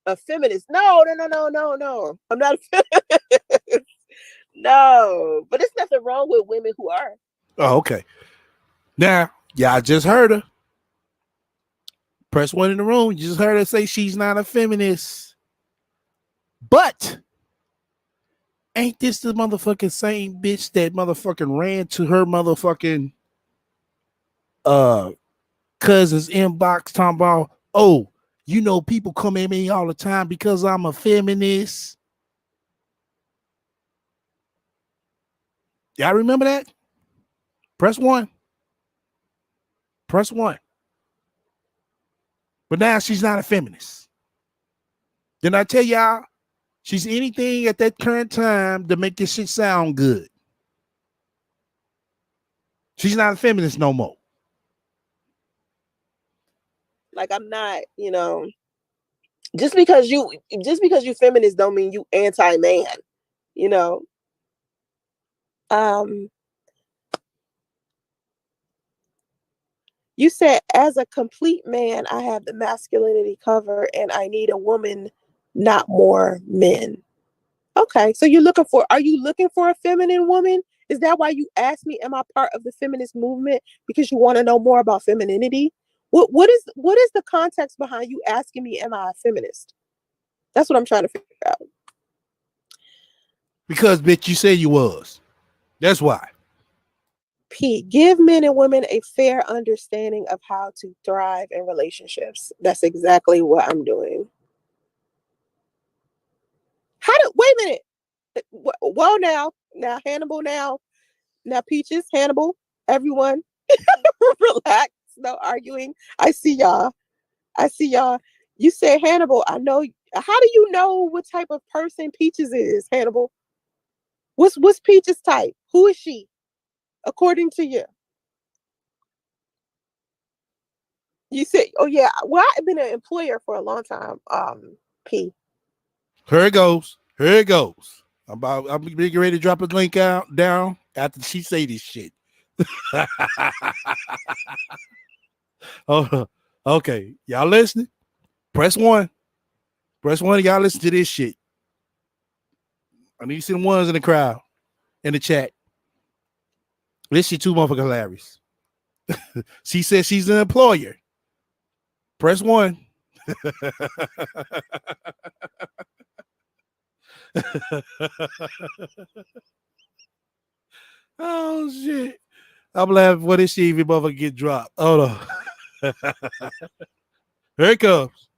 a feminist? No. I'm not a feminist. No, but there's nothing wrong with women who are. Oh, okay. Now, y'all just heard her. Press 1 in the room. You just heard her say she's not a feminist. But ain't this the motherfucking same bitch that motherfucking ran to her motherfucking cousin's inbox talking about, oh, people come at me all the time because I'm a feminist. Y'all remember that? Press 1. Press 1. But now she's not a feminist. Then I tell y'all, she's anything at that current time to make this shit sound good. She's not a feminist no more. Like, I'm not, just because you feminist don't mean you anti-man, You said, as a complete man, I have the masculinity cover and I need a woman, not more men. Okay, so are you looking for a feminine woman? Is that why you asked me, am I part of the feminist movement? Because you want to know more about femininity? What is the context behind you asking me, am I a feminist? That's what I'm trying to figure out. Because, bitch, you said you was. That's why. P, give men and women a fair understanding of how to thrive in relationships. That's exactly what I'm doing. Wait a minute. Well, now Hannibal, now Peaches, Hannibal, everyone, relax, no arguing. I see y'all. You said Hannibal. I know. How do you know what type of person Peaches is, Hannibal? What's Peaches' type? Who is she, according to you? Oh yeah. Well, I've been an employer for a long time. P. Here it goes. Here it goes. I'm getting ready to drop a link out down after she say this shit. Oh, okay. Y'all listening? Press one. Press one. Y'all listen to this shit. I need to see the ones in the crowd, in the chat. This shit too motherfucking hilarious. She says she's an employer. Press one. Oh shit. I'm laughing for this shit even motherfucker get dropped. Hold on. Here it comes.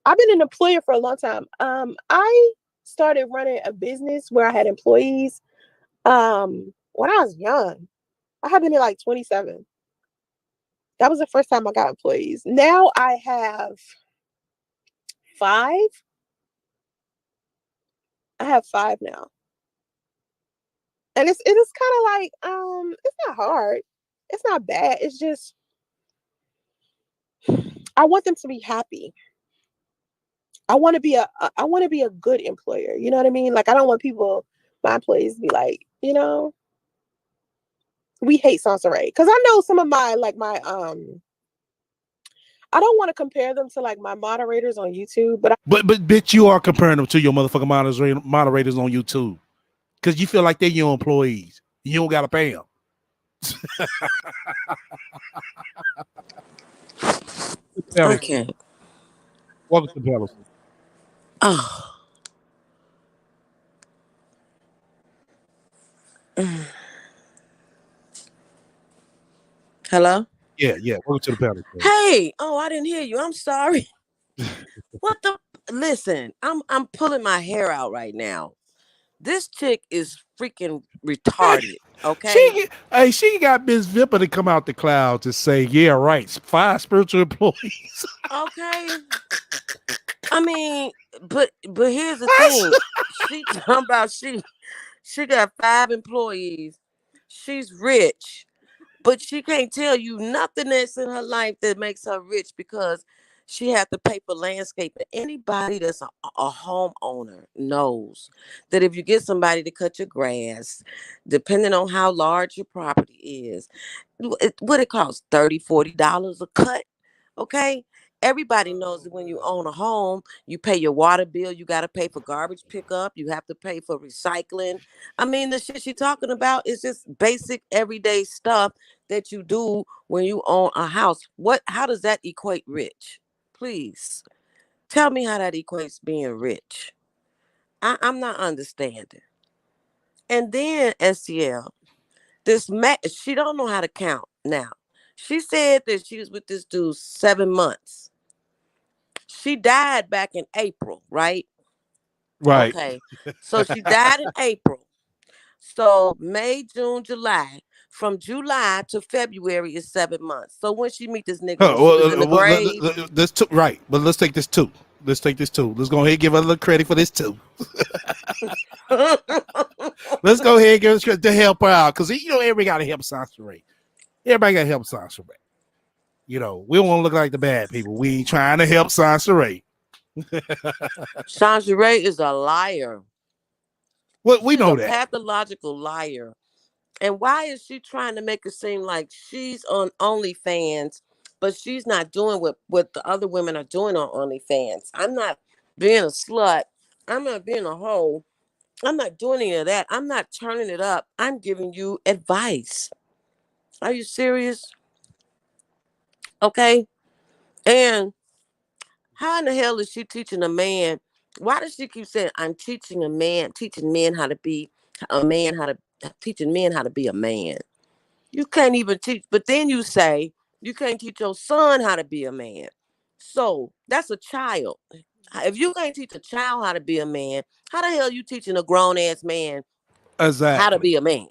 I've been an employer for a long time. I started running a business where I had employees when I was young. I had been here like 27. That was the first time I got employees. Now I have 5. I have 5 now. And it is kind of like it's not hard. It's not bad. It's just I want them to be happy. I want to be a good employer. You know what I mean? Like I don't want my employees to be like, we hate Sansaray. Because I know some of my I don't want to compare them to like my moderators on YouTube, but bitch, you are comparing them to your motherfucking moderators on YouTube. Because you feel like they're your employees. You don't gotta pay them. I can't. Welcome to Palace. Oh. Hello? Yeah. Welcome to the Palace. Hey, I didn't hear you. I'm sorry. What the? Listen, I'm pulling my hair out right now. This chick is freaking retarded. Okay. She got Miss Vipper to come out the clouds and say, yeah, right. 5 spiritual employees. Okay. I mean, but here's the thing. She talking about she got 5 employees. She's rich. But she can't tell you nothing that's in her life that makes her rich because she had to pay for landscaping. Anybody that's a homeowner knows that if you get somebody to cut your grass, depending on how large your property is, what it costs, $30, $40 a cut. Okay. Everybody knows that when you own a home, you pay your water bill, you got to pay for garbage pickup, you have to pay for recycling. I mean, the shit she's talking about is just basic everyday stuff that you do when you own a house. How does that equate rich? Please tell me how that equates being rich. I'm not understanding. And then STL, she don't know how to count now. She said that she was with this dude 7 months. She died back in April, right? Right. Okay. So she died in April. So May, June, July. From July to February is 7 months. So when she meet this nigga, when she was in the grave. That's two, right. But let's take this 2. Let's take this 2. Let's go ahead and give her a little credit for this 2. Let's go ahead and give us credit to help her out. Because, everybody got to help Sansaray. Everybody got to help Sansaray. We don't want to look like the bad people. We ain't trying to help Sansaray. Sansaray is a liar. Well, we know that. Pathological liar. And why is she trying to make it seem like she's on OnlyFans, but she's not doing what the other women are doing on OnlyFans? I'm not being a slut. I'm not being a hoe. I'm not doing any of that. I'm not turning it up. I'm giving you advice. Are you serious? Okay. And how in the hell is she teaching a man? Why does she keep saying, I'm teaching men how to be a man, teaching men how to be a man? You can't even teach, but then you say you can't teach your son how to be a man. So that's a child. If you can't teach a child how to be a man, how the hell are you teaching a grown ass man how to be a man?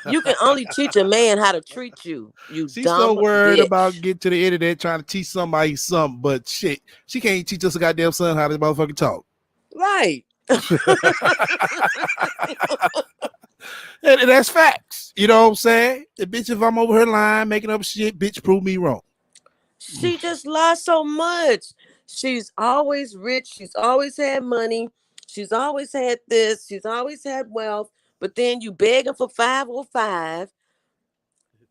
You can only teach a man how to treat you. She's so worried about getting to the internet trying to teach somebody something, but shit, she can't teach us a goddamn son how to motherfucking talk. Right. And that's facts. You know what I'm saying? The bitch, if I'm over her line making up shit, bitch, prove me wrong. She just lies so much. She's always rich. She's always had money. She's always had this. She's always had wealth. But then you begging for 505.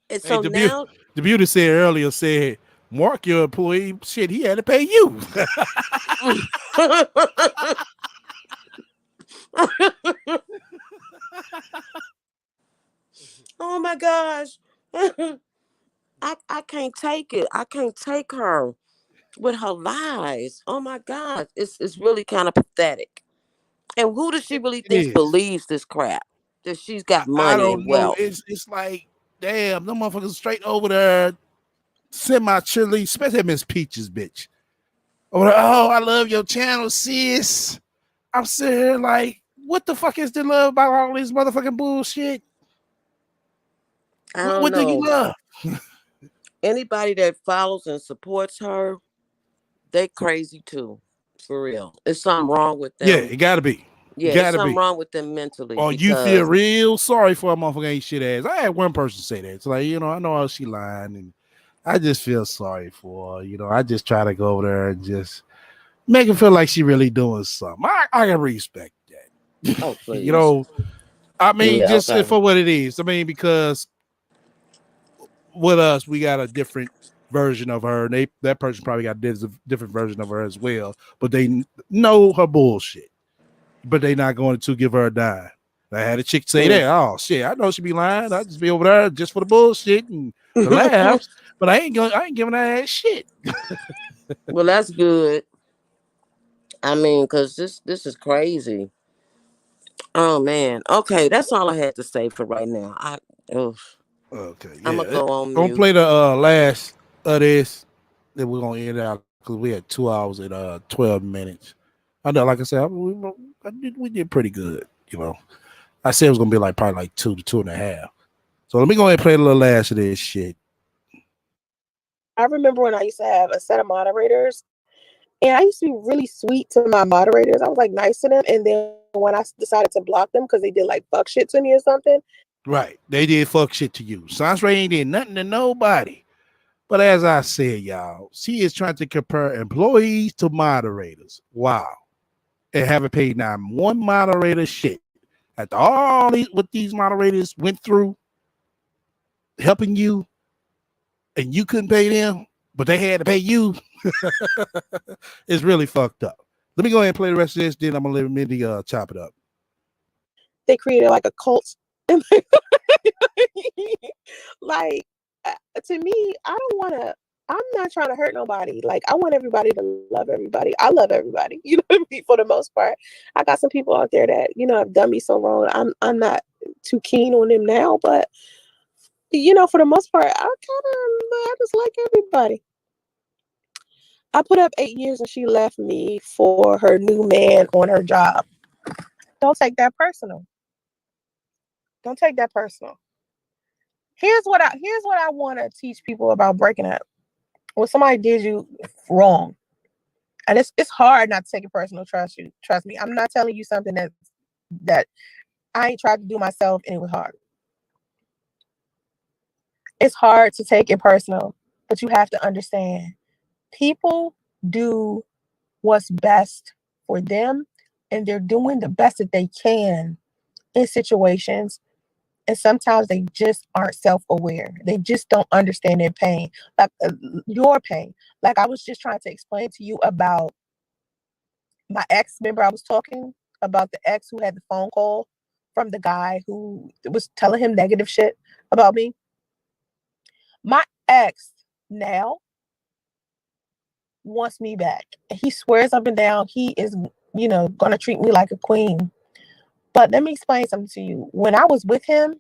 And Hey, so now the beauty said earlier said, Mark, your employee, shit, he had to pay you. oh my gosh. I can't take it. I can't take her with her lies. Oh my God. It's really kind of pathetic. And who does she It really think is. believes this crap? That she's got I money don't and know. wealth. It's like, damn, them motherfuckers straight over there, semi chilly, especially Miss Peaches, bitch. Over there, oh, I love your channel, sis. I'm sitting here like, what the fuck is the love about all this motherfucking bullshit? I don't What do you know. love? Anybody that follows and supports her, they crazy too. For real. There's something wrong with Yeah, them. it gotta be. It Yeah, it's gotta something be. wrong with them mentally Or you feel because real sorry for a motherfucker ain't shit ass. I had one person say that. It's like, I know how she lying and I just feel sorry for her. I just try to go over there and just make her feel like she really doing something. I can respect that. oh please. I mean, Yeah, just okay. for what it is. I mean, because with us, we got a different version of her, and that person probably got a different version of her as well. But they know her bullshit. But they not going to give her a dime. I had a chick say Mm. that. Oh shit, I know she be lying. I just be over there just for the bullshit and the laughs. But I ain't giving her ass shit. well, that's good. I mean, cause this is crazy. Oh man. Okay, that's all I had to say for right now. Ugh, Okay, I'm gonna yeah. go on Gonna mute. play the last of this. Then we're gonna end out because we had 2 hours and 12 minutes. I know, like I said, we did pretty good. I said it was gonna be like probably like 2 to 2.5. So let me go ahead and play the little last of this shit. I remember when I used to have a set of moderators, and I used to be really sweet to my moderators. I was like nice to them, and then when I decided to block them because they did like fuck shit to me or something. Right. They did fuck shit to you. Sans Ray ain't did nothing to nobody. But as I said, y'all, she is trying to compare employees to moderators. Wow. And haven't paid now one moderator shit. After all what these moderators went through helping you, and you couldn't pay them, but they had to pay you. It's really fucked up. Let me go ahead and play the rest of this, then I'm gonna let Mindy chop it up. They created like a cult. Like to me, I don't want to. I'm not trying to hurt nobody. Like I want everybody to love everybody. I love everybody. You know what I mean? For the most part, I got some people out there that have done me so wrong. I'm not too keen on them now, but for the most part, I just like everybody. I put up 8 years and she left me for her new man on her job. Don't take that personal. Don't take that personal. Here's what I want to teach people about breaking up. When somebody did you wrong, and it's hard not to take it personal. Trust me. I'm not telling you something that I ain't tried to do myself, and it was hard. It's hard to take it personal, but you have to understand people do what's best for them, and they're doing the best that they can in situations. And sometimes they just aren't self-aware. They just don't understand their pain, like your pain. Like I was just trying to explain to you about my ex. Remember, I was talking about the ex who had the phone call from the guy who was telling him negative shit about me. My ex now wants me back. He swears up and down he is, going to treat me like a queen. But let me explain something to you. When I was with him,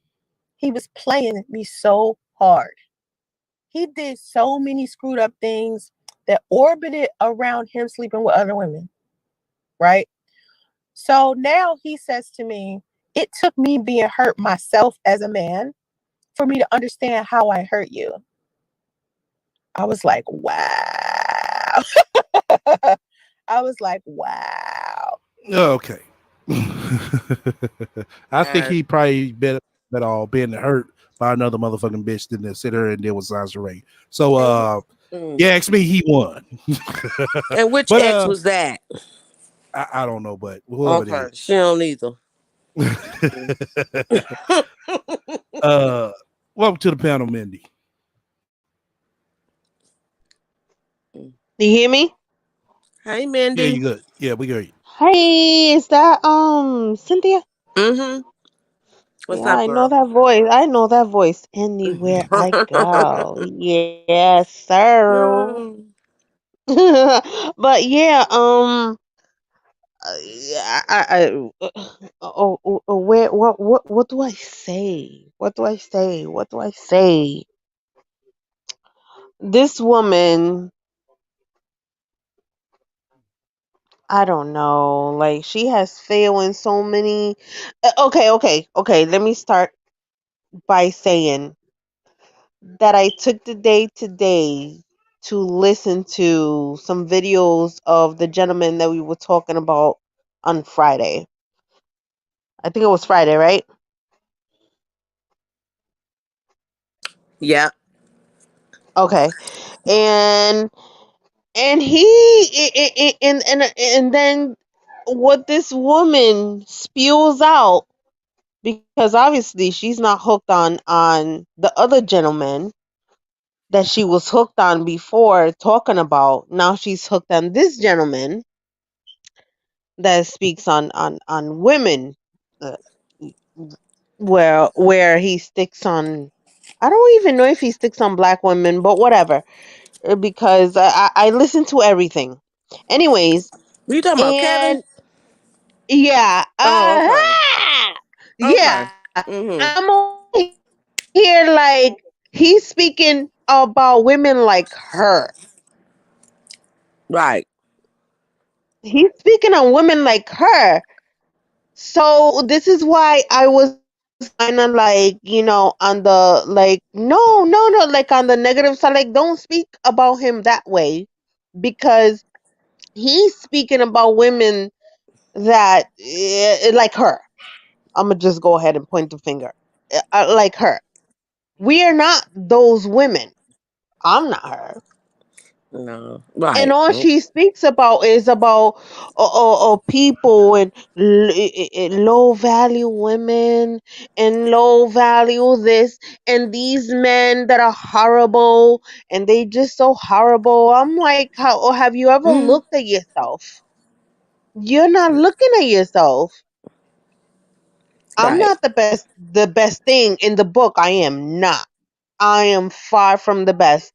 he was playing me so hard. He did so many screwed up things that orbited around him sleeping with other women, right? So now he says to me, it took me being hurt myself as a man for me to understand how I hurt you. I was like, wow. I was like, wow. Okay. I think Uh, he probably better all being hurt by another motherfucking bitch than to sit her and deal with Sansa Ray. So Mm. Yeah, ask me, he won. And which But ex was that? I don't know, but whoever it Okay, she don't either. Mm. is. uh, welcome to the panel, Mindy. Do you hear me? Hey, Yeah, you Mindy. good? Yeah, we hear you. Hey, is that Cynthia? Mm-hmm. What's Yeah, up, I know girl? that voice. I know that voice anywhere I go. Yes, sir. Mm. But yeah, where, what do I say? What do I say? What do I say? This woman, I don't know. Like she has failed in so many. Okay. Let me start by saying that I took the day today to listen to some videos of the gentleman that we were talking about on Friday. I think it was Friday, right? Yeah. Okay. And and then what this woman spews out, because obviously she's not hooked on the other gentleman that she was hooked on before talking about. Now she's hooked on this gentleman that speaks on women, uh, where he sticks on, I don't even know if he sticks on black women, but whatever, because I listen to everything anyways. You talking about Kevin? And yeah, Oh, okay. yeah, Okay. I'm Mm-hmm. over here like he's speaking about women like her. Right. He's speaking on women like her. So this is why I was kind of like, on the like, no, like on the negative side, like don't speak about him that way, because he's speaking about women that like her. I'm gonna just go ahead and point the finger, like her. We are not those women. I'm not her. No. And Right. all Mm. she speaks about is about people and low value women and low value this and these men that are horrible and they just so horrible. I'm like, how have you ever Mm. looked at yourself? You're not looking at yourself. I'm Right. not the best thing in the book. I am not. I am far from the best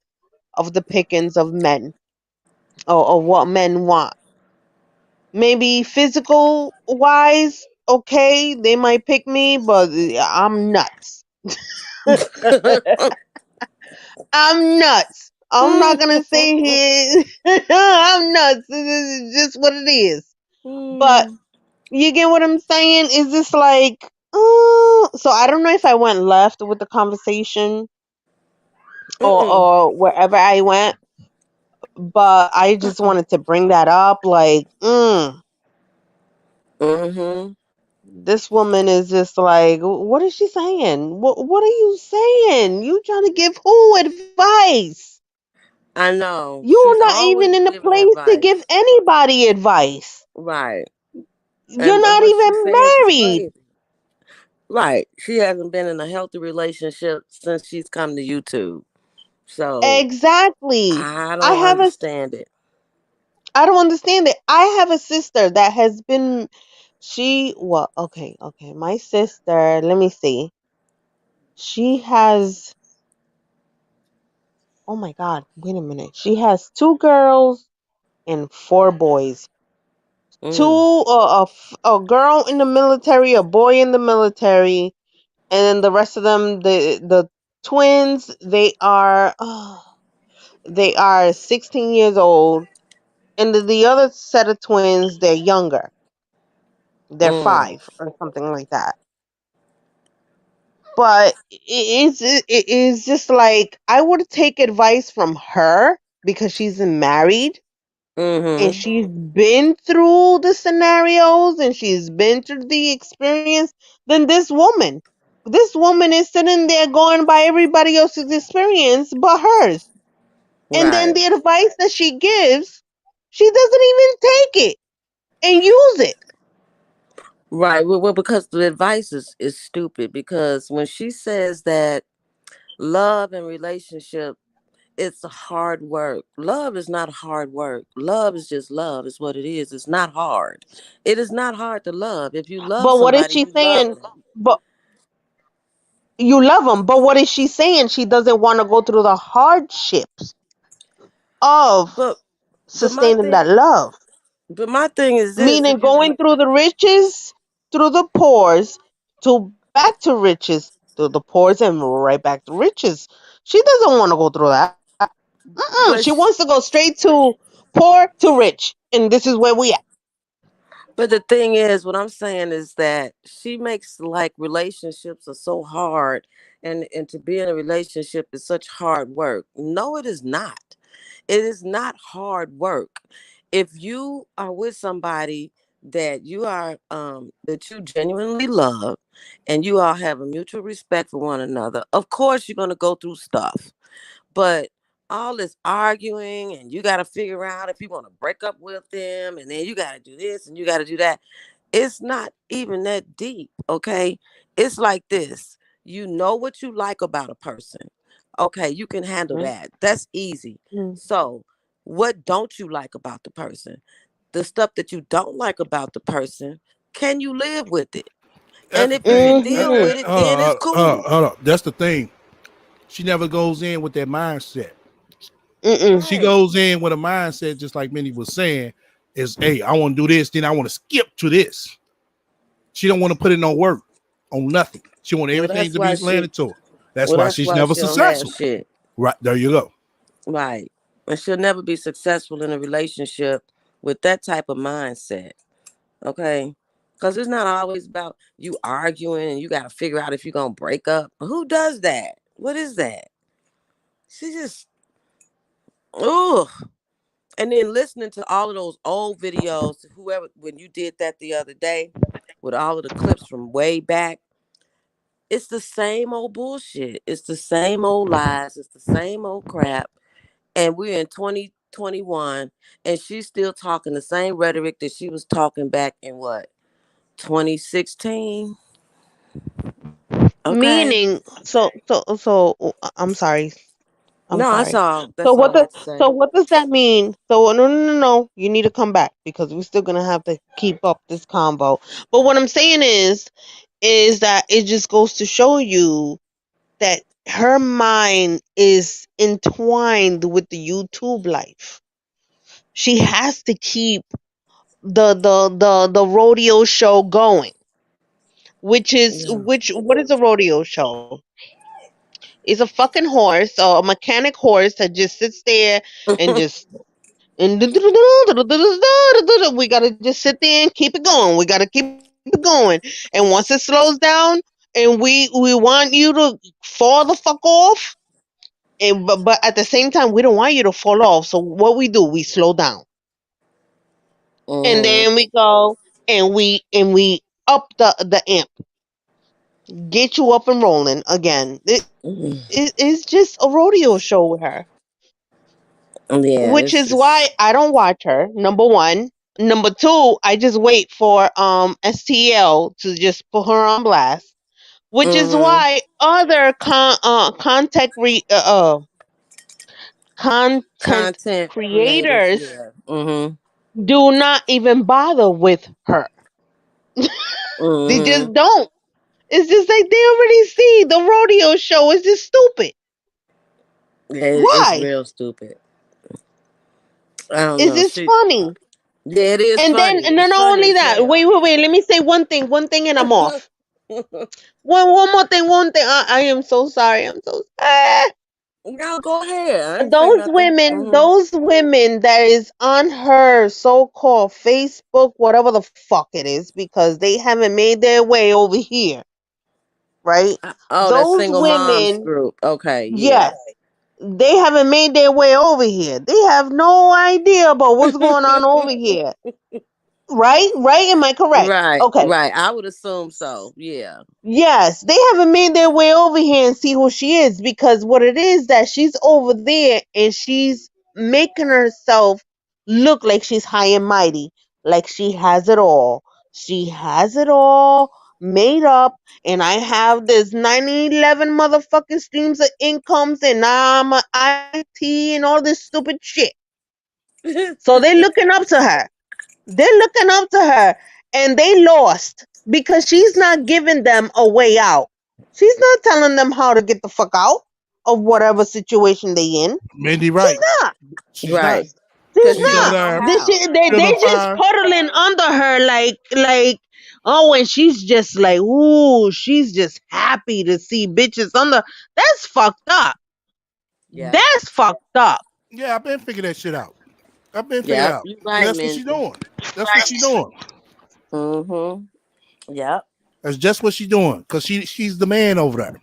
of the pickings of men, or what men want. Maybe physical wise, okay, they might pick me, but I'm nuts. I'm nuts. I'm not gonna say here. I'm nuts. This is just what it is. But Mm. you get what I'm saying? Is this like, so I don't know if I went left with the conversation, Mm-mm. or wherever I went, but I just wanted to bring that up. Like, Mm-hmm. this woman is just like, what is she saying? What are you saying? You trying to give who advice? I know. You're She's not even always in a giving place to advice. give anybody advice. Right. You're And not what she even says is married. crazy. Right. She hasn't been in a healthy relationship since she's come to YouTube. So Exactly. I I don't have a understand it. I don't understand it. I have a sister that has been, well, okay. My sister, let me see. She has, oh my God, wait a minute. She has two girls and four boys. Two, Mm. a girl in the military, a boy in the military, and then the rest of them, the twins, they are 16 years old, and the other set of twins, they're younger. They're Mm. 5 or something like that. But it is just like I would take advice from her because she's married and Mm-hmm. she's been through the scenarios and she's been through the experience than this woman is sitting there going by everybody else's experience but hers. And then Right. the advice that she gives, she doesn't even take it and use it. Right. Well, because the advice is stupid. Because when she says that love and relationship, it's hard work. Love is not hard work. Love is just love. Is what it is. It's not hard. It is not hard to love. If you love But what is somebody, she you love saying? them. But you love them. But what is she saying? She doesn't want to go through the hardships of But but my sustaining thing that love. but my thing is this: Meaning if you going through the riches, through the pores, to back to riches, through the pores and right back to riches. She doesn't want to go through that. Mm-mm. She but wants sh- to go straight to poor to rich, and this is where we at. but the thing is, what I'm saying is that she makes like relationships are so hard, and to be in a relationship is such hard work. No, it is not. It is not hard work. If you are with somebody that you genuinely love, and you all have a mutual respect for one another, of course you're going to go through stuff. But all this arguing, and you got to figure out if you want to break up with them, and then you got to do this and you got to do that. It's not even that deep, okay? It's like this: you know what you like about a person. Okay, you can handle Mm, that. That's easy. mm, So, what don't you like about the person? The stuff that you don't like about the person, can you live with it? That's And the if you can thing. deal mm-hmm. with it, then it's cool. Hold on. That's the thing. She never goes in with that mindset. Mm-mm. She Right. goes in with a mindset, just like Minnie was saying, is hey, I want to do this, then I want to skip to this. She don't want to put in no work on nothing. She want Well, everything that's to be why landed to her. That's why that's she's why never she don't have successful. shit. Right there, you go. Right. And she'll never be successful in a relationship with that type of mindset. Okay. Because it's not always about you arguing and you got to figure out if you're going to break up. Who does that? What is that? She just, ugh. And then listening to all of those old videos, whoever, when you did that the other day with all of the clips from way back, it's the same old bullshit. It's the same old lies. It's the same old crap. And we're in 2021, and she's still talking the same rhetoric that she was talking back in what, 2016. Okay. Meaning, I'm sorry. I'm No, sorry. that's all I had to So say. what does that mean? So no. You need to come back because we're still gonna have to keep up this convo. But what I'm saying is that it just goes to show you that her mind is entwined with the YouTube life. She has to keep the rodeo show going, which is Yeah. which what is a rodeo show? It's a fucking horse, a mechanic horse that just sits there and just and we gotta just sit there and keep it going. We gotta keep it going. And once it slows down and we want you to fall the fuck off, and but at the same time we don't want you to fall off. So what we do, we slow down. And Hmm. then we go and we up the amp, get you up and rolling again. It's just a rodeo show with her, Yeah, which is why it's I don't watch her. Number one. Number two, I just wait for STL to just put her on blast, which is hmm why other content content creators. creators Yeah. Hmm. do not even bother with her. They Hmm. just don't. It's just like they already see the rodeo show is just stupid. Yeah, it's Why? real stupid. I don't It's know. just She. funny. Yeah, it is And then funny. and It's not funny only as that, hell. wait. Let me say one thing, and I'm off. One more thing, one thing. I am so sorry. I'm so sorry. No, go ahead. I ain't say Those nothing. women, those women that is on her so-called Facebook, whatever the fuck it is, because they haven't made their way over here, right? Oh, that Those single moms women, group. Okay, yeah. yes, they haven't made their way over here. They have no idea about what's going on over here. Right? Right? Am I correct? Right, Okay. right. I would assume so. Yeah. Yes, they haven't made their way over here and see who she is, because what it is that she's over there and she's making herself look like she's high and mighty, like she has it all. She has it all made up, and I have this 911 motherfucking streams of incomes, and I'm a IT and all this stupid shit. So they're looking up to her. They're looking up to her, and they lost because she's not giving them a way out. She's not telling them how to get the fuck out of whatever situation they in. Mindy, She's right? not. She's not. Right. She's Because She's she over don't not. know there They, how. she, they, feeling they just fine. puddling under her like, oh, and she's just like, ooh, she's just happy to see bitches under. That's fucked up. Yeah. That's fucked up. Yeah, I've been figuring that shit out. I've been figuring it Yep. out. You're And right, that's what she's Mindy. doing. That's what she's doing. Mm-hmm. Yep. That's just what she's doing. Because she's the man over there.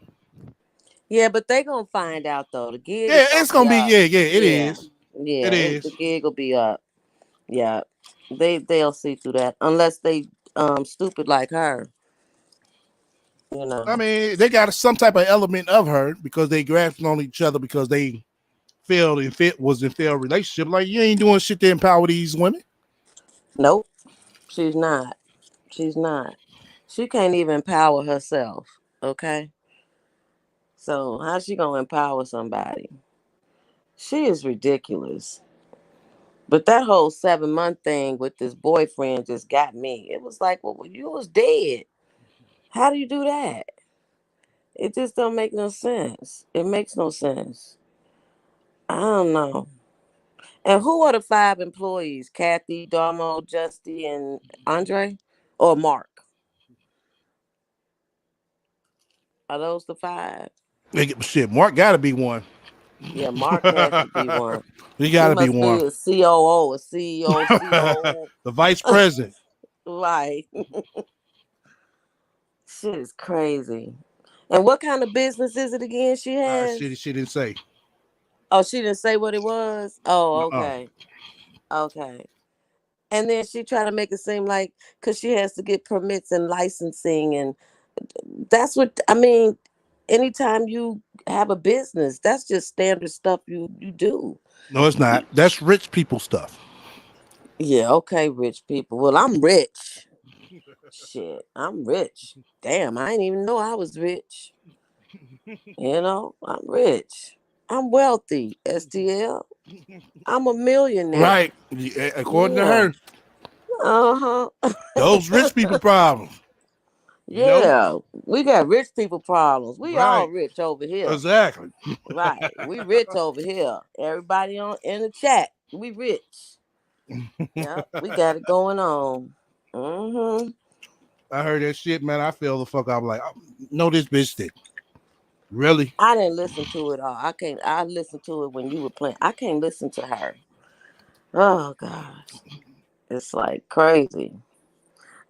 Yeah, but they gonna find out though. The gig is Yeah, gonna it's be gonna be, up. yeah, it Yeah. is. It Yeah. The is. gig will be up. Yeah. They'll see through that. Unless they stupid like her. You I know. mean, they got some type of element of her because they grasping on each other because they failed and fit was in failed relationship. Like you ain't doing shit to empower these women. Nope. She's not. She's not. She can't even empower herself. Okay. So how's she gonna empower somebody? She is ridiculous. But that whole 7 month thing with this boyfriend just got me. It was like, well, you was dead. How do you do that? It just don't make no sense. It makes no sense. I don't know. And who are the five employees? Kathy, Darmo, Justy, and Andre? Or Mark? Are those the five? Shit, Mark got to be one. Yeah, Mark has to be one. He He got to be must be one. a COO, a CEO, COO. The vice president. Right. Shit is crazy. And what kind of business is it again she has? She didn't say. Oh, she didn't say what it was? Oh, Uh-uh. okay. Okay. And then she tried to make it seem like because she has to get permits and licensing. And that's what, I mean, anytime you have a business, that's just standard stuff you do. No, it's not. That's rich people stuff. Yeah, okay, rich people. Well, I'm rich. Shit, I'm rich. Damn, I didn't even know I was rich. I'm rich. I'm wealthy, STL. I'm a millionaire. Right. According to Yeah. her, Uh-huh. those rich people problems. You know? Yeah. We got rich people problems. We all Right. rich over here. Exactly. Right. We rich over here. Everybody on in the chat. We rich. Yeah. We got it going on. Mm-hmm. I heard that shit, man. I feel the fuck. I'm like, no, this bitch did. Really? I didn't listen to it all. I listened to it when you were playing. I can't listen to her. Oh gosh. It's like crazy.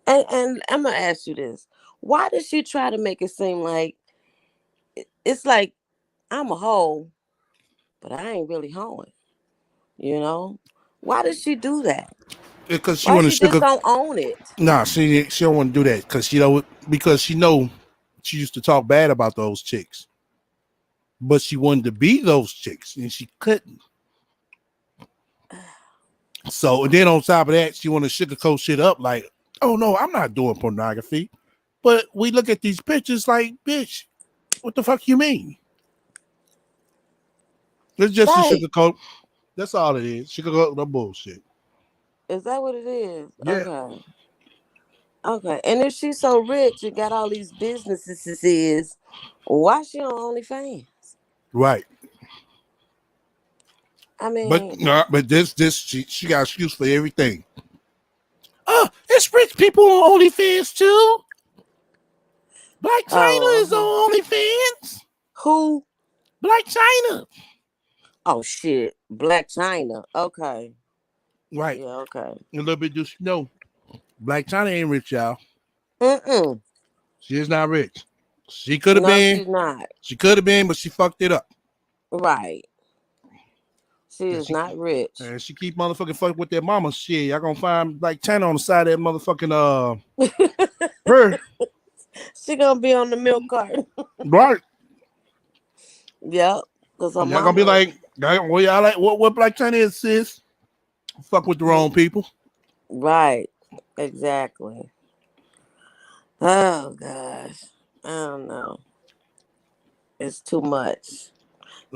And I'm gonna ask you this. Why does she try to make it seem like it's like I'm a hoe, but I ain't really hoeing, you know? Why does she do that? Because she Why want to she just sugar. don't own it? Nah, she don't want to do that because she know she used to talk bad about those chicks, but she wanted to be those chicks and she couldn't. So and then on top of that, she want to sugarcoat shit up like, oh no, I'm not doing pornography. But we look at these pictures like, bitch, what the fuck you mean? It's just a Right. sugarcoat. That's all it is. Sugarcoat the bullshit. Is that what it is? Yeah, Okay. Okay. And if she's so rich and got all these businesses, why she on OnlyFans? right. I But mean, but this she got excuse for everything. Oh, it's rich people on OnlyFans too. Black China oh, is on OnlyFans. who? Black China. Oh shit, Black China. Okay. Right. Yeah. Okay. A little bit just know. Black China ain't rich, y'all. Mm-mm. She is not rich. She could have No, been. she's not. She could have been, but she fucked it up. Right. She And is not rich. she keep motherfucking fucking with their mama shit. Y'all gonna find like 10 on the side of that motherfucking her. She gonna be on the milk carton. Right. Yep. Cause her Y'all gonna be mama. like, well, y'all like what Black China is, sis? Fuck with the wrong people. Right. Exactly. Oh gosh. I don't know. It's too much.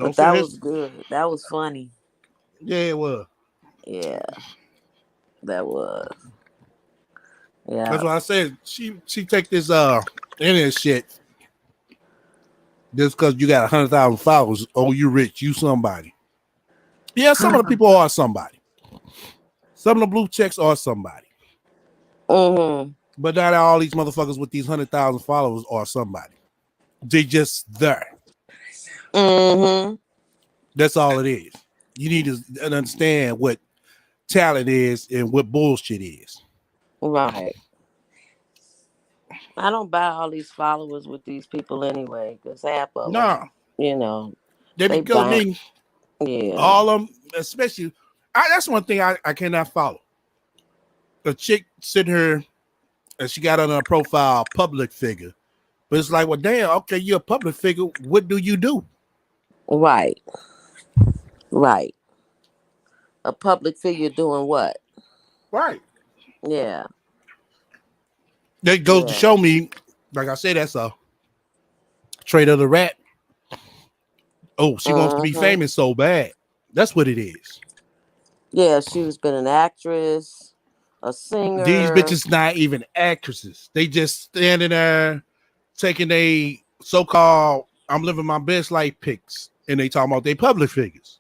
I'm But saying that his, was good. That was funny. yeah, it was. Yeah, that was. That's Yeah. why I said she take this internet shit just because you got 100,000 followers. Oh, you rich, you somebody. Yeah, some of the people are somebody. Some of the blue checks are somebody. Mm-hmm. But not all these motherfuckers with these 100,000 followers are somebody. They just there. Mm-hmm. That's all it is. You need to understand what talent is and what bullshit is. Right. I don't buy all these followers with these people anyway, because half of them, Nah, you know, they be they killing buy. me. Yeah. All of them, especially. That's one thing I cannot follow. A chick sitting here and she got on her profile public figure, but it's like, well, damn, okay, you're a public figure. What do you do? Right. Right. A public figure doing what? Right. Yeah. That goes to Yeah. show me, like I said, that's a trait of the rat. Oh, she wants to be Mm-hmm. famous so bad. That's what it is. Yeah. She's been an actress, a These singer. bitches not even actresses. They just standing there taking a so-called "I'm living my best life" pics, and they talking about they public figures.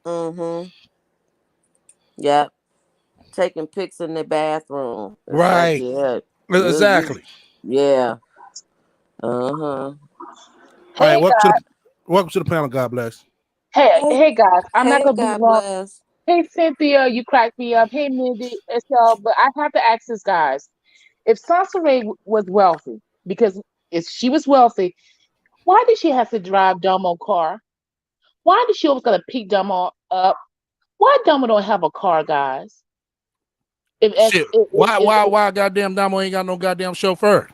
Mm-hmm. Yep. Taking pics in the bathroom. It's like, Right. yeah, you, Exactly. yeah. Uh-huh. All right. Hey guys, Welcome to the panel. God bless. Hey, hey guys. I'm not hey, gonna be God long. bless. Hey Cynthia, you cracked me up. Hey Mindy, Estelle, but I have to ask this, guys. If Sansa Ray was wealthy, because if she was wealthy, why did she have to drive Domo car? Why did she always gotta pick Domo up? Why Domo don't have a car, guys? If ex, Shit. Why goddamn Damo ain't got no goddamn chauffeur?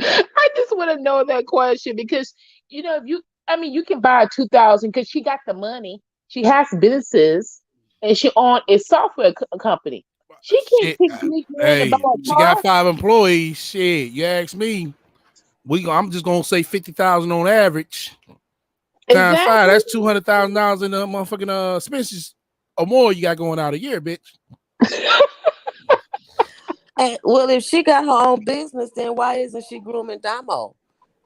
I just want to know that question because if I mean, you can buy a 2000 because she got the money. She has businesses, and she on a software company. She can't Shit. pick me in and buy Hey, a she got car. 5 employees. Shit. You ask me. I'm just gonna say 50,000 on average. Times five. Exactly. That's $200,000 in the motherfucking expenses or more you got going out a year, bitch. Hey, well, if she got her own business, then why isn't she grooming Damo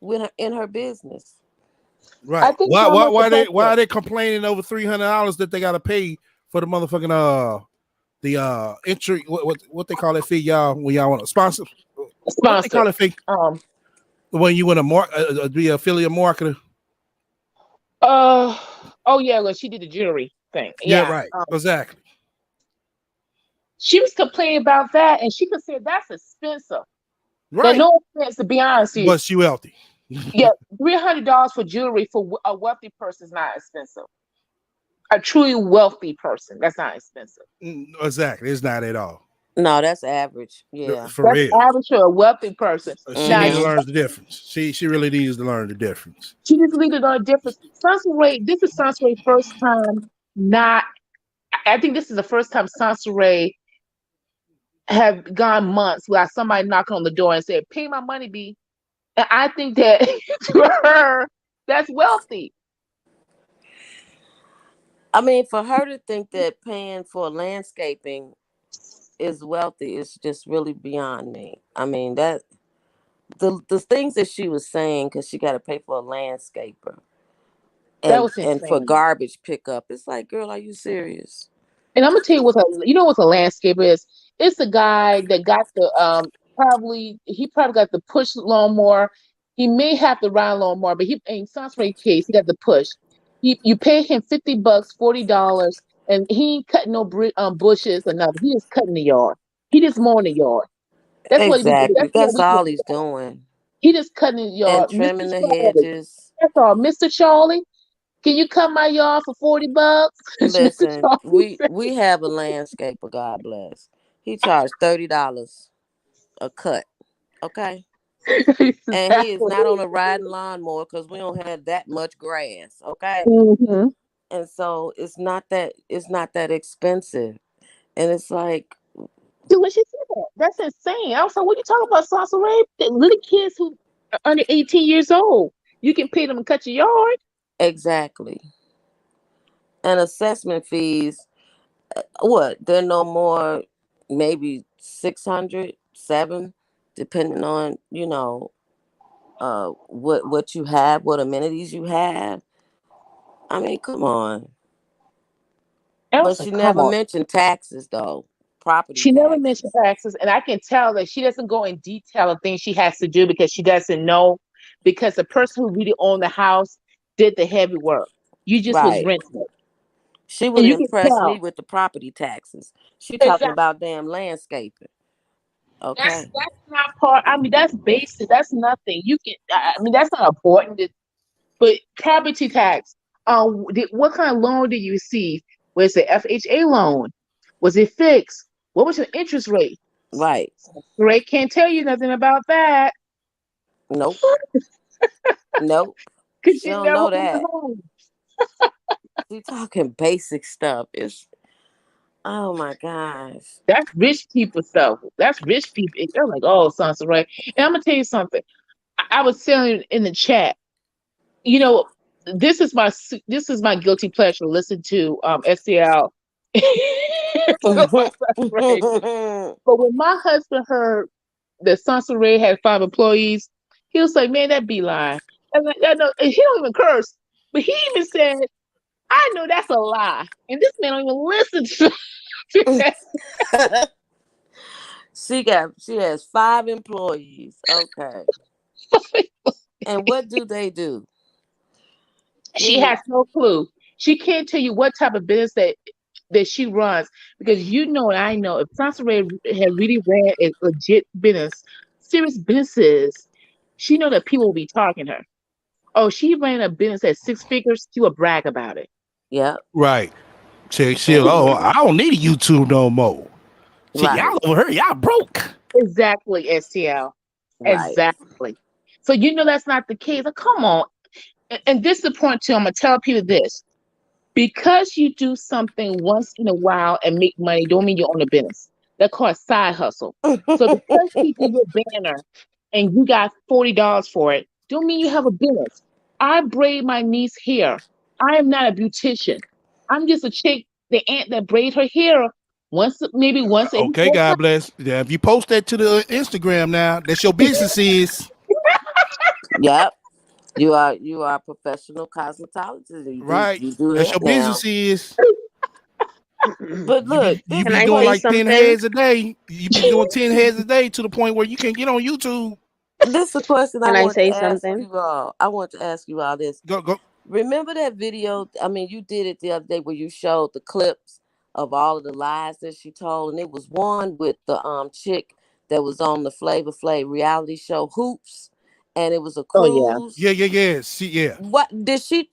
with her in her business? I Right. think Why why Domo's the why they why president. are they complaining over $300 that they gotta pay for the motherfucking the entry what they call that fee, y'all, when y'all want to sponsor, what they Sponsor. call that fee Um. when you want to be an affiliate marketer. Uh. Oh yeah. Well, she did the jewelry thing. Yeah, Yeah. right, exactly. She was complaining about that, and she could say that's expensive. Now, Right, no offense, to be honest with you, but she wealthy. yeah, $300 for jewelry for a wealthy person is not expensive. A truly wealthy person, that's not expensive. Exactly, it's not at all. No, that's average. Yeah. For That's real. average for a wealthy person. She Now need to Mm-hmm. learn the difference. She really needs to learn the difference. she just needed on a difference. Sansa, this is Sansa first time not. I think this is the first time Sansa have gone months without somebody knocking on the door and said, "Pay my money, B." And I think that to her, that's wealthy. I mean, for her to think that paying for landscaping is wealthy is just really beyond me. I mean, that the things that she was saying, because she got to pay for a landscaper That and was for insane. garbage pickup. It's like, girl, are you serious? And I'm gonna tell you what a landscaper is. It's a guy that got the he probably got the push lawnmower. He may have the round lawnmower, but he in Sunspray case he got the push. You pay him $50, $40, and he ain't cutting no bushes or nothing. He just cutting the yard. He just mowing the yard. That's what he be doing. Exactly. That's what That's we do. all he's doing. He just cutting the And yard. Mr. trimming the Charlie, hedges. That's all, Mr. Charlie. Can you cut my yard for $40? Mr. Listen, Charlie we have a landscaper, God bless. He charged $30 a cut. Okay. said. And he is not on Exactly. a riding lawnmower because we don't have that much grass. Okay. Hmm. And so it's not that expensive. And it's like, Dude, when she said that, that's insane. I was like, what are you talking about, Salsa Ray? The little kids who are under 18 years old, you can pay them to cut your yard. exactly. And assessment fees, what? They're no more, maybe 600, 7, depending on, what you have, what amenities you have. I mean, come on. And I But was she like, come never on. mentioned taxes though. Property She never mentioned taxes. taxes, and I can tell that she doesn't go in detail of things she has to do because she doesn't know. Because the person who really owned the house did the heavy work. You just was Right. renting it, She and would you can impress me tell with the property taxes. She talking exactly. about damn landscaping. Okay. That's not part. I mean, that's basic. That's nothing. You can. I mean, that's not important. But property tax. What kind of loan did you receive? Was it FHA loan? Was it fixed? What was your interest rate? Right. Ray can't tell you nothing about that Nope. Nope. because She you don't never know owned a that. home. She talking basic stuff. It's oh my gosh. That's rich people stuff. That's rich people. They're like, oh, sounds right. And I'm gonna tell you something. I was saying in the chat. You know, this is my guilty pleasure. To listen to SCL. So my suffering. But when my husband heard that Sansa Ray had 5 employees, he was like, "Man, that be lying." And I know and he don't even curse, but he even said, "I know that's a lie." And this man don't even listen to that. She has 5 employees. Okay. And what do they do? Give She me has no clue. She can't tell you what type of business that she runs because you know and I know if Sansa Ray had really ran a legit business, serious businesses, she know that people will be talking to her. Oh, she ran a business at 6 figures. She would brag about it. yep. Right. She oh, Hmm. I don't need a YouTube no more. See, Right. y'all over here, y'all broke. Exactly, STL. Right. Exactly. So you know that's not the case. Like, come on. And this is the point too. I'm gonna tell people this. Because you do something once in a while and make money, don't mean you own a business. That's called side hustle. So because she did your banner and you got $40 for it, don't mean you have a business. I braid my niece hair. I am not a beautician. I'm just a chick, the aunt that braid her hair maybe once every Okay, 4 months. God bless. Yeah, if you post that to the Instagram now, that's your business is. Yep. You are a professional cosmetologist. You do Right. you do That's hair your now. business is. But look, You Can be I doing say like 10 something? heads a day. You be doing 10 heads a day to the point where you can get on YouTube. this is a question I Can I want say to ask something? you all. I want to ask you all this. Go. Remember that video? I mean, you did it the other day where you showed the clips of all of the lies that she told, and it was one with the chick that was on the Flavor Flav reality show Hoops, and it was a Oh yeah. cruise. Yeah. See, yeah. What did she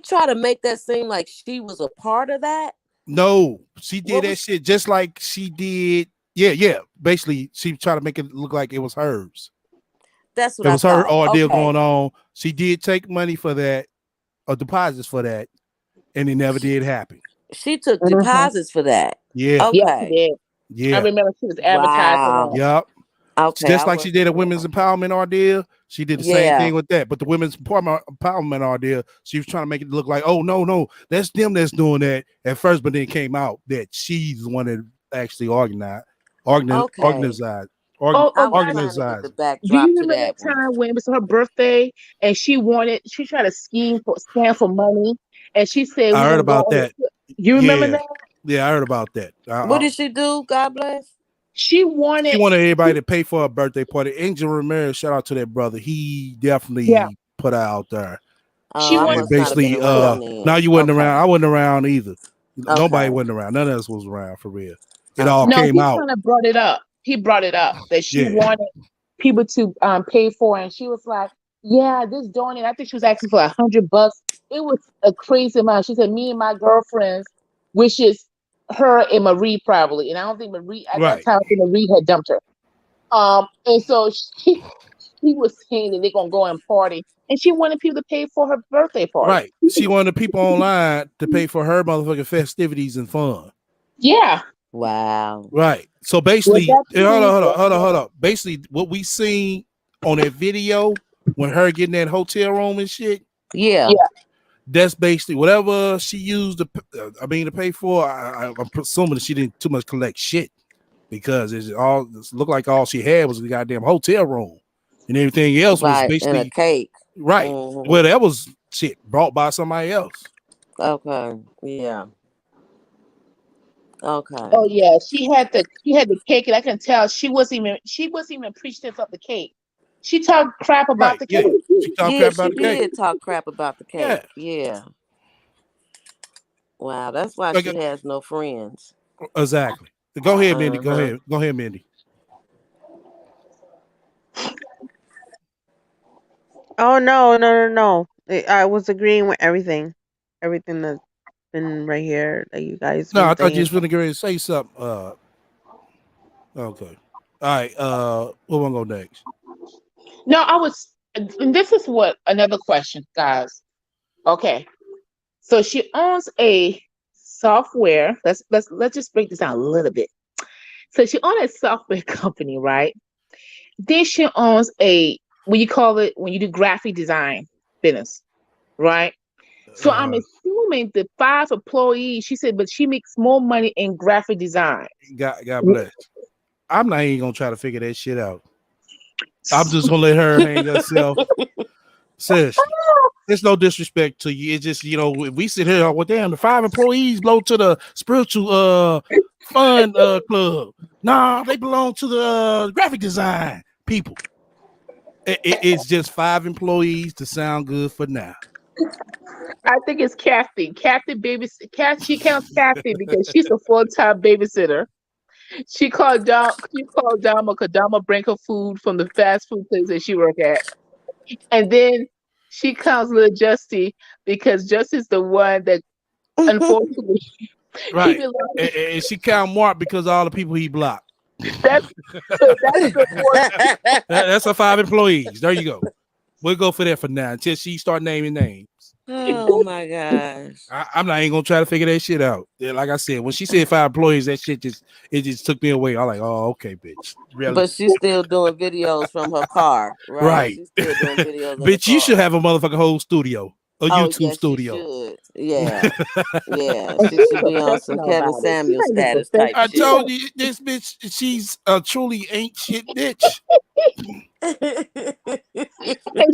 try to make that seem like she was a part of that? No, she did What that was shit just like she did. Yeah. Basically, she tried to make it look like it was hers. That's what It I was her thought. ordeal Okay, going on. She did take money for that or deposits for that, and it never she, did happen. she took Hmm. deposits for that. Yeah. Yes, she Okay, did. I Yeah. remember she was advertising that. wow. Yep. Okay, Just I like she did wasn't a aware women's of that. empowerment ordeal, she did the same Yeah. thing with that. But the women's empowerment ordeal, she was trying to make it look like, oh no, that's them that's doing that at first, but then it came out that she's the one that actually Okay. organized, I Oh, was guys, trying to get the organized. do backdrop you to remember that that one. time when it was her birthday and she tried to scam for money and she said I we're heard gonna go about on that. a trip. You remember Yeah, that? yeah, I heard about that. What did she do? God bless. She She wanted wanted everybody to pay for a birthday party. Angel Ramirez, shout out to that brother. He yeah, definitely put her out there. Oh, she I wanted And must not have been basically, yeah. around now then. you wasn't Okay. around. I wasn't around either. Nobody Okay. wasn't around. None of us was around for real. It all Okay. No, came he out. kind of brought it up. He brought it up that she Yeah. wanted people to pay for it. And she was like, Yeah, this donate. I think she was asking for $100. It was a crazy amount. She said, "Me and my girlfriends," which is her and Marie probably, and I don't think Marie at that Right, time. I think Marie had dumped her. And so she was saying that they're gonna go and party, and she wanted people to pay for her birthday party. right. She wanted the people online to pay for her motherfucking festivities and fun. Yeah, Wow. Right. So was basically, that true? hold on. Basically, what we seen on that video when her getting that hotel room and shit, Yeah. Yeah, that's basically whatever she used to. To pay for. I'm presuming that she didn't too much collect shit because it looked like all she had was the goddamn hotel room, and everything else was Right. And a basically cake. right. Hmm. Well, that was shit brought by somebody else. Okay. Yeah. Okay. oh yeah, she had the cake, and I can tell she wasn't even appreciative of the cake. She talked crap about Right. the Yeah. cake. She talked Yeah, crap she about the cake. did talk crap about the Yeah. cake. Yeah. Wow. That's why Like, she has no friends. exactly. Go ahead, Mindy. Uh Go huh. ahead. Go ahead, Mindy. Oh no, no, no, no. I was agreeing with everything that's been right here that you guys No, been I thought you saying. was gonna get ready to say something. Okay. All right. What want to go next? No, and this is what another question, guys. Okay, so she owns a software. Let's just break this down a little bit. So she owns a software company, right? Then she owns a what you call it when you do graphic design business, right? So I'm Uh, assuming the 5 employees, she said, but she makes more money in graphic design. God bless. I'm not even gonna try to figure that shit out. I'm just gonna let her hang herself. Seriously. There's no disrespect to you. It's just, if we sit here, well, damn, the 5 employees belong to the spiritual fund club. Nah, they belong to the graphic design people. It's just 5 employees to sound good for now. I think it's Kathy. Kathy she counts Kathy because she's a full-time babysitter. She called Dama because Dama bring her food from the fast food place that she work at. And then she counts little Justy because Justy's the one that unfortunately he Right. belongs. And she count Mark because of all the people he blocked. That's that's the more. That's her 5 employees. There you go. We'll go for that for now until she start naming names. Oh my gosh. I'm not even gonna try to figure that shit out. Yeah, like I said, when she said 5 employees, that shit just took me away. I'm like, oh, okay, bitch. Really? But she's still doing videos from her car, right? Right. She's still doing videos in the Bitch, you should car. have a motherfucking whole studio. A Oh YouTube yes, she studio. should. Yeah, yeah. And She she's should be on some professional Kevin about it. She's Samuel not even status type professional. I She's shit. told not. you this bitch, she's a truly ain't shit bitch. And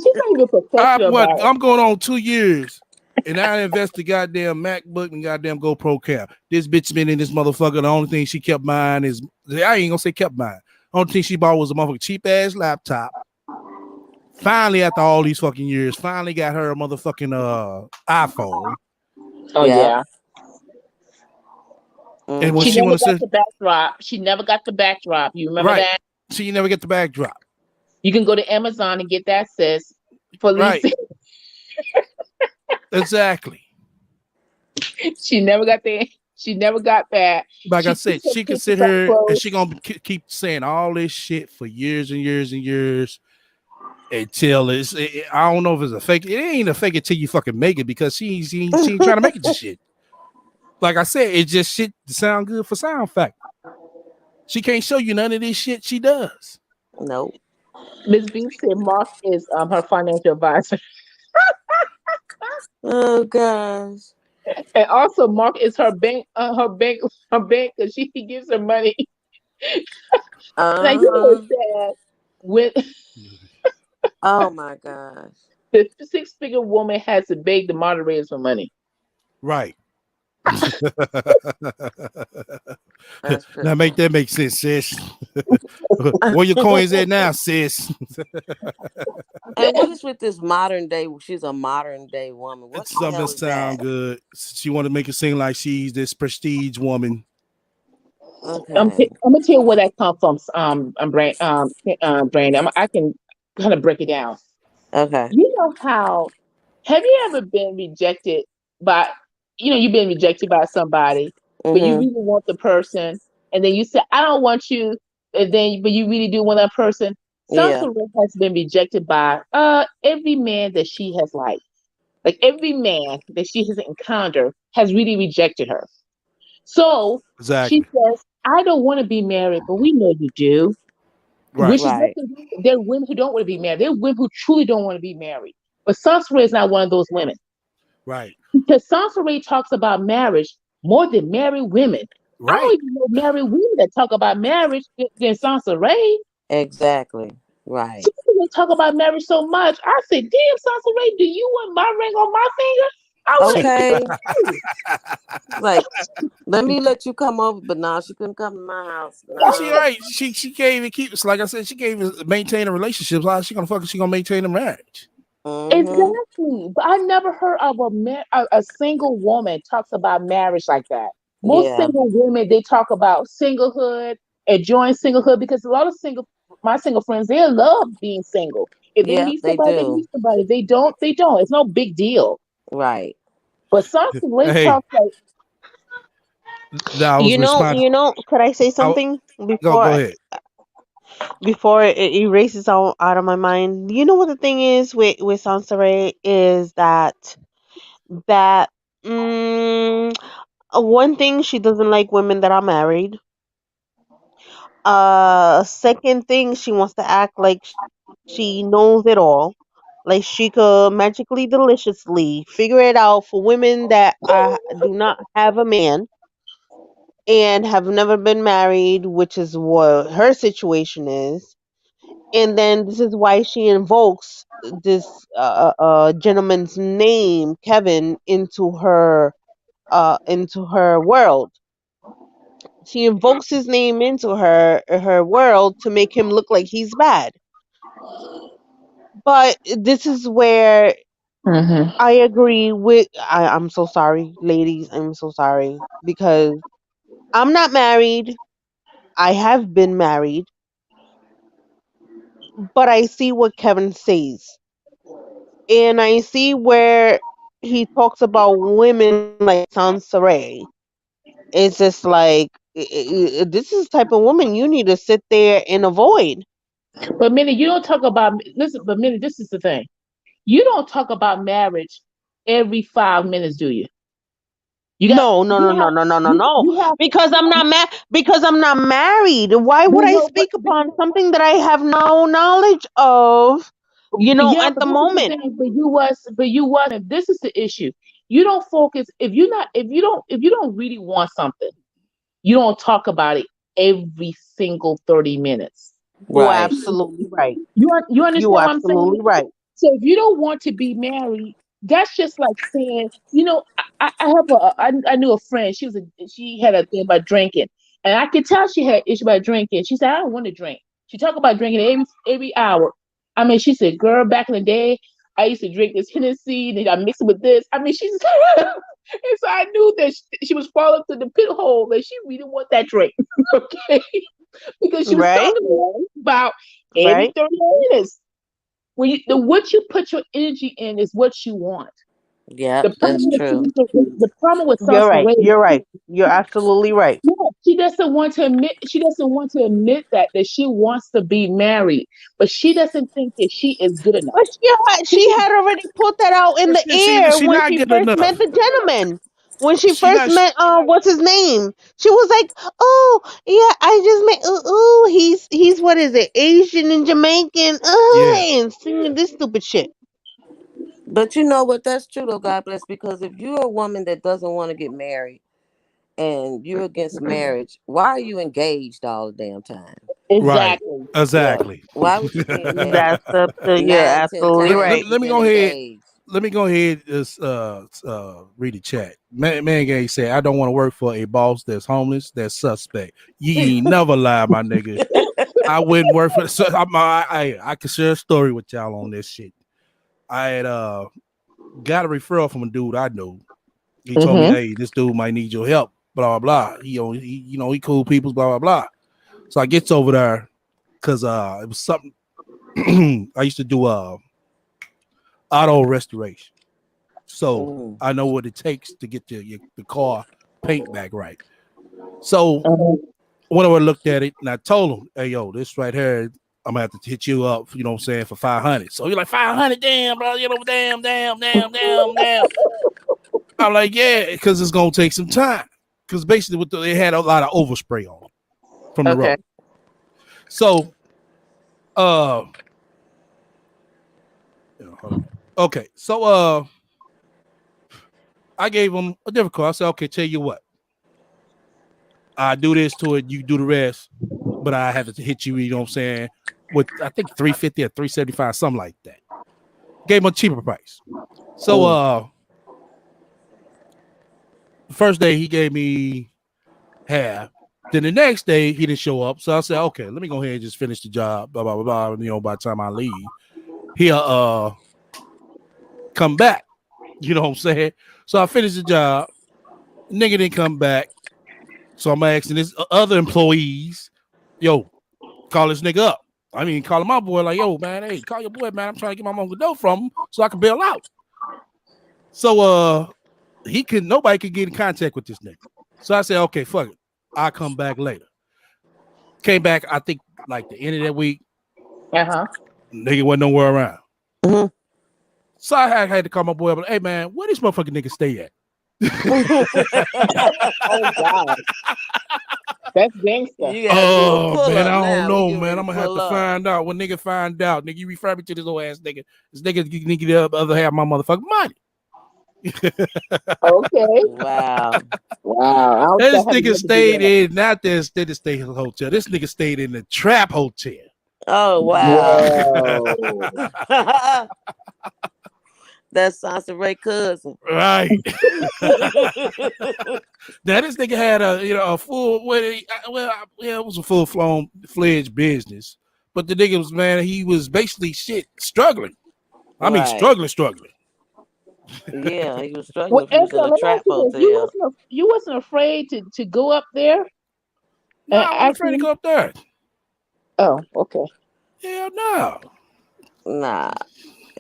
she's not even professional about it. I'm going on 2 years. And I invested goddamn MacBook and goddamn GoPro cam. This bitch been in this motherfucker. The only thing she kept buying is I ain't gonna say kept buying. The only thing she bought was a motherfucking cheap ass laptop. Finally, after all these fucking years, finally got her a motherfucking iPhone. Oh Yeah. yeah. And when She Mm-hmm. she never wanna got say the backdrop. She never got the backdrop. You remember right, that? she never get the backdrop. You can go to Amazon and get that, sis. For at least Right, exactly. she never got the. She never got that. Like I She said, keeps her she can sit pictures up here and close. she gonna keep saying all this shit for years and years and years until I don't know if it's a fake. It ain't a fake until you fucking make it because she ain't trying to make it to shit. Like I said, it just shit to sound good for sound fact. She can't show you none of this shit she does. Nope. Miss B said Mark is her financial advisor, Oh gosh. and also Mark is her bank, her bank, because he gives her money. Like you know, Uh-huh. it's sad when Oh my gosh. the six-figure woman has to beg the moderators for money. Right. That's Now make pitiful. that make sense, sis. Where your coins at now, sis? And what is with this modern day? She's a modern day woman. What It's the something hell is that? sound good. She want to make it seem like she's this prestige woman. Okay. I'm gonna tell you where that comes from. Brandon, I can kind of break it down. Okay. You know how, have you ever been rejected by, you've been rejected by somebody, but you Mhm. really want the person, and then you say, I don't want you, and then, but you really do want that person. Yeah. Sansa has been rejected by every man that she has liked. Like every man that she has encountered has really rejected her. So she Exactly. says, I don't want to be married, but we know you do. Right. Which is what Right. they do. There are women who don't want to be married. There are women who truly don't want to be married. But Sansa Ray is not one of those women. Right. Because Sansa Ray talks about marriage more than married women. I don't Right. even know married women that talk about marriage than Sansa Ray. Exactly. Right. Sansa Ray talk about marriage so much. I said, damn, Sansa Ray, do you want my ring on my finger? I want to Okay. kill you. Like, let me let you come over, but nah, she couldn't come to my house. And she Nah. right. She can't even keep. Like I said, she can't even maintain a relationship. How she gonna fuck? She gonna maintain a marriage? Mhm. Exactly. But I never heard of a single woman talks about marriage like that. Most Yeah. single women, they talk about singlehood, enjoying singlehood, because a lot of my single friends, they love being single. If they Yeah, meet they somebody, they do. meet somebody. If they don't, they don't. It's no big deal. Right. But some Ray Hey, talks like, now I was responding. Could I say I, something go ahead. before it erases out of my mind? You know what the thing is with Sansaray is that mm, one thing, she doesn't like women that are married. Second thing, she wants to act like she knows it all, like she could magically, deliciously figure it out for women that do not have a man and have never been married, which is what her situation is. And then this is why she invokes this gentleman's name, Kevin, into her world. She invokes his name into her world to make him look like he's bad. But this is where mm-hmm. I agree with. I'm so sorry, ladies. I'm so sorry because I'm not married. I have been married, but I see what Kevin says, and I see where he talks about women like Sansaray. It's just like this is the type of woman you need to sit there and avoid. But Minnie, you don't talk about, listen, but Minnie, this is the thing. You don't talk about marriage every 5 minutes, do you? You got No, no, no, you no, have no, no, no, no. you have Because I'm not because I'm not married. Why would we I know, speak upon something that I have no knowledge of? yeah, At but the this is the moment. thing. But you wasn't. This is the issue. You don't focus if you don't really want something. You don't talk about it every single 30 minutes. You are Right. absolutely right. You You understand are what I'm saying? absolutely right. So if you don't want to be married, that's just like saying, I have I knew a friend. She had a thing about drinking, and I could tell she had issue about drinking. She said, I don't want to drink. She talked about drinking every hour. I mean, she said, girl, back in the day, I used to drink this Hennessy, then I mix it with this. I mean, she's and so I knew that she was falling through the pit hole that she really want that drink, okay? Because she was Right? talking about every Right? 30 minutes. What you put your energy in is what you want. Yep, The that's problem with true. the problem with You're Sansa right. Ray, You're right. You're absolutely right. yeah, she doesn't want to admit that she wants to be married, but she doesn't think that she is good enough. But she had already put that out in the air She when not she good first met enough. the gentleman. When she She first not. met what's his name? She was like, "Oh, yeah, I just met he's what is it? Asian and Jamaican." Yeah. And singing this stupid shit. But you know what? That's true though, God bless. Because if you're a woman that doesn't want to get married and you're against marriage, why are you engaged all the damn time? Right. Exactly. Yeah. Exactly. Why would you be That's engaged? you're Nine, ten absolutely times right. you've Let me been go ahead. engaged. Let me go ahead and just read the chat. Man Gang said, I don't want to work for a boss that's homeless, that's suspect. You ain't never lie, my nigga. I wouldn't work for so I can share a story with y'all on this shit. I had got a referral from a dude I know. He told me, Mm-hmm. hey, this dude might need your help, blah blah blah. He cool people, blah blah blah. So I gets over there because it was something I used to do auto restoration. So Mm. I know what it takes to get the car paint back right. So Uh-huh. when I looked at it and I told him, hey, yo, this right here, I'm gonna have to hit you up, you know what I'm saying, for 500. So you're like, 500, damn, bro, you know, damn. I'm like, yeah, because it's gonna take some time. Because basically, they had a lot of overspray on it from the Okay. road. So, hold on. Okay, so I gave him a different call. I said, okay, tell you what, I do this to it, you do the rest, but I have to hit you, you know what I'm saying, with I think 350 or 375, something like that. Gave him a cheaper price. So the first day he gave me half. Then the next day he didn't show up. So I said, okay, let me go ahead and just finish the job. Blah blah blah blah. You know, by the time I leave, he'll come back. You know what I'm saying? So I finished the job. Nigga didn't come back. So I'm asking this other employees, yo, call this nigga up. I mean, calling my boy like, yo, man, hey, call your boy, man. I'm trying to get my mom dough from him so I can bail out. So nobody could get in contact with this nigga. So I said, okay, fuck it. I'll come back later. Came back, I think like the end of that week. Uh-huh. Nigga wasn't nowhere around. Mhm. So I had to call my boy up. Like, hey man, where this motherfucking nigga stay at? Oh God. That's gangster. You gotta do a Oh pull man, up I don't now. We know, get man. ready I'm to gonna have pull to up. find out. When nigga find out, nigga, you refer me to this old ass nigga. This nigga the other half of my motherfucking money. Okay. Wow. Wow. I don't think This I have nigga enough to do stayed that. in not this did stay in the hotel. This nigga stayed in the trap hotel. Oh wow. Whoa. That's Sansa Ray cousin. Right. Now this nigga had a full yeah, it was a full fledged business, but the nigga was man, he was basically struggling. I mean, Right. struggling. Yeah, he was struggling Well, if he was in Esther, a let me ask trap you this: hotel. you wasn't afraid to go up there No, and I wasn't afraid to actually? go up there. Oh, okay. Hell no. Nah.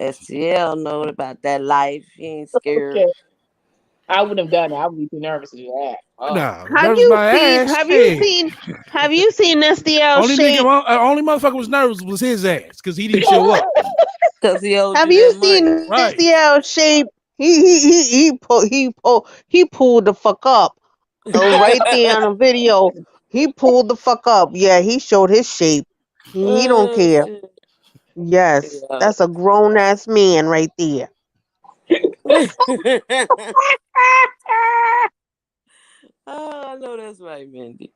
STL know about that life. He ain't scared. Okay. I wouldn't have done it. I would be too nervous to do that. Oh. No, nervous my ass. Have you Shit. seen have you seen SDL shape? Only motherfucker was nervous was his ass because he didn't show up. Cause he owed Have you you that money. seen Right. SDL shape? He pulled the fuck up. Right there on the video. He pulled the fuck up. Yeah, he showed his shape. He don't Oh care. shit. Yes, Yeah. that's a grown ass man right there. Oh, I know that's right, Mindy.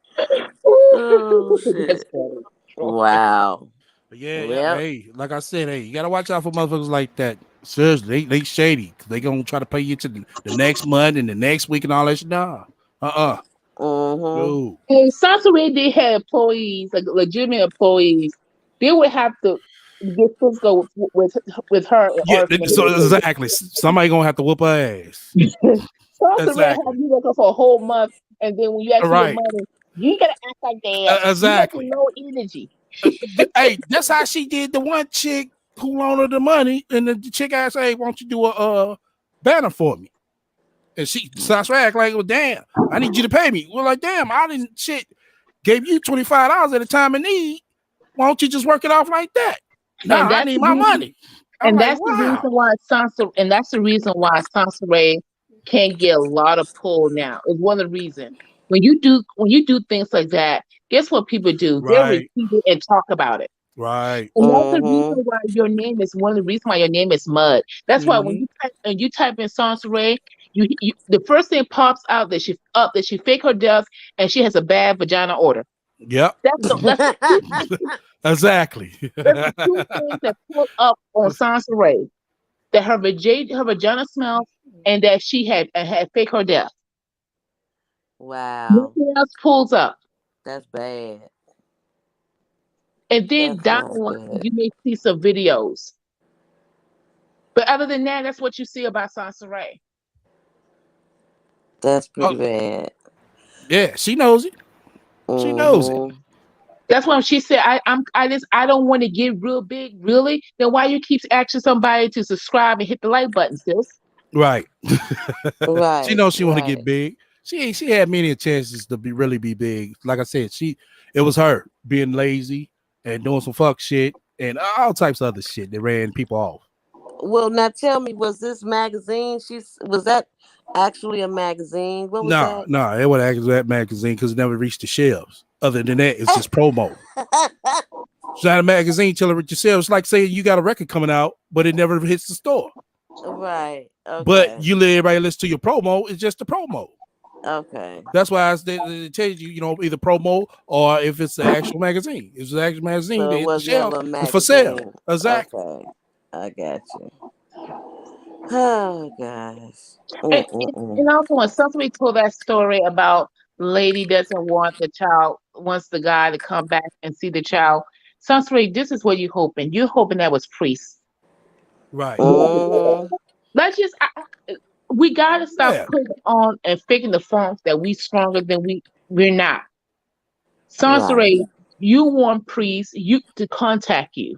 Oh That's shit. funny. Wow. But yeah. Well, Hey, like I said, hey, you gotta watch out for motherfuckers like that. Seriously, they shady. They gonna try to pay you to the next month and the next week and all that shit. Nah. mm-hmm. No. If Sansa did have employees, like legitimate employees, they would have to get physical with her in Yeah, order for them to so get paid. exactly. Somebody gonna have to whoop her ass. Sansa have Exactly. you working for a whole month, and then when you actually get Right. money, you gotta act like that. You got Exactly. no energy. Hey, that's how she did the one chick who loaned her the money, and the chick asked, "Hey, won't you do a banner for me?" And she starts act like, "Well, damn, I need you to pay me." We're like, "Damn, I didn't gave you $25 at a time of need. Why don't you just work it off like that?" And Nah, I that's need the my reason. money. I'm And like, that's the reason wow. why Sansa. And that's the reason why Sansa Ray can't get a lot of pull now. Is one of the reasons. When you do things like that, guess what people do? They'll Right, repeat it and talk about it. right. And that's the reason Mm-hmm. why your name is one of the reasons why your name is Mud. That's why Mm-hmm. when you type in Sansa Ray, you the first thing pops out that she fake her death and she has a bad vagina odor. Yep, That's the two exactly. that's the two things that pull up on Sansa Ray. That her vagina smells and that she had fake her death. Wow. Nothing else pulls up. That's bad. And then That's down not the line, good. you may see some videos. But other than that, that's what you see about Sansa Ray. That's Oh, pretty bad. yeah, she knows it. She knows it. Mm-hmm. That's why she said, I don't want to get real big, really. Then why you keep asking somebody to subscribe and hit the like button, sis? Right. She Right, knows she want to get right. big. She had many chances to be big. Like I said, it was her being lazy and doing some fuck shit and all types of other shit that ran people off. Well, now tell me, was this magazine? Was that actually a magazine? What was Nah, that? nah, it would act as that magazine because it never reached the shelves. Other than that, it's just promo. It's not a magazine till it reaches the shelves. It's like saying you got a record coming out, but it never hits the store. Right. But Okay. you let everybody listen to your promo. It's just a promo. Okay. That's why they tell you, either promo or if it's the actual magazine. If it's the actual magazine, So they it hit the was never shelf. a It's for sale. magazine. Exactly. Okay. I got you. Oh gosh. And, Mm-mm-mm. and also when somebody told that story about lady doesn't want the child, wants the guy to come back and see the child. Somebody, this is what you're hoping. You're hoping that was priest. Right. Mm-hmm. Let's just we gotta stop Yeah. putting on and faking the funk that we stronger than we're not. Right. Sorcery, you want priest you to contact you.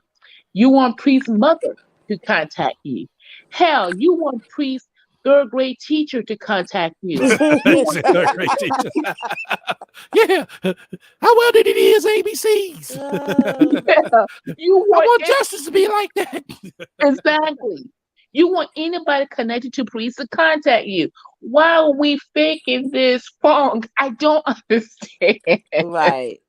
You want priest mother to contact you. Hell, you want priest third grade teacher to contact you. You He want said third grade teacher. Yeah. How well did it is ABCs? you I want want justice to be like that. exactly. You want anybody connected to police to contact you. Why are we faking this funk? I don't understand. Right.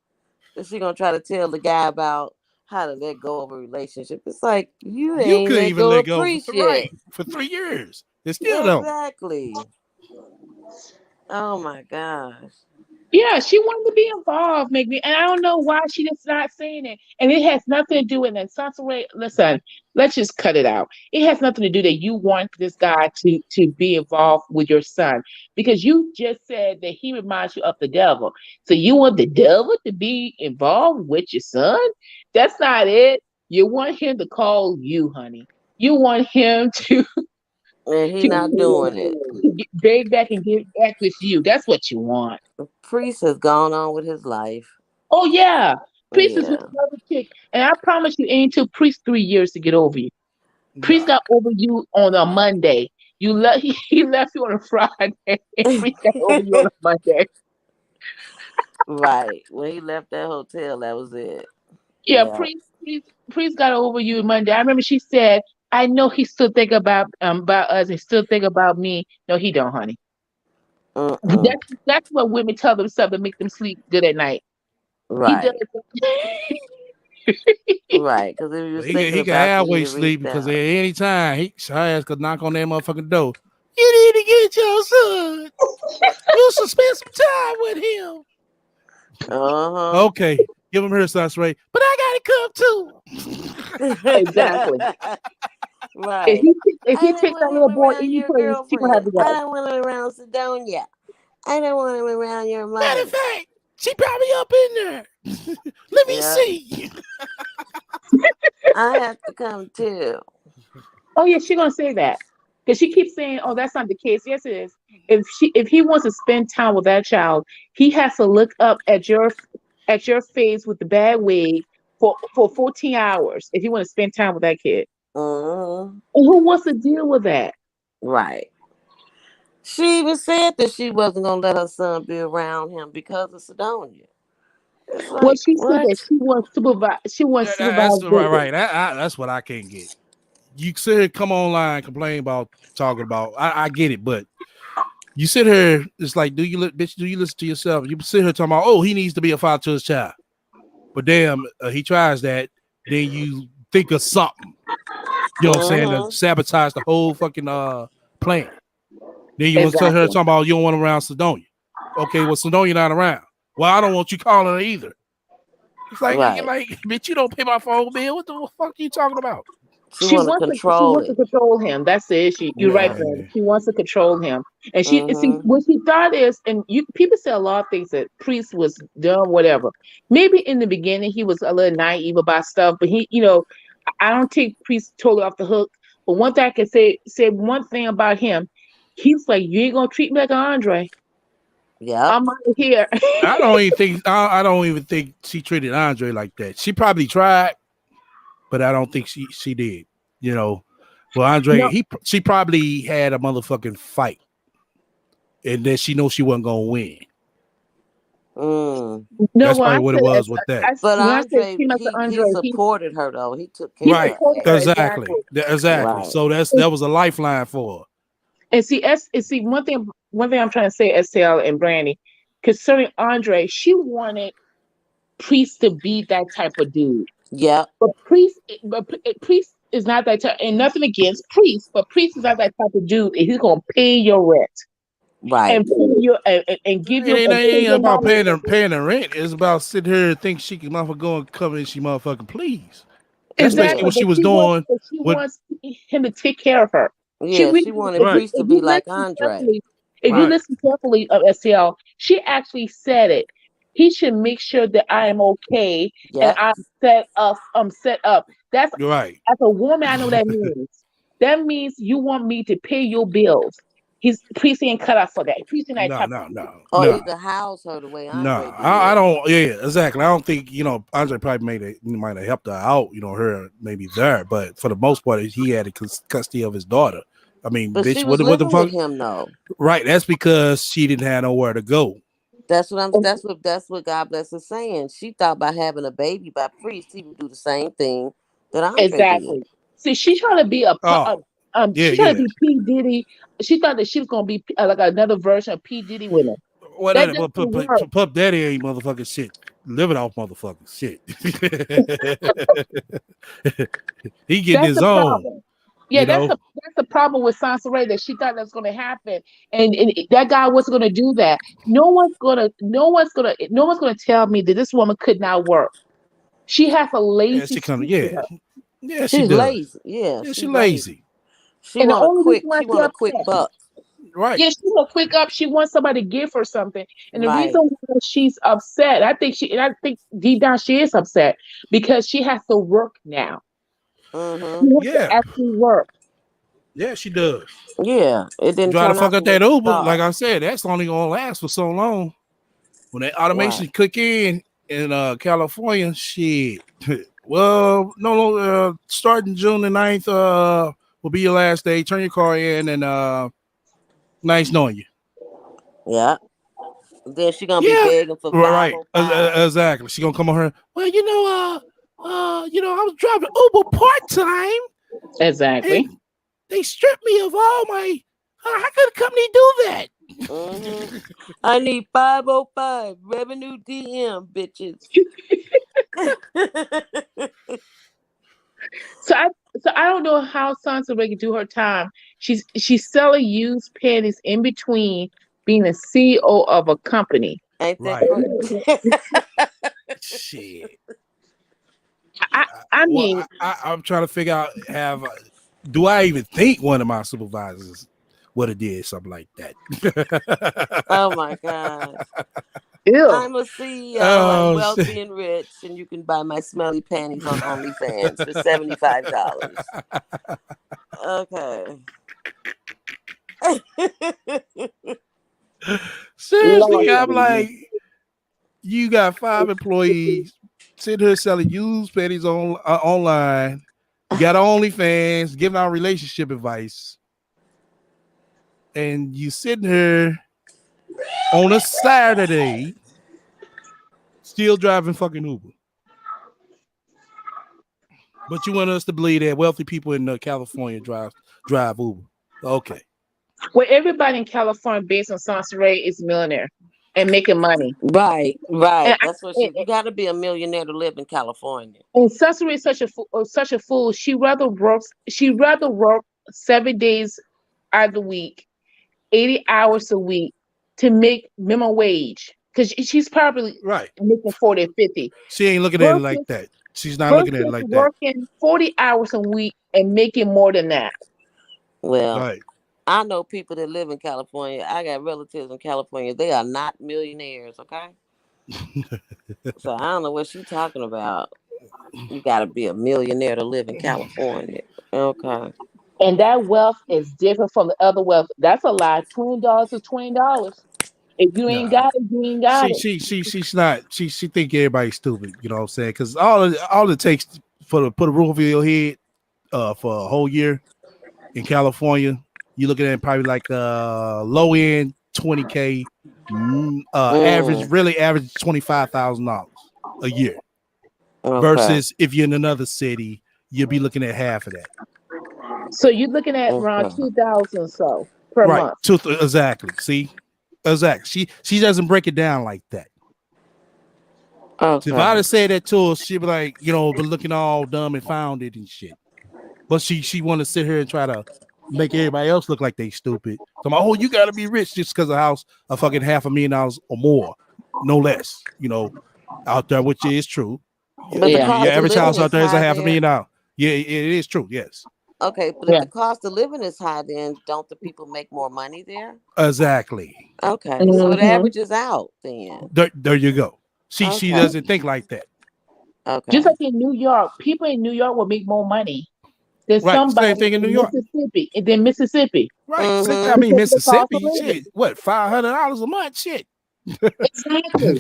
Is she gonna try to tell the guy about how to let go of a relationship? It's like you You ain't couldn't let even go let of go priest right yet. for 3 years. They still don't. Exactly. Oh my gosh. Yeah, she wanted to be involved, maybe, and I don't know why she just not saying it. And it has nothing to do with that. Sansare, listen, let's just cut it out. It has nothing to do that you want this guy to be involved with your son because you just said that he reminds you of the devil. So you want the devil to be involved with your son? That's not it. You want him to call you, honey. You want him to And he not to, doing it. to get beg back and get back with you. That's what you want. Priest has gone on with his life. Oh yeah, Priest is with Yeah. another chick, and I promise you, it ain't took Priest 3 years to get over you. Priest Nah. got over you on a Monday. You left. He left you on a Friday. Priest got over you on a Monday. Right. When he left that hotel, that was it. Yeah, Yeah. Priest got over you Monday. I remember she said, "I know he still think about us. He still think about me." No, he don't, honey. Mm-mm. That's what women tell themselves to make them sleep good at night. He does. Right. Right. Because if he But was he thinking he can about you, he'd halfway have sleep reached because at out. any time her ass could knock on that motherfucking door. You need to get your son. You should spend some time with him. Uh Okay, give him her sauce, Ray. But I gotta come huh. Exactly. Right. If I he don't takes that want him little boy around any your place, he gonna have girlfriend. to I go. don't want him around Sedonia. I don't want him around your too. Matter of mother. fact, she probably up in there. Let me Yep. see. I have to come too. Oh yeah, she gonna say that because she keeps saying, "Oh, that's not the case." Yes, it is. If he wants to spend time with that child, he has to look up at your face with the bad wig for 14 hours. If you want to spend time with that kid, Hmm. and who wants to deal with that? Right. She even said that she wasn't gonna let her son be around him because of Sedonia. It's Well, like she said that what? she wants supervise. She wants That's supervised the visits. right. That's what I can't get. You sit here, come online, complain about talking about. I get it, but you sit here. It's like, bitch? Do you listen to yourself? You sit here talking about, oh, he needs to be a father to his child. But damn, he tries that. Then you think of something. You know what I'm saying? To Hmm. sabotage the whole fucking plan. Then you want to tell her Exactly. talking about you don't want him around Sedonia. Okay, well Sedonia not around. Well, I don't want you calling her either. It's like you're Right. like, bitch, you don't pay my phone bill. What the fuck are you talking about? She want to She control wants to it. control him. That's the issue. You're right, Yeah. Brandon. She wants to control him, and see Hmm. what she thought is, and you people say a lot of things that Priest was dumb, whatever. Maybe in the beginning he was a little naive about stuff, but I don't take Priest totally off the hook. But one thing I can say one thing about him, he's like, you ain't gonna treat me like an Andre. Yep. I'm out of here. I don't even think she treated Andre like that. She probably tried, but I don't think she did. You know, well, Andre, No, she probably had a motherfucking fight, and then she knows she wasn't gonna win. Mm. no. That's probably what it was with that. But When I say Andre, came out to he Andre, supported her though. He took he care Right. of supported her. her Exactly. exactly. Exactly. Right. So that was a lifeline for her. And see one thing I'm trying to say, STL and Brandy, concerning Andre, she wanted Priest to be that type of dude. Yep. Priest is not that type, and nothing against Priest, but Priest is not that type of dude. And he's gonna pay your rent Right. and pay you and give you It and pay ain't your about money. paying the rent. It's about sitting here and think she can motherfucker go and come and she motherfucking please. That's basically Yeah. Exactly, what she was doing. but she With wants him to take care of her. She Yeah. really, She wanted right, Priest to be like Andre. if you right, listen carefully of SCL, she actually said it. He should make sure that I am okay and Yep. I'm set up. I'm set up. That's right. as a woman, I know that means. That means you want me to pay your bills. He's Priest ain't cut out for that. Priest ain't that No, type no, of no, Or no. either house her the way No, Andre I did. don't. Yeah, exactly. I don't think Andre probably might have helped her out. Her maybe there, but for the most part, he had a custody of his daughter. I mean, But she bitch, was what the living with fuck? him though. Right. That's because she didn't have nowhere to go. That's what God bless is saying. She thought by having a baby by Priest, he would do the same thing that Andre did. exactly. See, she's trying to be Oh, yeah, she trying to yeah. be P Diddy. She thought that she was gonna be like another version of P Diddy with him. That Well, doesn't work. Pup Daddy ain't motherfucking shit. Living off motherfucking shit. He getting That's his the own. problem. Yeah, You know. that's the problem with Sansa Ray that she thought that's going to happen, and that guy wasn't going to do that. No one's gonna tell me that this woman could not work. She has a Yeah, lazy she come. spirit to Yeah, her, yeah, she She's does. lazy. Yeah, Yeah, she she's lazy. lazy. She and the want a only reason quick. why She she want a quick upset, buck. Right. yeah, she will quick up. She wants somebody to give her something, and the reason Right. why she's upset, I think deep down she is upset because she has to work now. She Mm-hmm. has to Yeah, actually work. yeah, she does. Yeah. It You didn't try to turn fuck out the up way that she Uber, like thought. I said, that's only gonna last for so long. When that Right. automation click in California, shit. Well, no, starting June the 9th, will be your last day. Turn your car in and nice knowing you. Yeah. Then she gonna be Yeah, begging for right. 505. Exactly. She gonna come on her. Well, I was driving Uber part time, Exactly. and they stripped me of all my. How could a company do that? Mm-hmm. I need 505 revenue DM bitches. So I so I don't know how Sansa Ray can do her time. She's selling used panties in between being a CEO of a company. Ain't that Right. crazy? Shit. I I Well, mean, I'm trying to figure out do I even think one of my supervisors would have did something like that? Oh my gosh. ew. I'm a CEO. I'm Oh shit. wealthy and rich, and you can buy my smelly panties on OnlyFans for $75. Okay. Seriously, Lord I'm have mercy. like, you got 5 employees sitting here selling used panties online. You got OnlyFans, giving out relationship advice, and you sitting here on a Saturday still driving fucking Uber. But you want us to believe that wealthy people in California drive Uber. Okay. Well, everybody in California based on Sansa Ray is a millionaire and making money. Right, And, right. I, That's what you got to be a millionaire to live in California. and Sansa Ray is such a fool. She rather work 7 days out of the week, 80 hours a week to make minimum wage because she's probably Right. making 40 or 50 She ain't looking at it like versus that. She's not looking at it versus like that. working 40 hours a week and making more than that. Well, Right. I know people that live in California. I got relatives in California. They are not millionaires, okay? So I don't know what she's talking about. You got to be a millionaire to live in California. Okay. And that wealth is different from the other wealth. That's a lie. $20 is $20. If you ain't got it, you ain't got it. She's not. She think everybody's stupid. You know what I'm saying? Because all it takes for to put a roof over your head for a whole year in California, you're looking at probably like low end 20K, average $25,000 a year. Okay. Versus if you're in another city, you'll be looking at half of that. So you're looking at around Okay. 2,000 so per Right. month. Exactly. See? Exactly. She doesn't break it down like that. So if I'd Okay. have said that to her, she'd be like, but looking all dumb and founded and shit. But she want to sit here and try to make everybody else look like they stupid. So I'm like, oh, you got to be rich just because of a house of fucking $500,000 or more, no less. Out there, which is true. But the Yeah. Your cost of average living house out is there is a high half a there. million dollars. Yeah, it is true. Yes, Okay, but if Yeah. the cost of living is high, then don't the people make more money there? exactly. Okay, so it hmm averages out then. There you go. She Okay. doesn't think like that. Just Okay. like in New York, people in New York will make more money than Right. Same somebody thing in New in York. Mississippi. And then Mississippi. Right. Same thing. I Mm-hmm. mean, Because of the cost of Mississippi, living. shit. What, $500 a month? Shit. Exactly.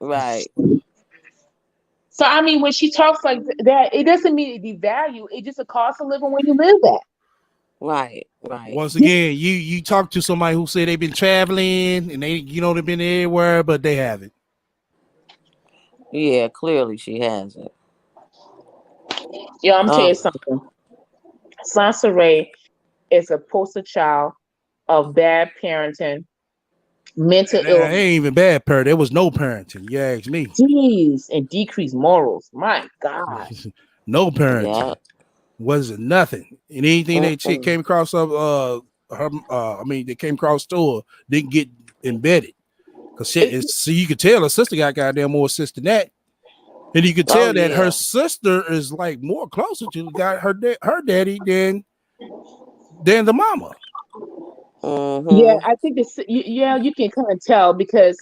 Right. So I mean, when she talks like that, it doesn't mean it devalue. It's just a cost of living where you live at. Right. Right. Once again, you talk to somebody who say they've been traveling and they've been everywhere, but they haven't. Yeah, clearly she hasn't. Yeah, I'm tell you Oh. something. Sansa Ray is a poster child of bad parenting, mental And that illness, ain't even bad parent. There was no parenting. You ask me. disease, and decreased morals. My God. No Yeah. parenting. Wasn't nothing. And anything that chick Mm-mm. came across they came across to her, didn't get embedded. Cause shit, see, you could tell her sister got goddamn more sense than that. And you could Oh tell that her yeah. sister is like more closer to her daddy than the mama. Yeah, Mm-hmm. I think yeah, you can kind of tell because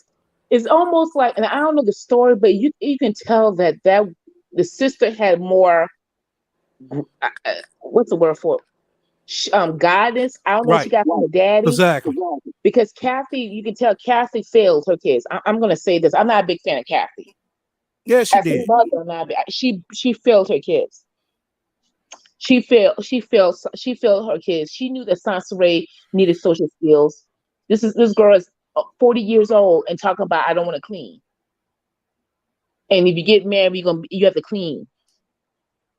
it's almost like, and I don't know the story, but you can tell that the sister had more, what's the word for it? Guidance. I don't know what she Right. got from her daddy Exactly. because Kathy, you can tell Kathy failed her kids. I'm going to say this. I'm not a big fan of Kathy. Yeah, she As a did. mother, I'm not. She failed her kids. She failed her kids. She knew that Sansaray needed social skills. This girl is 40 years old and talking about I don't want to clean. And if you get married, you have to clean.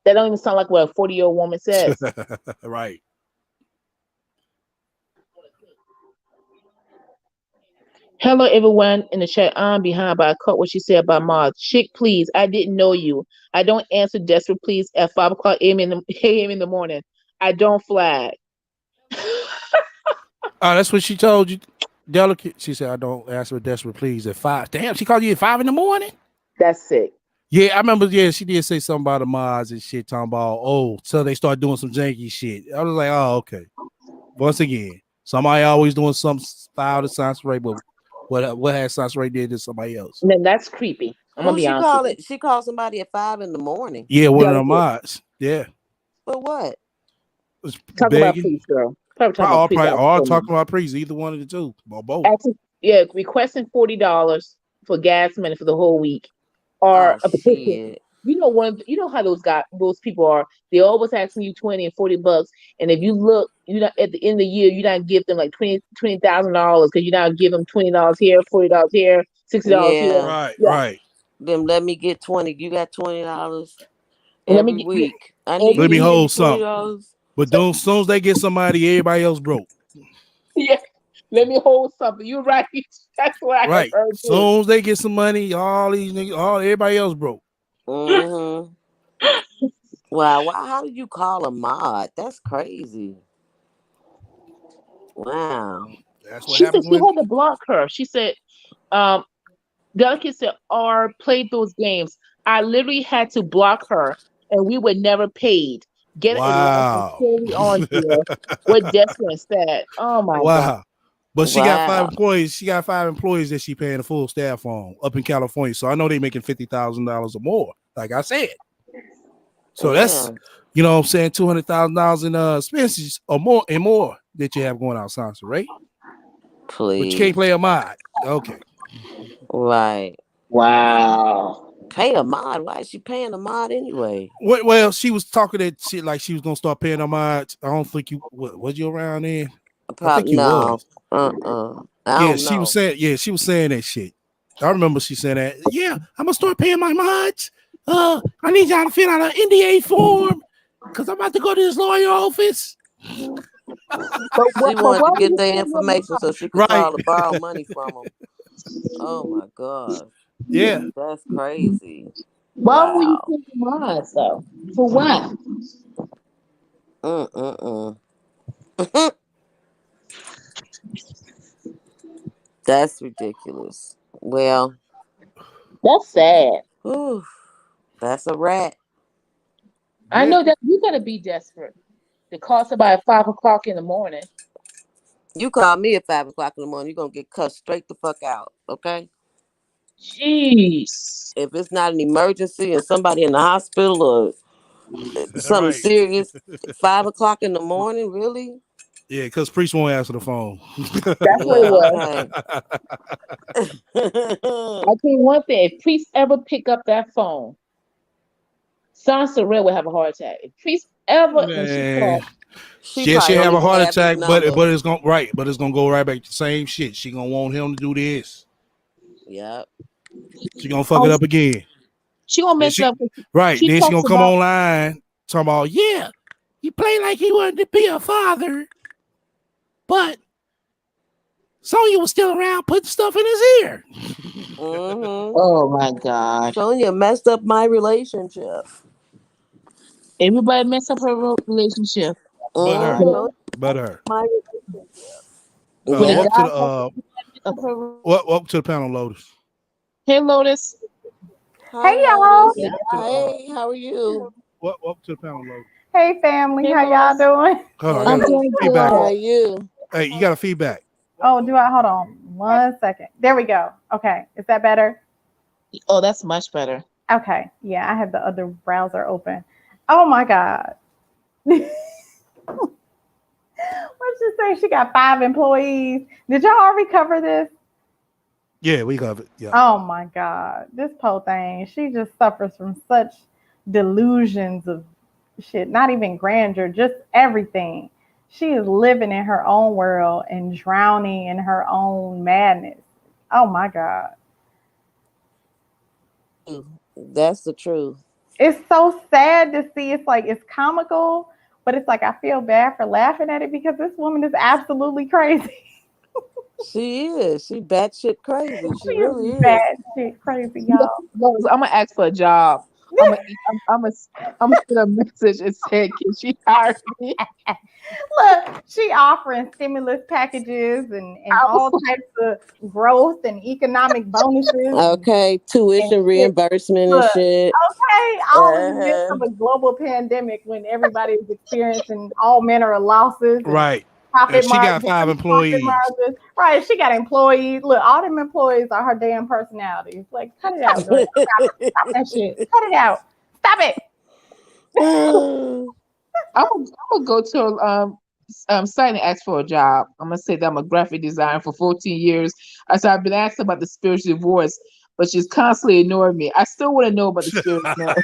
That don't even sound like what a 40-year-old woman says. Right. Hello, everyone in the chat. I'm behind, but I caught what she said about Mars. Chick, please. I didn't know you. I don't answer desperate please at 5 o'clock a.m. in the morning. I don't flag. Oh, that's what she told you. Delicate. She said, I don't ask for desperate please at 5. Damn, she called you at 5 in the morning? That's sick. Yeah, I remember. Yeah, she did say something about the mods and shit, talking about, so they start doing some janky shit. I was like, oh, okay. Once again, somebody always doing some style that sounds right, but what has sounds right did to somebody else? And then that's creepy. I'm gonna Who be she honest with call you. it? She called somebody at 5 in the morning. Yeah, one of the Delicate. mods. Yeah. For what? Was Talk about begging. priest, girl. Probably talking about priest. All talking about priests, either one of the two. Or both. Actually, yeah, requesting $40 for gas money for the whole week, or Oh a petition. shit. You know how those people are. They always asking you 20 and $40, and if you look, you not at the end of the year, you not give them like $20,000 because you not give them $20 here, $40 here, $60 here. Yeah. Right, Yeah, right. Then let me get 20. You got $20 and let me every get week. I need every Let you me to week. give me hold twenty something. dollars. But So as soon as they get somebody, everybody else broke. yeah, let me hold something. You're right. That's what I have Right. heard too. Soon as they get some money, all these niggas, everybody else broke. Mm-hmm. Wow. Why? How did you call a mod? That's crazy. Wow. That's what She said happens she when had to block her. She said, um, Delicate said, or played those games. I literally had to block her and we were never paid. Get a life and wow. carry on, dear. We're desperate and sad. Oh my God. Wow. But she got five Wow. employees. She got 5 employees that she paying a full staff on up in California. So I know they making $50,000 or more. Like I said. So that's Yeah. what I'm saying, $200,000 in expenses or more that you have going out, Sansa, right? But you can't Please. play a mod. Okay. Right. Wow. Pay a mod. Why is she paying a mod anyway? Well, she was talking that shit like she was gonna start paying her mods. I don't think you was you around then. I think Probably you no. was. I Yeah, don't she was know. saying. Yeah, she was saying that shit. I remember she said that. Yeah, I'm gonna start paying my mods. I need y'all to fill out an NDA form because I'm about to go to this lawyer office. She But wanted to why would get you their pay your information so mom? she could Right. call to borrow money from them. Oh my gosh. Yeah. That's crazy. Why would you Wow. pay your mom though? For what? Mm-mm-mm. That's ridiculous. Well, That's sad. whew, that's a rat. I Yeah. know that you gotta be desperate to call somebody at 5 o'clock in the morning. You call me at 5 o'clock in the morning, you're gonna get cussed straight the fuck out. Okay? Jeez. If it's not an emergency and somebody in the hospital or something Right. serious, 5 o'clock in the morning, really? Yeah, because priest won't answer the phone. That's what it Yeah, was. okay. I tell you one thing, if Priest ever pick up that phone, Sansa Red would have a heart attack. If Priest ever and she Man. called, She Yeah, probably she'll don't have a even heart have his attack, but number. it's gonna go right back to the same shit. She gonna want him to do this. Yep. She gonna fuck it oh, up again. she gonna Then mess it she up. 'Cause right. she Then she talks gonna come about online talking about, yeah, he played like he wanted to be a father, but Sonya was still around putting stuff in his ear. Mm-hmm. oh my God. Sonya messed up my relationship. Everybody mess up her relationship. But Mm-hmm. her. When Sonya But messed up her. my relationship. when a Yeah. Welcome to guy the has mess up her welcome to the panel, Lotus. Hey Lotus. Hi, Hey y'all. Lotus. Welcome to the Hey, how are you? welcome to the panel, Lotus. Hey family, Hey how y'all Lotus. doing? Hold on, I I'm got a Hey, doing feedback. how are good. you? Hey, you got a feedback. Oh, do I? Hold on 1 second. There we go. Okay, is that better? Oh, that's much better. Okay, yeah, I have the other browser open. Oh my God. Let's just say she got 5 employees. Did y'all already cover this? Yeah, we got it. Yeah. Oh my God. This poor thing, she just suffers from such delusions of shit, not even grandeur, just everything. She is living in her own world and drowning in her own madness. Oh my God. That's the truth. It's so sad to see. It's like it's comical, but it's like I feel bad for laughing at it because this woman is absolutely crazy. She is. She batshit crazy. She She is really is. bad shit crazy, y'all. Lotus, I'm gonna ask for a job. I'm gonna send a message and say, can she hire me? Look, she offering stimulus packages and I was all types of growth and economic bonuses Okay, and tuition shit. reimbursement and Look, shit. okay, all in the midst Uh-huh. of a global pandemic when everybody is experiencing all manner of losses and Right. And profit she got margins, 5 employees. Right, she got employees. Look, all them employees are her damn personalities. Like, cut it out, girl. Stop that shit. Cut it out. Stop it. I'm gonna go to site and ask for a job. I'm gonna say that I'm a graphic designer for 14 years. I said I've been asked about the spiritual divorce, but she's constantly ignoring me. I still want to know about the spiritual divorce.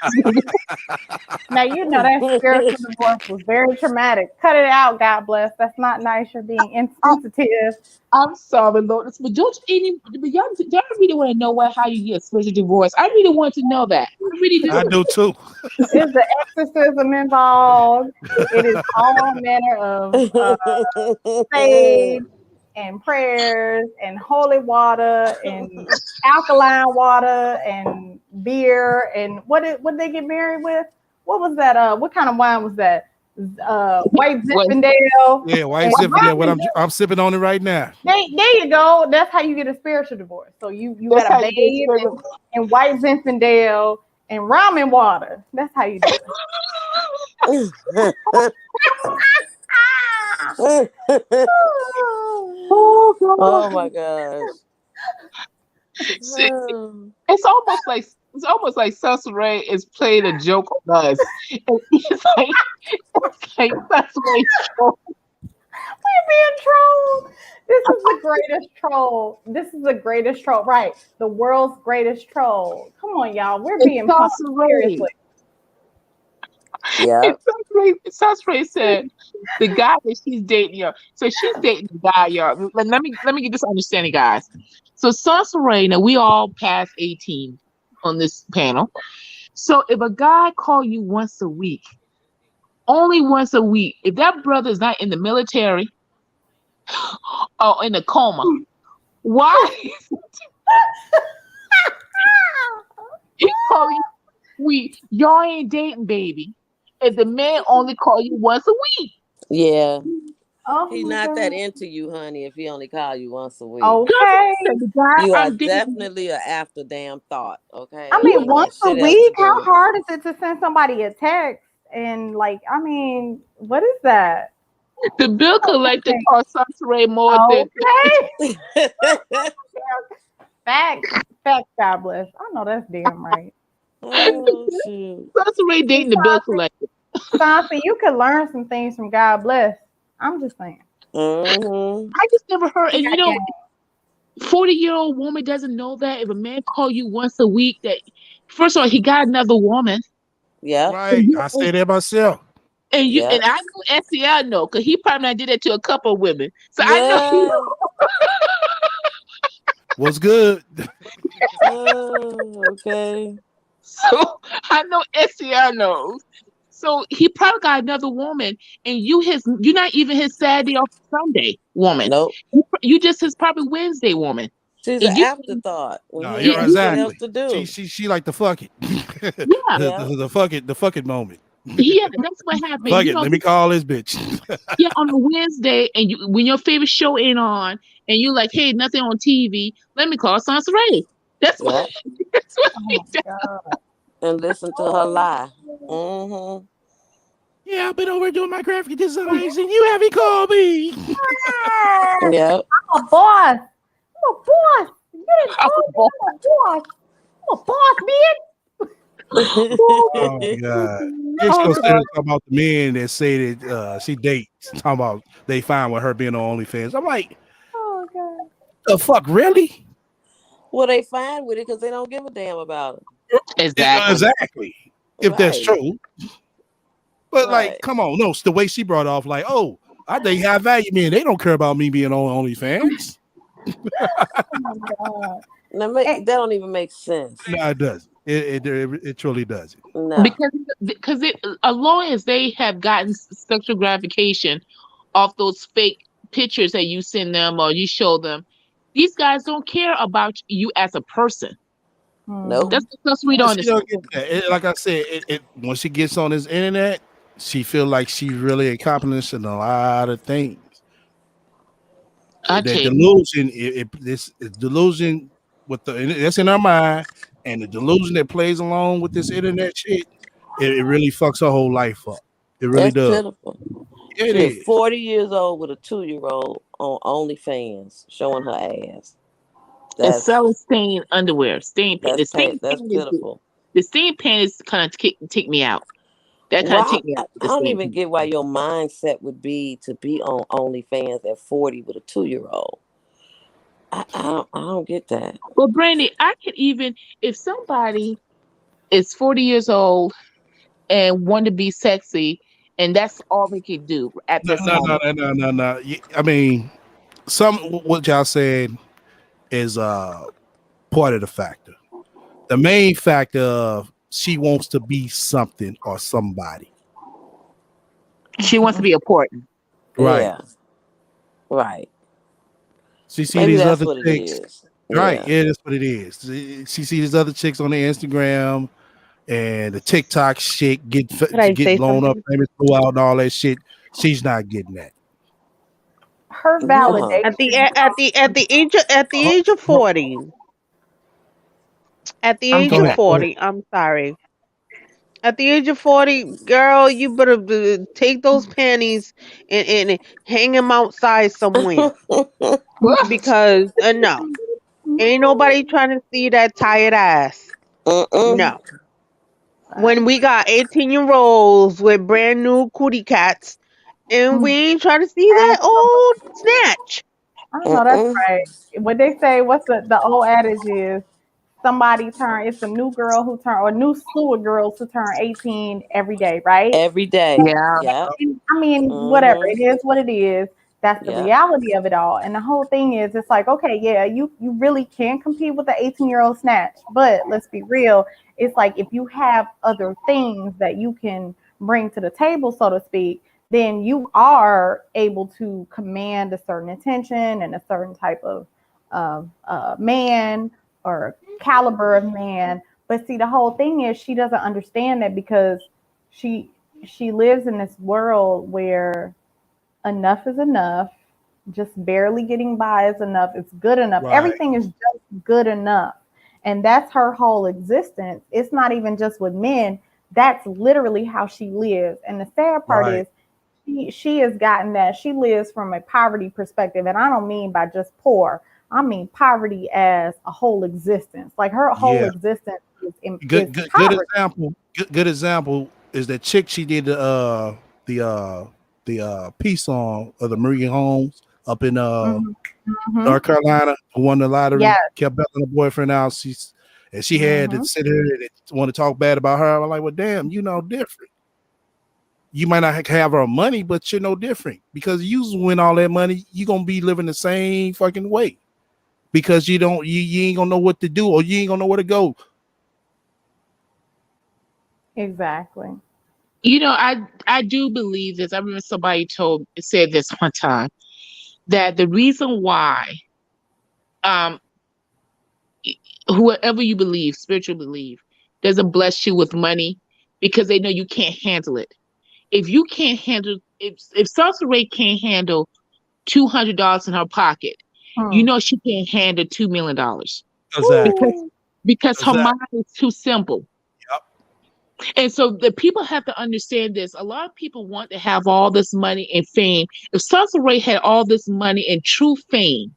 Now you know that spiritual divorce was very traumatic. Cut it out, God bless. That's not nice. You're being insensitive. I'm sorry, Lord, but y'all really want to know how you get a spiritual divorce? I really want to know that. I really I do. do too. Is the exorcism involved? It is all manner of sage and prayers and holy water and alkaline water and beer and what did they get married with? What was that? What kind of wine was that? White What? Zinfandel Yeah, White and Zinfandel. What ramen. I'm sipping on it right now. There you go. That's how you get a spiritual divorce. So you That's gotta how you get a bathe spiritual. in white Zinfandel and ramen water. That's how you do it. Oh Oh God! my gosh. See, it's almost like Cecily is playing a joke on us. And it's like Cecily's joke. We're being trolled. This is the greatest troll. This is the greatest troll. Right. The world's greatest troll. Come on, y'all. We're It's being punked. Sauce Ray. Seriously. Yep. Sauce Ray said the guy that she's dating, y'all. So she's dating the guy, y'all. Let me get this understanding, guys. So Sauce Ray, now we all past 18 on this panel. So if a guy call you once a week, only once a week, if that brother is not in the military or in a coma, why he calling you week? Y'all ain't dating, baby. If the man only call you once a week. Yeah. Oh He's my not God. that into you, honey, if he only call you once a week. Okay. So the guy You are I'm dating, definitely an after damn thought, okay? I Ain't mean, none of that once a shit else to week, how do. hard is it to send somebody a text? And like, I mean, what is that? the bill collector called Sauce Ray more than Okay. Facts. Facts, God bless. I know that's damn right. Oh shoot. Sauce Ray dating the bill collector. Sansa, you could learn some things from God bless. I'm just saying. Mm-hmm. I just never heard, He and got game. 40-year-old woman doesn't know that if a man call you once a week, that first of all he got another woman, Yep. and Right. you I say that myself. Yep. and I know SCI know because he probably not did that to a couple of women, so I know he Yeah. know. What's good? Oh, okay. So I know SCI knows. So he probably got another woman, and you're not even his Saturday or Sunday woman. Nope. You just his probably Wednesday woman, She's an and you afterthought when No, he ain't you're got shit else exactly. to She do. she she like the fuck it. yeah, Yeah. The fuck it moment. yeah, that's what happened. Fuck it. Let me call this bitch. Yeah, on a Wednesday, and when your favorite show ain't on, and you like, hey, nothing on TV, let me call Sansa Ray. That's what. Yep. That's what Oh he my does. God. And listen to her lie. Mm-hmm. Yeah, I've been over doing my graphic designs and you haven't called me. Yep. I'm a boss. I'm a boss. You didn't I'm call a me. boss. I'm a boss. I'm a boss, man. Oh my god. You're Oh gonna sit God. and talk about the men that say that she dates, talking about they fine with her being on OnlyFans. I'm like, Oh God. the fuck, really? Well, they fine with it because they don't give a damn about Exactly. Exactly. it. If that's Right. true. But like, Right. come on, no, it's the way she brought off, like, oh, I think high value men, they don't care about me being on OnlyFans. Oh my God. Now, Eh, that don't even make sense. No, it doesn't. It truly doesn't. No. Because as long as they have gotten sexual gratification off those fake pictures that you send them or you show them, these guys don't care about you as a person. Nope. That's because we don't She understand. don't get that. Like I said, once she gets on this internet, she feel like she really accomplishing a lot of things. I That tell you, delusion, this is delusion with that's in her mind, and the delusion that plays along with this internet shit, it really fucks her whole life up. It really That's does. pitiful. It She is is. 40 years old with a 2-year-old on OnlyFans showing her ass. and That's selling stained underwear, stained pants. that's pitiful. The stained pants kind of take me out. That kind of Why? take me I out with the don't stained even pants. get why your mindset would be to be on OnlyFans at 40 with a 2-year-old. I don't get that. Well, Brandy, I could even if somebody is 40 years old and want to be sexy, and that's all they can do at No, this no, no, moment. no, no, no, no. I mean, some what y'all said is part of the factor. The main factor of she wants to be something or somebody. She wants to be important. Right. Yeah. Right. She see Maybe these that's other what it chicks. is. Right. Yeah. Yeah, that's what it is. She see these other chicks on the Instagram and the TikTok shit Could I get say blown up, something? famous, go out and all that shit. She's not getting that. her No. validation At the Oh, age of oh, 40, at the I'm age go of ahead. done. Go ahead. 40, I'm sorry. At the age of 40, girl, you better take those panties and hang them outside somewhere because no, ain't nobody trying to see that tired ass. Mm-mm. No. When we got 18-year-olds with brand new cootie cats And we Mm, ain't trying to see that old snatch. I know that's Mm-mm. right. What they say, what's the old adage is somebody turn it's a new girl who turn or a new slew of girls who turn 18 every day, right? Every day. Yeah. Yep. I mean, whatever Mm-hmm. it is, what it is. That's the Yep. reality of it all. And the whole thing is, it's like, okay, yeah, you really can compete with the 18-year-old snatch, but let's be real. It's like if you have other things that you can bring to the table, so to speak, then you are able to command a certain attention and a certain type of man or caliber of man. But see, the whole thing is she doesn't understand that because she she lives in this world where enough is enough, just barely getting by is enough, it's good enough, Right, everything is just good enough. And that's her whole existence. It's not even just with men, that's literally how she lives. And the sad part right. is she has gotten that she lives from a poverty perspective, and I don't mean by just poor, I mean poverty as a whole existence. Like her whole Yeah. existence is Good poverty. example. Good example is that chick she did the peace song of the Marie Holmes up in Hmm. Hmm. North Carolina, who won the lottery, Yes. kept belting her boyfriend out. She had to Hmm. sit here and want to talk bad about her. I'm like, well, damn, you know different. You might not have her money, but you're no different because you win all that money, you gonna be living the same fucking way because you ain't gonna know what to do or you ain't gonna know where to go. Exactly. I do believe this. I remember somebody said this one time that the reason why um whoever you believe, spiritual believe, doesn't bless you with money because they know you can't handle it. If you can't handle if Salsa Ray can't handle $200 in her pocket, you Hmm. know she can't handle $2 million Exactly. because Ooh. her Exactly. mind is too simple. Yep. And so the people have to understand this. A lot of people want to have all this money and fame. If Salsa Ray had all this money and true fame,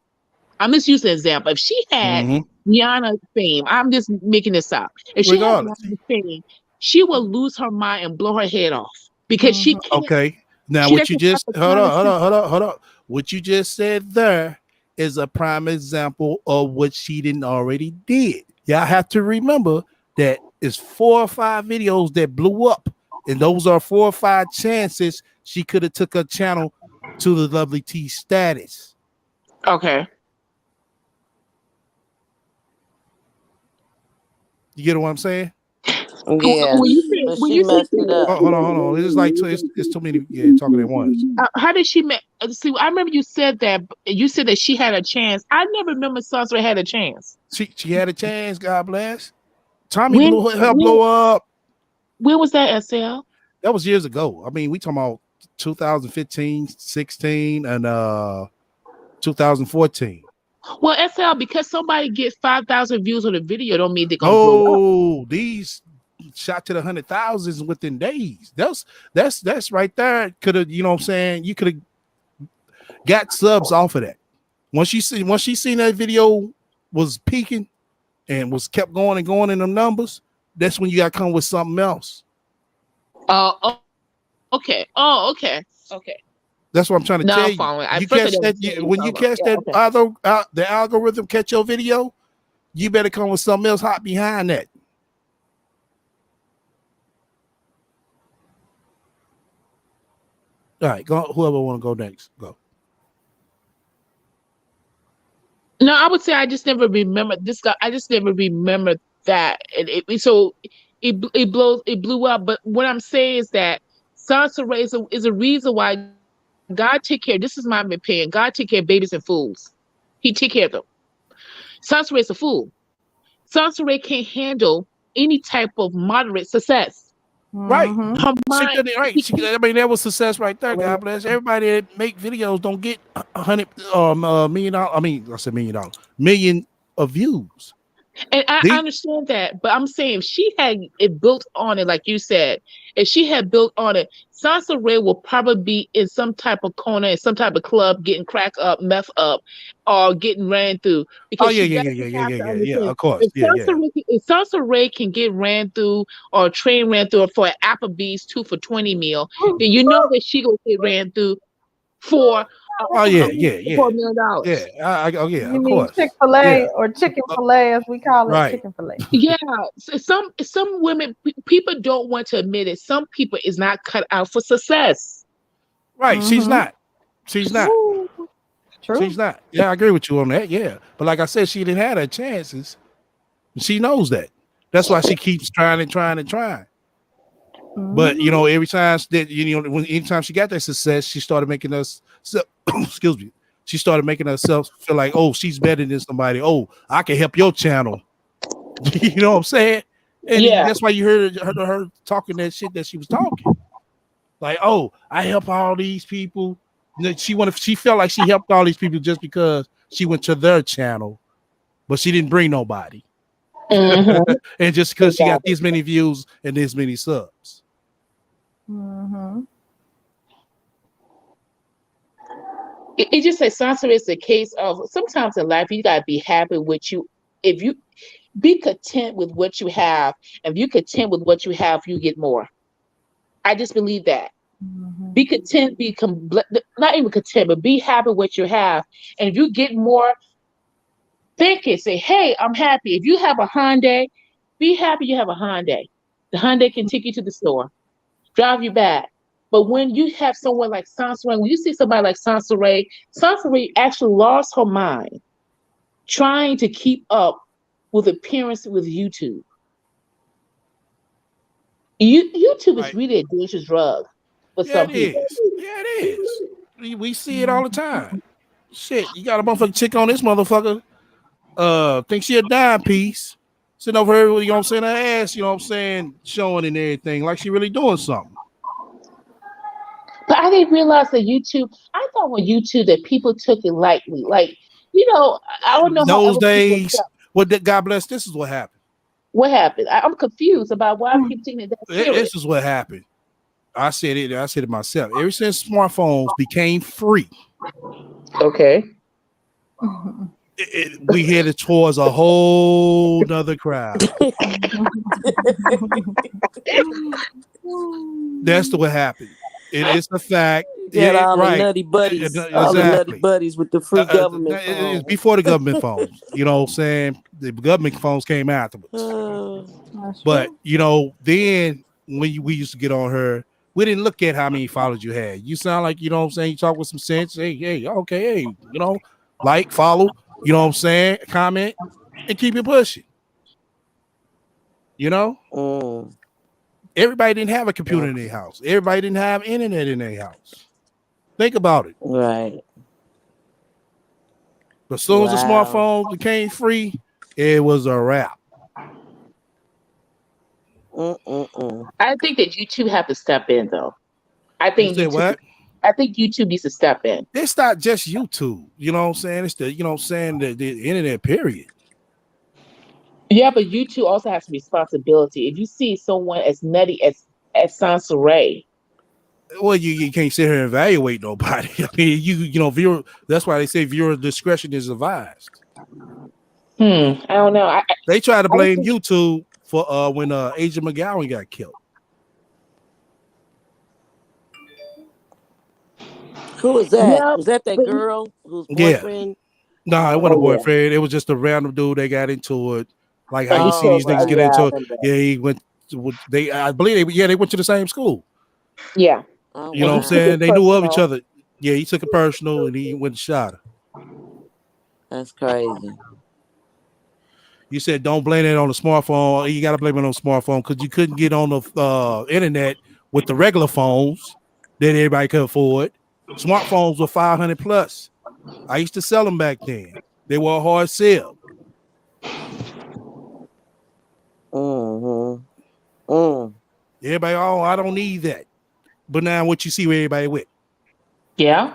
I'm just using an example. If she had Mm-hmm. Rihanna fame, I'm just making this up. If she had Regardless. Rihanna fame, she will lose her mind and blow her head off because Hmm. Okay. Now she what you doesn't have just the common sense. hold on. What you just said there is a prime example of what she didn't already did. Y'all have to remember that it's 4 or 5 videos that blew up, and those are 4 or 5 chances she could have took her channel to the lovely T status. Okay. You get what I'm saying? Yeah. But When she you say messed it up. Hold on. It's like it's too many talking at once. how did she make? See, I remember you said that. You said that she had a chance. I never remember Salsa had a chance. She had a chance. God bless. Tommy When blew her when blow up. when was that, SL? That was years ago. I mean, we talking about 2015, 16, and 2014. Well, SL, because somebody gets 5,000 views on a video, don't mean they're gonna blow up. No, these shot to the 100,000s within days. That's right there. Could have, you know what I'm saying? You could have got subs off of that. Once she seen that video was peaking and was kept going and going in them numbers, that's when you got to come with something else. Oh, okay. Oh, okay. Okay. That's what I'm trying to Now tell I'm you. following. At You first, I catch didn't that understand what you were when you talking about. catch Yeah. that Okay. other the algorithm catch your video, you better come with something else hot behind that. All right, go. Whoever want to go next, go. No, I would say I just never remember this guy. I just never remember that. So it blew up. But what I'm saying is that Sansa Ray is a reason why God take care. This is my opinion. God take care of babies and fools. He take care of them. Sansa Ray's a fool. Sansa Ray can't handle any type of moderate success. Right, Hmm. Her she mind, couldn't. Right, she can't. I mean, that was success right there. God bless everybody that make videos. Don't get 100 $1 million. I mean, I said $1 million, million of views. And I The, understand that, but I'm saying if she had it built on it, like you said, if she had built on it, Sansa Ray will probably be in some type of corner, in some type of club, getting crack up, meth up, or getting ran through. oh Because yeah, she yeah, doesn't yeah, yeah, yeah, have yeah, to yeah, yeah. understand. Of course, yeah, yeah. If Sansa Ray can get ran through or a train ran through for an Applebee's 2 for 20 meal, then you know that she gonna get ran through for Oh yeah, yeah, yeah, $1 million. yeah. Oh yeah, You of mean course. Yeah. Chick-fil-A or chicken Uh, fillet as we call it, right, chicken fillet. Yeah, some women people don't want to admit it. Some people is not cut out for success. right. She's Mm-hmm. not. She's not. True. She's True. not. Yeah, I agree with you on that. Yeah, but like I said, she didn't have her chances. She knows that. That's why she keeps trying and trying and trying. But Mm-hmm. every time that anytime she got that success, she started making us. Excuse me. She started making herself feel like, oh, she's better than somebody. Oh, I can help your channel. You know what I'm saying? And Yeah. that's why you heard her talking that shit that she was talking. Like, oh, I help all these people. She felt like she helped all these people just because she went to their channel, but she didn't bring nobody. Mm-hmm. And just because she got this many views and this many subs. Mm-hmm. It just says Sansa is a case of sometimes in life you gotta be happy with you. If you be content with what you have, if you're content with what you have, you get more. I just believe that. Mm-hmm. Be content, not even content, but be happy with what you have. And if you get more, think it. Say, hey, I'm happy. If you have a Hyundai, be happy you have a Hyundai. The Hyundai can take you to the store, drive you back. But when you have someone like Sansa Ray, when you see somebody like Sansa Ray actually lost her mind trying to keep up with appearance with YouTube. YouTube is Right. really a dangerous drug for Yeah, some it people. is. Yeah, it is. We see it all the time. Shit, you got a motherfucking chick on this motherfucker. Think she a dime piece. Sitting over here, you know what I'm saying, her ass, you know what I'm saying, showing and everything, like she really doing something. But I didn't realize that YouTube, I thought when YouTube that people took it lightly. Like, I don't know how Those other people days, felt. God bless, this is what happened. What happened. I'm confused about why people taking it that serious. This is what happened. I said it myself. Ever since smartphones became free, Okay. we headed towards a whole nother crowd. That's what happened. It is the fact. Got Yeah, all the right. nutty buddies, all the nutty Exactly. buddies with the free government It's phone. before the government phones. You know what I'm saying? The government phones came afterwards. That's But, true. then when we used to get on her, we didn't look at how many followers you had. You sound like, you know what I'm saying? You talk with some sense. Hey, okay, hey, like, follow, you know what I'm saying? Comment and keep it pushing. Mm, Everybody didn't have a computer yeah, in their house. Everybody didn't have internet in their house. Think about it. right. But as soon as the Wow. smartphone became free, it was a wrap. Mm-mm-mm. I think that YouTube have to step in though. I You think said YouTube what? I think YouTube needs to step in. It's not just YouTube. You know what I'm saying? It's the, you know what I'm saying, the internet period. Yeah, but YouTube also has responsibility. If you see someone as nutty as Sansa Ray, Well, you can't sit here and evaluate nobody. I mean, viewer. That's why they say viewer discretion is advised. I don't know. They try to I just blame think, YouTube for when Agent McGowan got killed. Who was that? yeah, Was that but girl whose Yeah. boyfriend? No, it wasn't a oh yeah, boyfriend. It was just a random dude. They got into it. Like how you he see Oh, killed these her. niggas get right. Yeah, I into it. remember. Yeah, he went. I believe they went to the same school. Yeah, Oh, You know and what I'm he took wow. saying? it They knew of each personal. other. Yeah, he took it personal and he went and shot her. That's crazy. You said don't blame it on the smartphone. You got to blame it on the smartphone because you couldn't get on the internet with the regular phones that everybody could afford. Smartphones were 500 plus. I used to sell them back then. They were a hard sell. Mm-hmm. Mm. Everybody, oh, I don't need that. But now what you see with everybody with? Yeah,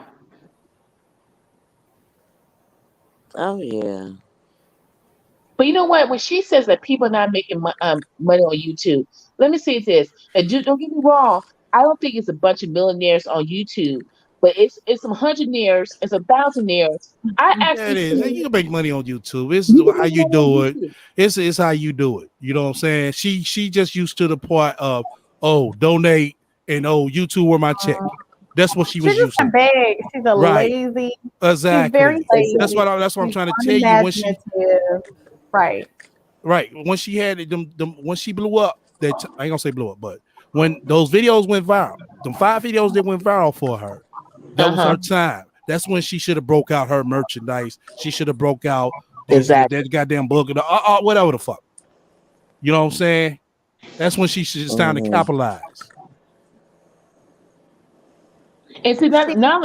Oh, yeah. But you know what? When she says that people are not making money on YouTube, let me say this. And don't get me wrong. I don't think it's a bunch of millionaires on YouTube, but it's some hundredaires and some thousandaires. I Yeah, it actually is. You see can make money on YouTube. It's you can how make you money on do it. YouTube. It's how you do it. You know what I'm saying? She just used to the part of, oh, donate, and oh, YouTube were my check. That's what she She was just used to. can't beg. She's a Right. lazy. She's very Exactly. Exactly. lazy. That's what I'm She's trying to tell you. unimaginative. Right. Right, when she had it, them when she blew up, I ain't gonna say blew up, but when those videos went viral, them 5 videos that went viral for her, that was Uh-huh. her time. That's when she should have broke out her merchandise. She should have broke out Exactly. that goddamn book, whatever the fuck. You know what I'm saying? That's when it's time to Mhm. capitalize. And see She that now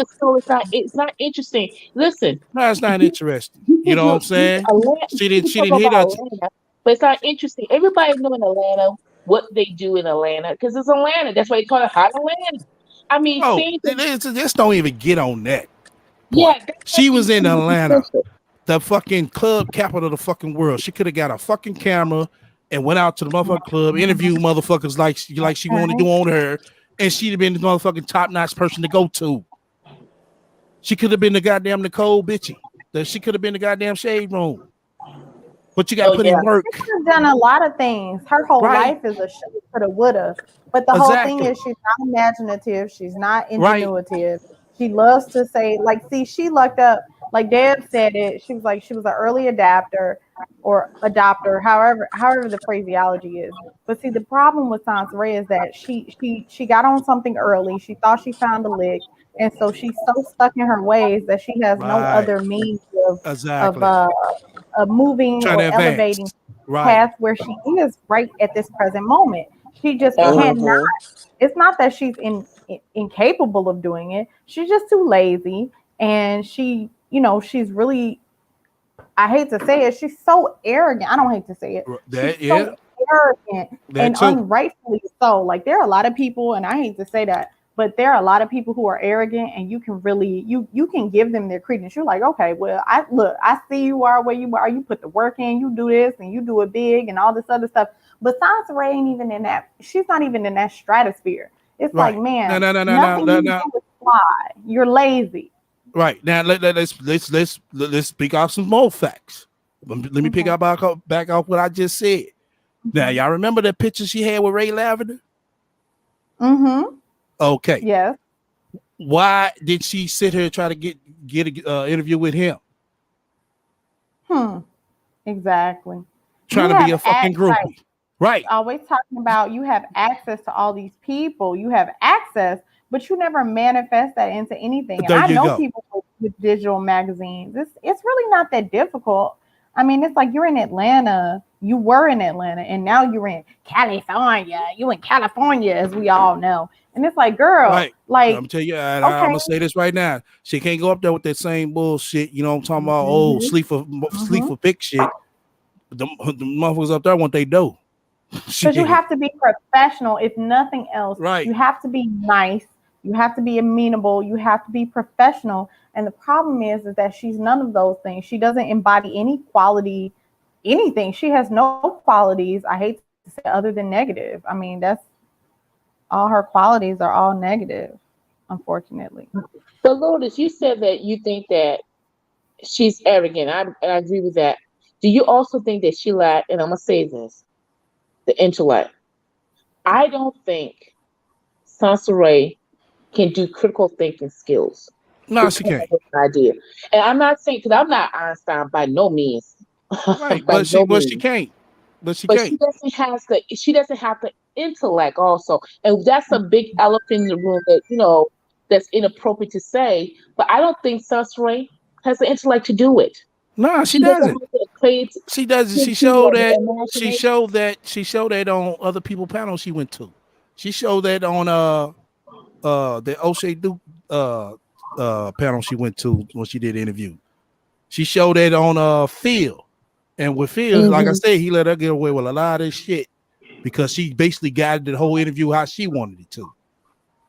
it's not interesting. Listen, No, it's not you interesting. you You can know what do I'm you saying? Atlanta. She People talk didn't hit about her. Atlanta, but it's not interesting. Everybody know in Atlanta what they do in Atlanta because it's Atlanta. That's why they call it Hot Atlanta. I mean, Oh, seeing the just don't even get on that yeah, part. that's not She was in even Atlanta, essential. the fucking club capital of the fucking world. She could have got a fucking camera and went out to the motherfucking club, interviewed motherfuckers like she wanted to okay. do on her, and she'd have been the motherfucking top notch person to go to. She could have been the goddamn Nicole Bitchy. She could have been the goddamn Shade Room. But you got to Oh put in yeah. She work, could have done a lot of things. Her whole right? life is a should coulda, woulda. But the whole thing Exactly, is she's not imaginative. She's not right, ingenuitive. She loves to say, like, see, she lucked up. Like Deb said it. She was like, she was an early adapter or adopter, however the phraseology is. But see, the problem with Sansaray is that she got on something early. She thought she found a lick, and so she's so stuck in her ways that she has no right, other means of exactly. moving Trying to or advance, elevating right, past where she is right at this present moment. She just uh huh, cannot. Mm-hmm. It's not that she's incapable of doing it. She's just too lazy, and she's really. I hate to say it. She's so arrogant. I don't hate to say it. She's that yeah, so arrogant that and too, unrightfully so. Like there are a lot of people, and I hate to say that, but there are a lot of people who are arrogant, and you can really you can give them their credence. You're like, okay, well, I see you are where you are. You put the work in, you do this, and you do it big, and all this other stuff. But Sansa ain't even in that. She's not even in that stratosphere. It's like, right. No, ma'am, no, no, no, no, nothing no, you no. do is fly. You're lazy. Right now, let's speak off some more facts. Let me pick Okay. up back off what I just said. Now, Mhm. y'all remember that picture she had with Ray Lavender? Mhm. Okay, Yes. why did she sit here and try to get an interview with him? Hmm. Exactly. You Trying to be have a fucking like groupie, right? always talking about you have access to all these people. You have access, but you never manifest that into anything. And There I you know go. people with digital magazines. It's really not that difficult. I mean, it's like you're in Atlanta. You were in Atlanta, and now you're in California. You in California, as we all know. And it's like, girl, Right. I'm like, gonna tell you, and I'm okay. gonna say this right now. She can't go up there with that same bullshit. You know what I'm talking about? Oh, Hmm. sleep Hmm. for big shit. The motherfuckers up there want they do. Because you Shit. have to be professional, if nothing else. Right. You have to be nice. You have to be amenable. You have to be professional. And the problem is that she's none of those things. She doesn't embody any quality, anything. She has no qualities, I hate to say, other than negative. I mean, that's all her qualities are all negative, unfortunately. But Lourdes, you said that you think that she's arrogant. I agree with that. Do you also think that she lacked, and I'm gonna say this, the intellect? I don't think Sansaray can do critical thinking skills No, to she come up can't. with an idea. And I'm not saying because I'm not Einstein by no means, Right, by no but she means. can't. But she But can't. she doesn't have the intellect also, and that's a big elephant in the room that that's inappropriate to say. But I don't think Sansaray has the intellect to do it. No, she She doesn't doesn't. have the creativity She doesn't. or the imagination. She showed that on other people panels she went to. She showed that on the O'Shea Duke uh panel she went to when she did the interview. She showed that on Phil. And with Phil, like I Hmm. said, he let her get away with a lot of this shit because she basically guided the whole interview how she wanted it to.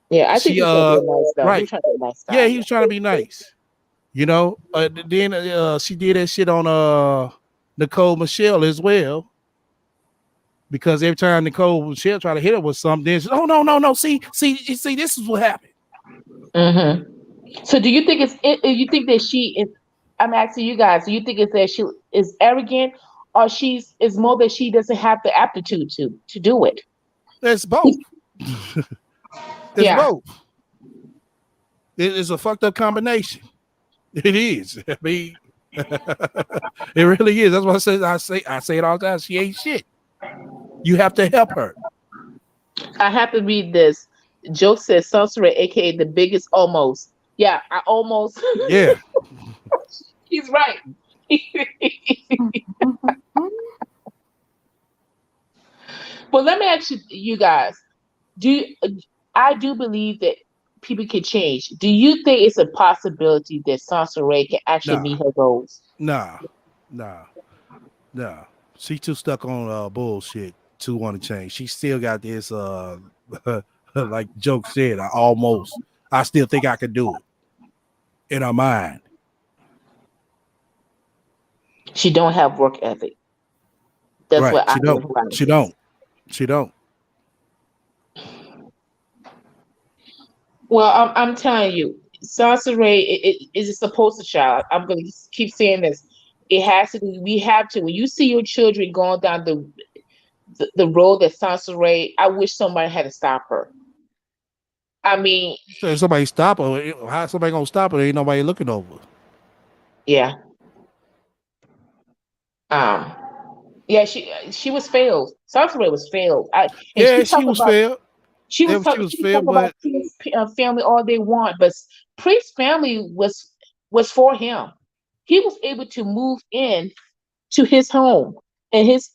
Yeah, I think She he was trying to be nice though. He was right. trying to be a nice Yeah, guy. he was trying to be nice. You know, then she did that shit on Nicole Michelle as well. Because every time Nicole Michelle try to hit her with something, then oh no. See, this is what happened. Mm-hmm. So do you think you think that she is? I'm asking you guys. Do you think it's that she is arrogant, or she's is more that she doesn't have the aptitude to do it? It's both. It's Yeah. both. It is a fucked up combination. It is. I mean, it really is. That's what I say it all the time. She ain't shit. You have to help her. I have to read this. Joke says sorcerer, aka the biggest almost. Yeah, I almost. Yeah. He's right. Well, let me ask you guys. Do you, I do believe that people can change. Do you think it's a possibility that Sansa Ray can actually Nah. meet her goals? Nah. Nah. Nah. She too stuck on bullshit to want to change. She still got this like Joke said, I still think I could do it in her mind. She don't have work ethic. That's Right. what I She don't. live around She this. don't. She don't. Well, I'm telling you, Sansa Ray is a poster child. I'm going to keep saying this. It has to. We have to. When you see your children going down the road that Sansa Ray, I wish somebody had to stop her. I mean, So if somebody stop her, how somebody gonna stop her? Ain't nobody looking over. yeah, um, yeah. She was failed. Sansa Ray was failed. And Yeah, she she talked was about fair. she was Yeah, she talking was she was fair, talking about but Priest's family all they want, but Priest's family was for him. He was able to move in to his home and his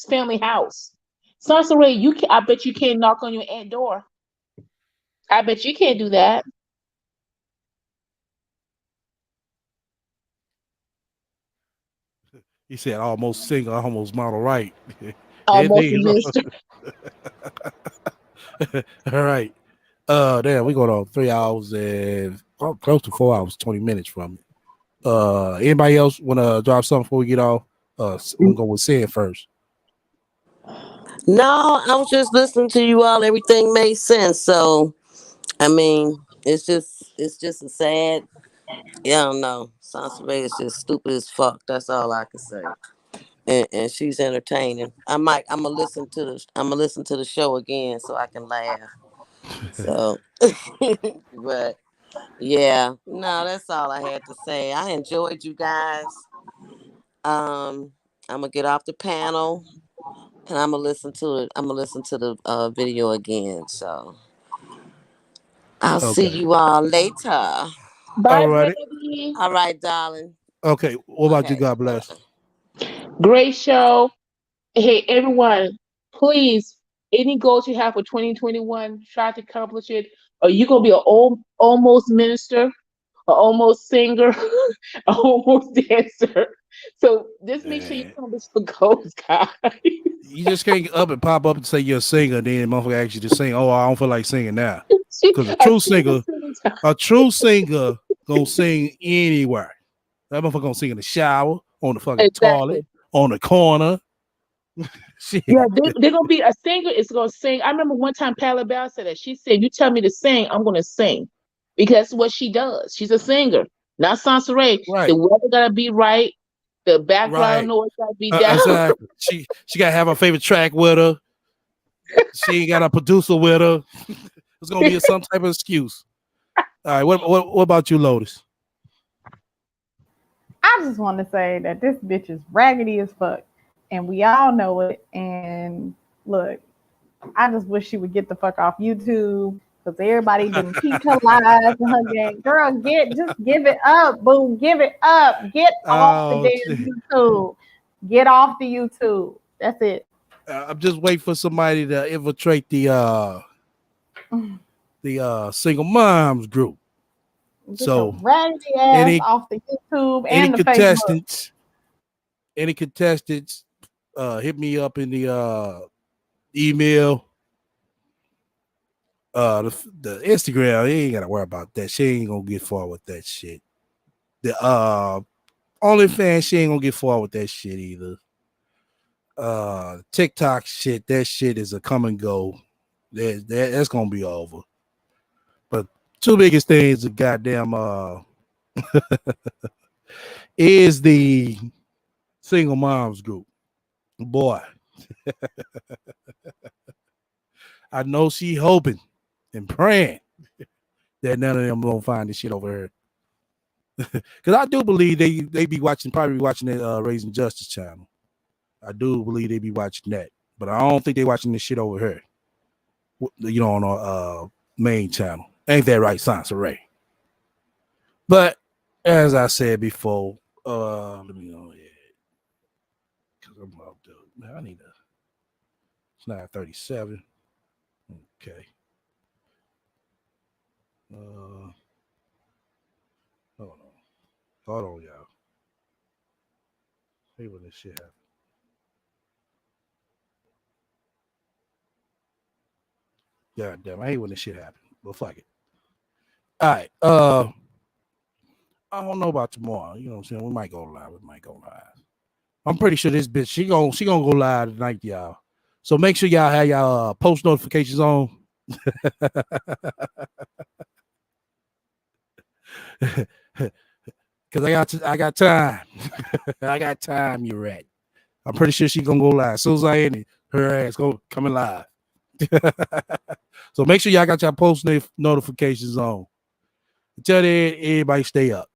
family house. Sansa Ray, I bet you can't knock on your aunt door. I bet you can't do that. he said almost single, almost model right. Almost a Anything is minister. all right. Damn, we going on 3 hours and close to 4 hours, 20 minutes from it. Anybody else want to drop something before we get off? We'll go with Sid first. No, I was just listening to you all. Everything made sense. So I mean, it's just a sad. Yeah, I don't know. Sansa Ray is just stupid as fuck. That's all I can say. And she's entertaining. I'm gonna listen to the show again so I can laugh. So, but yeah, no, that's all I had to say. I enjoyed you guys. I'm gonna get off the panel and I'm gonna listen to it. I'm gonna listen to the video again. So I'll see Okay. you all later. All Bye, righty. Brandy. All right, darling. Okay. What about you? Okay. God bless. Great show. Hey, everyone, please, any goals you have for 2021, try to accomplish it. Or you going to be an almost minister, an almost singer, an almost dancer. So just make sure you Yeah. accomplish your goals, guys. You just can't get up and pop up and say you're a singer, then motherfucker actually just sing. Oh, I don't feel like singing now. Because A single singer. a true singer gonna sing anywhere. That motherfucker gonna sing in the shower, on the fucking Exactly. toilet, on the corner. Yeah, Shit. they're gonna be a singer is gonna sing. I remember one time Patti LaBelle said that. She said, "You tell me to sing, I'm gonna sing," because that's what she does. She's a singer, not Sansa Ray. The Right, weather gotta be right. The background right. noise gotta be down. Exactly. She gotta have her favorite track with her. She ain't got a producer with her. It's gonna be some type of excuse. All right. What about you, Lotus? I just want to say that this bitch is raggedy as fuck, and we all know it. And look, I just wish she would get the fuck off YouTube because everybody didn't peep her lies and her game. Girl, just give it up, boo. Give it up. Get off the Oh damn shit. YouTube. Get off the YouTube. That's it. I'm just waiting for somebody to infiltrate the single moms group. Get your So raggedy ass any off the YouTube any and the Facebook. contestants, any contestants, hit me up in the email. The Instagram, you ain't gotta worry about that. She ain't gonna get far with that shit. The OnlyFans, she ain't gonna get far with that shit either. TikTok shit, that shit is a come and go. That's gonna be over. But two biggest things, the goddamn is the single moms group. Boy, I know she hoping and praying that none of them gonna find this shit over here. Because I do believe they be watching, probably watching that Raising Justice channel. I do believe they be watching that, but I don't think they watching this shit over here. On our main channel. Ain't that right, Sansa Ray? But as I said before, let me go ahead. Because I'm about to, man, I need a, it's 9:37. Okay. Hold on, y'all. Hey, when this shit happen. God damn, I hate when this shit happen. But fuck it. All right. I don't know about tomorrow. You know what I'm saying? We might go live. I'm pretty sure this bitch, she gonna go live tonight, y'all. So make sure y'all have y'all post notifications on. Cause I got time. I got time, you rat. I'm pretty sure she gonna go live. As soon as I end it, her ass coming live. So make sure y'all got your post notifications on. Until then, everybody stay up.